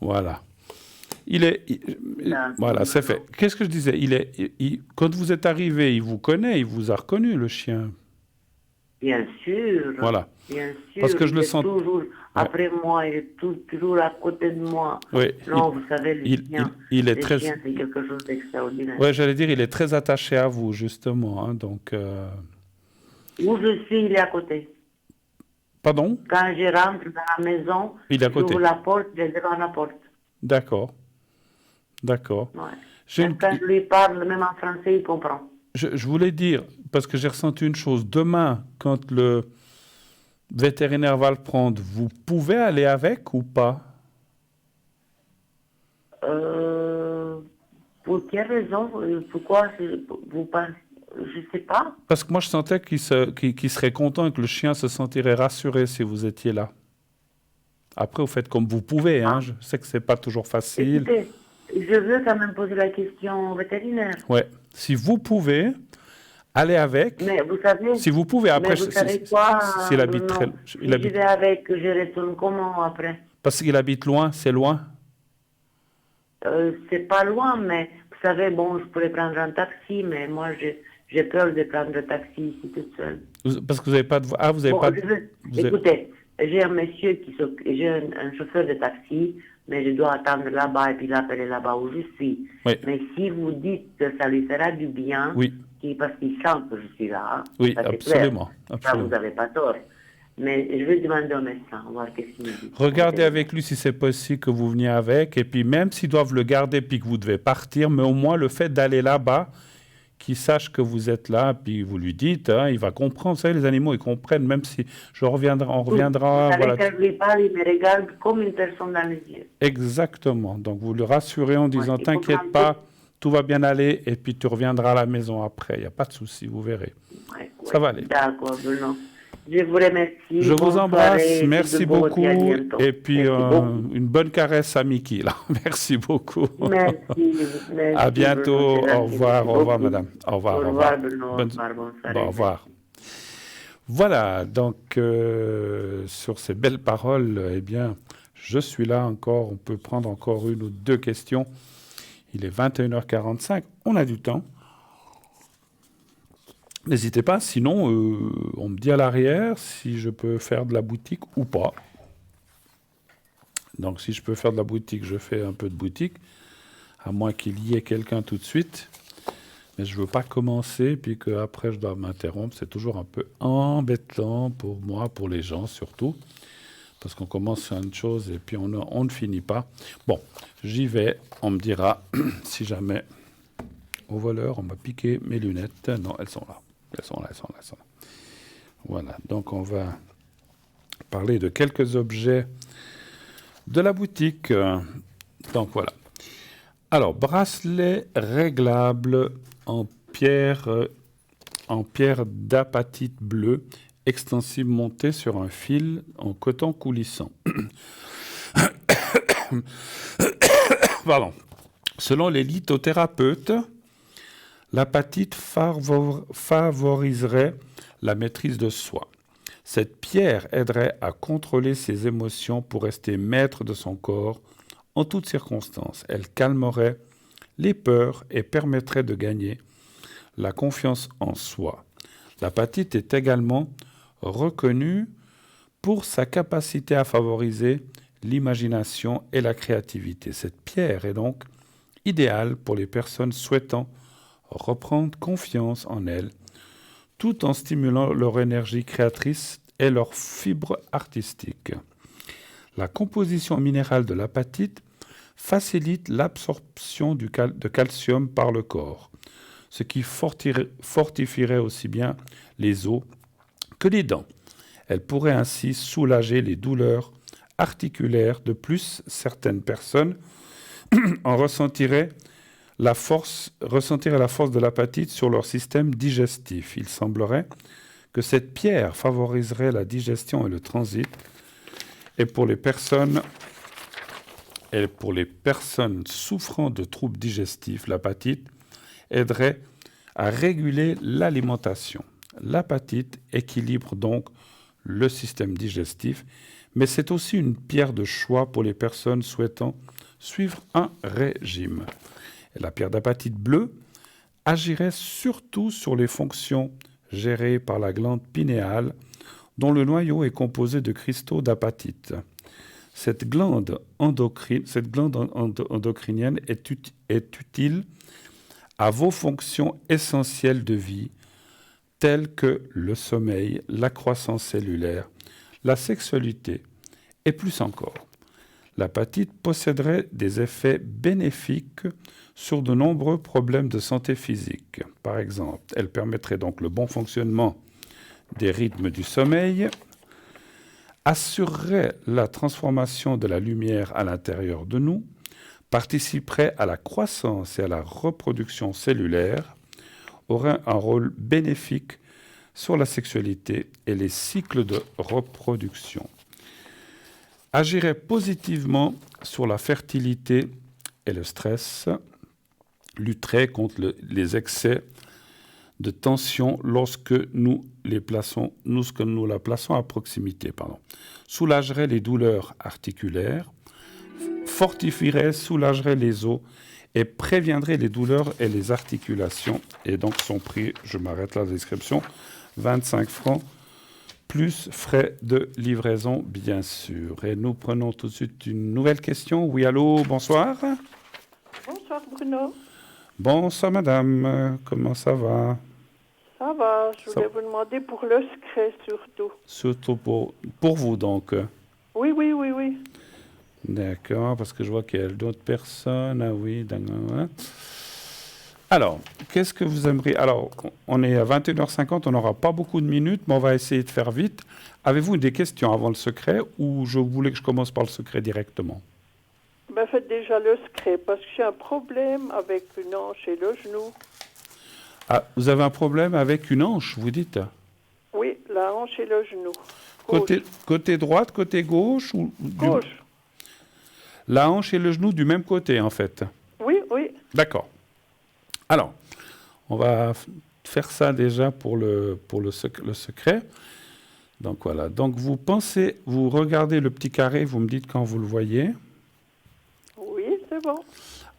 Voilà. Là, Voilà, c'est fait. Qu'est-ce que je disais? Quand vous êtes arrivé, il vous connaît, il vous a reconnu, le chien. Bien sûr. Voilà. Bien sûr. Parce que je il le est sens. toujours après moi, il est toujours à côté de moi. Oui, Non, vous savez, les chiens, il est les très. chiens, c'est quelque chose d'extraordinaire. Ouais, j'allais dire, il est très attaché à vous, justement. Hein, donc, Où je suis, il est à côté. pardon? Quand je rentre dans la maison, Il est à côté. j'ouvre la porte, il est devant la porte. D'accord. D'accord. Ouais. J'ai Même quand je lui parle, même en français, il comprend. Je voulais dire, parce que j'ai ressenti une chose, demain, quand le vétérinaire va le prendre, vous pouvez aller avec ou pas? Pour quelle raison? Pourquoi vous pensez? Je ne sais pas. Parce que moi, je sentais qu'il serait content et que le chien se sentirait rassuré si vous étiez là. Après, vous faites comme vous pouvez. Hein. Je sais que c'est pas toujours facile. Écoutez, je veux quand même poser la question au vétérinaire. Ouais. Si vous pouvez, allez avec. Mais vous savez... Si vous pouvez, après, mais vous savez quoi, s'il habite Bruno, très... si je vais avec, je retourne comment après? Parce qu'il habite loin, c'est loin. C'est pas loin, mais vous savez, bon, je pourrais prendre un taxi, mais moi, j'ai peur de prendre le taxi ici toute seule. Parce que vous n'avez pas de... Ah, vous n'avez Bon, pas de... Écoutez, j'ai un monsieur j'ai un chauffeur de taxi, mais je dois attendre là-bas et puis l'appeler là-bas où je suis. Oui. Mais si vous dites que ça lui fera du bien, Oui. Parce qu'il sent que je suis là, hein, Oui, ça, c'est absolument. clair. Ça, vous n'avez pas tort. Mais je vais demander au médecin, voir qu'est-ce qu'il me dit. Regardez avec lui si c'est possible que vous veniez avec. Et puis même s'ils doivent le garder puis que vous devez partir, mais au moins le fait d'aller là-bas, qu'il sache que vous êtes là, puis vous lui dites, hein, il va comprendre. Vous savez, les animaux, ils comprennent, même si on reviendra. Vous savez, Voilà. quand je lui parle, il me regarde comme une personne dans les yeux. Exactement. Donc vous le rassurez en disant, il t'inquiète comprend pas, tout va bien aller, et puis tu reviendras à la maison après. Il n'y a pas de souci, vous verrez. Ça va aller. D'accord, Bruno. Je vous remercie. Je vous embrasse, soirée, merci beau, beaucoup. à bientôt. Et puis Merci une bonne caresse à Mickey, là. Merci beaucoup. Merci. À bientôt. Bruno, Au revoir, merci beaucoup. madame. Au revoir. Au revoir, Bruno. Bonne- Au revoir, bonne soirée. Bon, au revoir. Voilà, donc sur ces belles paroles, eh bien, je suis là encore. On peut prendre encore une ou deux questions. Il est 21h45. On a du temps. N'hésitez pas, sinon on me dit à l'arrière si je peux faire de la boutique ou pas. Donc si je peux faire de la boutique, je fais un peu de boutique, à moins qu'il y ait quelqu'un tout de suite. Mais je ne veux pas commencer, puis qu'après je dois m'interrompre. C'est toujours un peu embêtant pour moi, pour les gens surtout, parce qu'on commence sur une chose et puis on ne finit pas. Bon, j'y vais, on me dira si jamais... Au voleur, on m'a piqué mes lunettes. Non, elles sont là. Elles sont là. Voilà, donc on va parler de quelques objets de la boutique. Donc voilà. Alors, bracelet réglable en pierre d'apatite bleue, extensible monté sur un fil en coton coulissant. Pardon. Selon les lithothérapeutes, l'apatite favoriserait la maîtrise de soi. Cette pierre aiderait à contrôler ses émotions pour rester maître de son corps en toutes circonstances. Elle calmerait les peurs et permettrait de gagner la confiance en soi. L'apatite est également reconnue pour sa capacité à favoriser l'imagination et la créativité. Cette pierre est donc idéale pour les personnes souhaitant reprendre confiance en elles, tout en stimulant leur énergie créatrice et leur fibre artistique. La composition minérale de l'apatite facilite l'absorption de calcium par le corps, ce qui fortifierait aussi bien les os que les dents. Elle pourrait ainsi soulager les douleurs articulaires. De plus, certaines personnes en ressentiraient la force de l'apatite sur leur système digestif. Il semblerait que cette pierre favoriserait la digestion et le transit. Et pour les personnes souffrant de troubles digestifs, l'apatite aiderait à réguler l'alimentation. L'apatite équilibre donc le système digestif, mais c'est aussi une pierre de choix pour les personnes souhaitant suivre un régime. Et la pierre d'apatite bleue agirait surtout sur les fonctions gérées par la glande pinéale, dont le noyau est composé de cristaux d'apatite. Cette glande endocrinienne est utile à vos fonctions essentielles de vie, telles que le sommeil, la croissance cellulaire, la sexualité et plus encore. L'apatite posséderait des effets bénéfiques sur de nombreux problèmes de santé physique. Par exemple, elle permettrait donc le bon fonctionnement des rythmes du sommeil, assurerait la transformation de la lumière à l'intérieur de nous, participerait à la croissance et à la reproduction cellulaire, aurait un rôle bénéfique sur la sexualité et les cycles de reproduction, agirait positivement sur la fertilité et le stress, lutterait contre les excès de tension lorsque nous la plaçons à proximité, soulagerait les douleurs articulaires, fortifierait, soulagerait les os et préviendrait les douleurs et les articulations. Et donc son prix, je m'arrête là la description, 25 francs, plus frais de livraison, bien sûr. Et nous prenons tout de suite une nouvelle question. Oui, allô, bonsoir. Bonsoir Bruno. Bonsoir madame, comment ça va? Ça va, je voulais vous demander pour le secret surtout. Surtout pour vous donc. Oui, oui, oui, oui. D'accord, parce que je vois qu'il y a d'autres personnes. Ah oui, d'accord. Alors, qu'est-ce que vous aimeriez? Alors, on est à 21h50, on n'aura pas beaucoup de minutes, mais on va essayer de faire vite. Avez-vous des questions avant le secret ou je voulais que je commence par le secret directement? Ben, faites déjà le secret, parce que j'ai un problème avec une hanche et le genou. Ah, vous avez un problème avec une hanche, vous dites? Oui, la hanche et le genou. Côté droite, côté gauche ou Gauche. La hanche et le genou du même côté, en fait. Oui, oui. D'accord. Alors, on va faire ça déjà pour le secret. Donc voilà. Donc vous regardez le petit carré, vous me dites quand vous le voyez. Oui, c'est bon.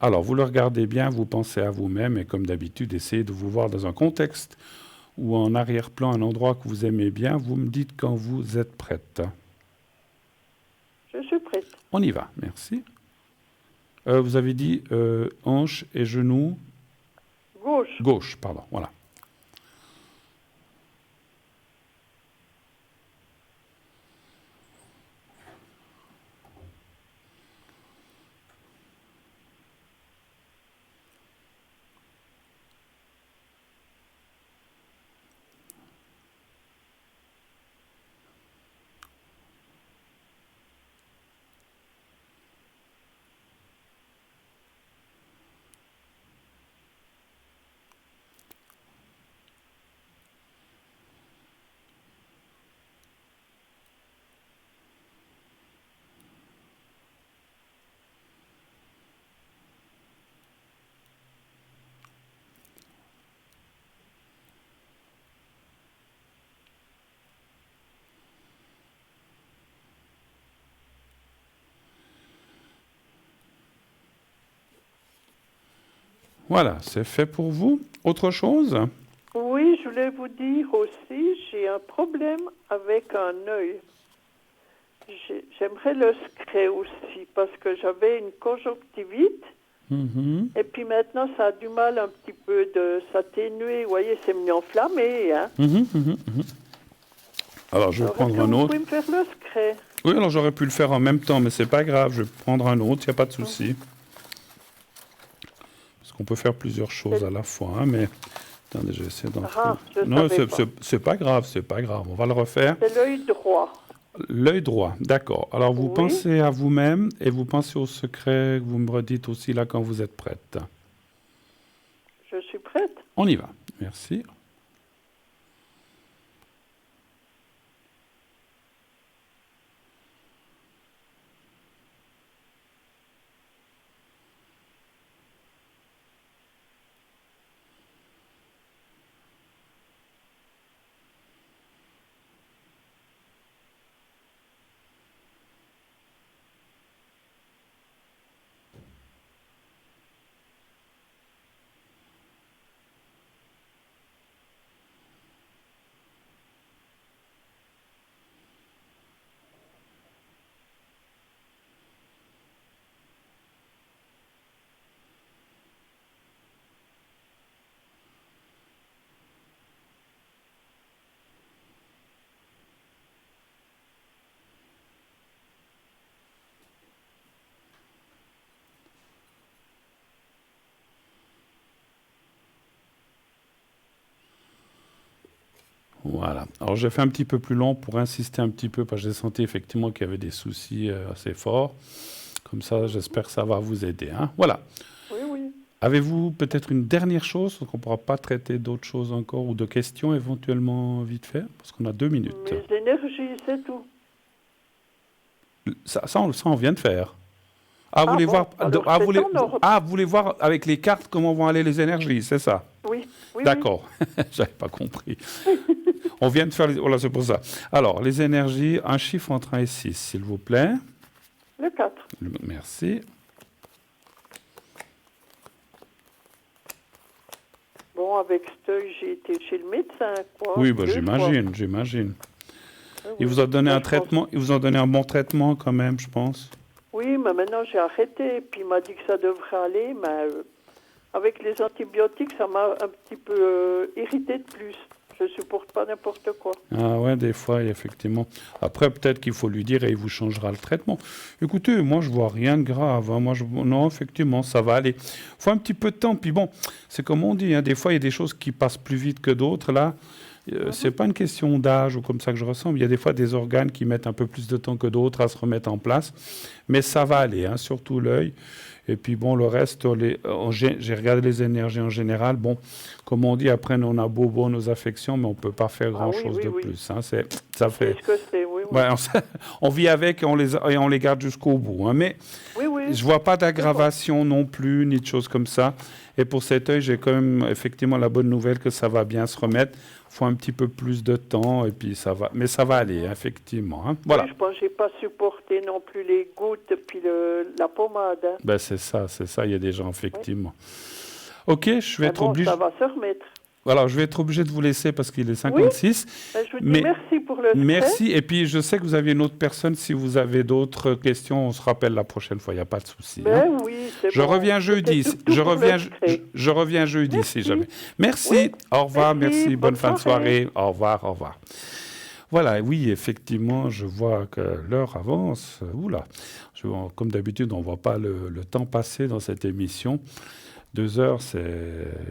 Alors, vous le regardez bien, vous pensez à vous-même et comme d'habitude, essayez de vous voir dans un contexte ou en arrière-plan, un endroit que vous aimez bien. Vous me dites quand vous êtes prête. Je suis prête. On y va, merci. Vous avez dit hanche et genou. Gauche. Gauche, pardon, voilà. Voilà, c'est fait pour vous. Autre chose? Oui, je voulais vous dire aussi, j'ai un problème avec un œil. J'aimerais le secret aussi, parce que j'avais une conjonctivite. Et puis maintenant, ça a du mal un petit peu de s'atténuer. Vous voyez, c'est venu enflammé. Hein. Alors, je vais prendre un Vous autre. pouvez me faire le secret? Oui, alors j'aurais pu le faire en même temps, mais c'est pas grave. Je vais prendre un autre, il n'y a pas de souci. Parce qu'on peut faire plusieurs choses à la fois, hein, mais... Attendez, je vais essayer d'en faire. Non, c'est pas grave, c'est pas grave. On va le refaire. C'est l'œil droit. L'œil droit, d'accord. Alors, vous pensez à vous-même et vous pensez au secret que vous me redites aussi là quand vous êtes prête. Je suis prête. On y va. Merci. Voilà. Alors, j'ai fait un petit peu plus long pour insister un petit peu, parce que j'ai senti effectivement qu'il y avait des soucis assez forts. Comme ça, j'espère que ça va vous aider. Hein. Voilà. Oui, oui. Avez-vous peut-être une dernière chose, qu'on ne pourra pas traiter d'autres choses encore, ou de questions éventuellement vite fait, parce qu'on a 2 minutes. Mes énergies, c'est tout. Ça, on vient de faire. Ah, vous voulez bon, voir, alors vous c'est voulez voir avec les cartes comment vont aller les énergies, c'est ça? Oui, oui. D'accord, j'avais pas compris. On vient de faire voilà, c'est pour ça. Alors, les énergies, un chiffre entre 1 et 6, s'il vous plaît. Le 4. Merci. Bon, avec cet œil, j'ai été chez le médecin, quoi. Oui, bah, 2 fois. j'imagine. Ah oui. Il vous a donné Moi, un je traitement, il vous a donné un bon traitement quand même, je pense. Oui, mais maintenant j'ai arrêté. Puis il m'a dit que ça devrait aller, mais avec les antibiotiques, ça m'a un petit peu irrité de plus. Je supporte pas n'importe quoi. Ah ouais, des fois, effectivement. Après, peut-être qu'il faut lui dire et il vous changera le traitement. Écoutez, moi, je vois rien de grave. Hein. Non, effectivement, ça va aller. Faut un petit peu de temps. Puis bon, c'est comme on dit, hein, des fois, il y a des choses qui passent plus vite que d'autres. Là, c'est pas une question d'âge ou comme ça que je ressens. Il y a des fois des organes qui mettent un peu plus de temps que d'autres à se remettre en place. Mais ça va aller, hein, surtout l'œil. Et puis bon, le reste, j'ai regardé les énergies en général. Bon, comme on dit, après, on a beau nos affections, mais on ne peut pas faire grand-chose de plus. Hein. Ça fait... C'est ce que c'est, oui. Ouais, on vit avec et on les garde jusqu'au bout. Hein. Mais Oui, oui. je ne vois pas d'aggravation non plus, ni de choses comme ça. Et pour cet œil, j'ai quand même effectivement la bonne nouvelle que ça va bien se remettre. Il faut un petit peu plus de temps, et puis ça va. Mais ça va aller, effectivement. Hein. Voilà. Oui, je pense que je n'ai pas supporté non plus les gouttes puis la pommade. Hein. Ben, c'est ça. Il y a des gens, effectivement. Oui. Ok, je vais être obligé. Ça va se remettre. Voilà, je vais être obligé de vous laisser parce qu'il est 56. Oui, je vous dis merci pour le Merci. Et puis, je sais que vous aviez une autre personne. Si vous avez d'autres questions, on se rappelle la prochaine fois. Il n'y a pas de souci. Ben oui, c'est je reviens jeudi. Je reviens jeudi, merci. si jamais. Merci. Oui. Au revoir. Merci. Bonne fin de soirée. soirée. Au revoir. Voilà, oui, effectivement, je vois que l'heure avance. Oula. Comme d'habitude, on ne voit pas le temps passer dans cette émission. 2 heures,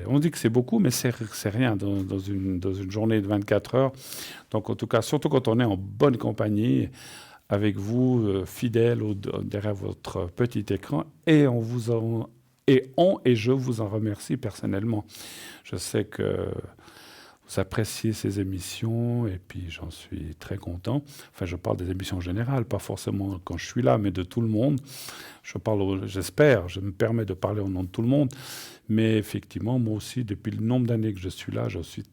on dit que c'est beaucoup, mais c'est rien dans une journée de 24 heures. Donc, en tout cas, surtout quand on est en bonne compagnie, avec vous, fidèles derrière votre petit écran, et je vous en remercie personnellement. Je sais que vous appréciez ces émissions, et puis j'en suis très content. Enfin, je parle des émissions en général, pas forcément quand je suis là, mais de tout le monde. Je me permets de parler au nom de tout le monde. Mais effectivement, moi aussi, depuis le nombre d'années que je suis là, je suis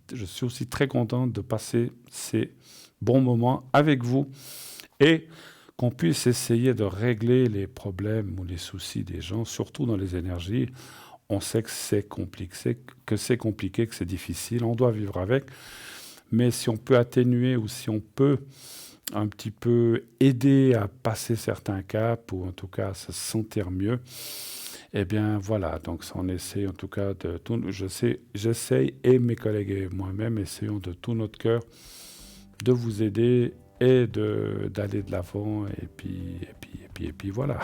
aussi très content de passer ces bons moments avec vous et qu'on puisse essayer de régler les problèmes ou les soucis des gens, surtout dans les énergies. On sait que c'est compliqué, que c'est difficile, on doit vivre avec. Mais si on peut atténuer ou si on peut un petit peu aider à passer certains caps ou en tout cas à se sentir mieux, eh bien voilà, donc on essaie en tout cas de tout. J'essaye et mes collègues et moi-même essayons de tout notre cœur de vous aider et d'aller de l'avant et puis voilà.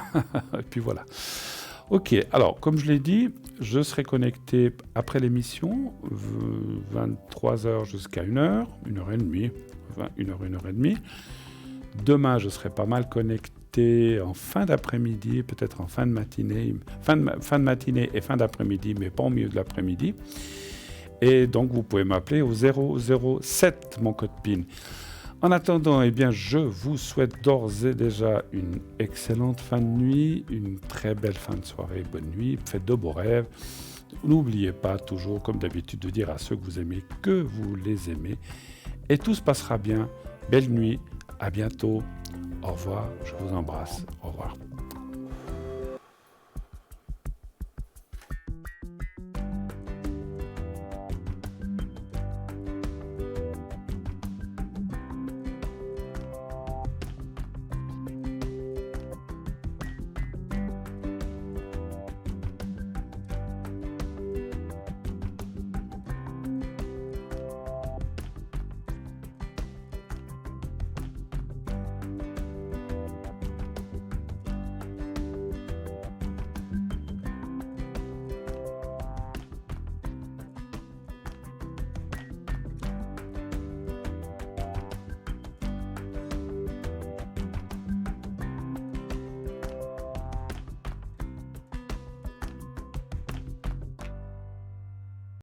Et puis voilà. Ok, alors comme je l'ai dit, je serai connecté après l'émission, 23h jusqu'à 1h, 1h30, 1h30. Demain, je serai pas mal connecté en fin d'après-midi, peut-être en fin de matinée et fin d'après-midi, mais pas au milieu de l'après-midi. Et donc, vous pouvez m'appeler au 007, mon code PIN. En attendant, eh bien, je vous souhaite d'ores et déjà une excellente fin de nuit, une très belle fin de soirée, bonne nuit, faites de beaux rêves. N'oubliez pas toujours, comme d'habitude, de dire à ceux que vous aimez que vous les aimez. Et tout se passera bien. Belle nuit, à bientôt. Au revoir, je vous embrasse. Au revoir.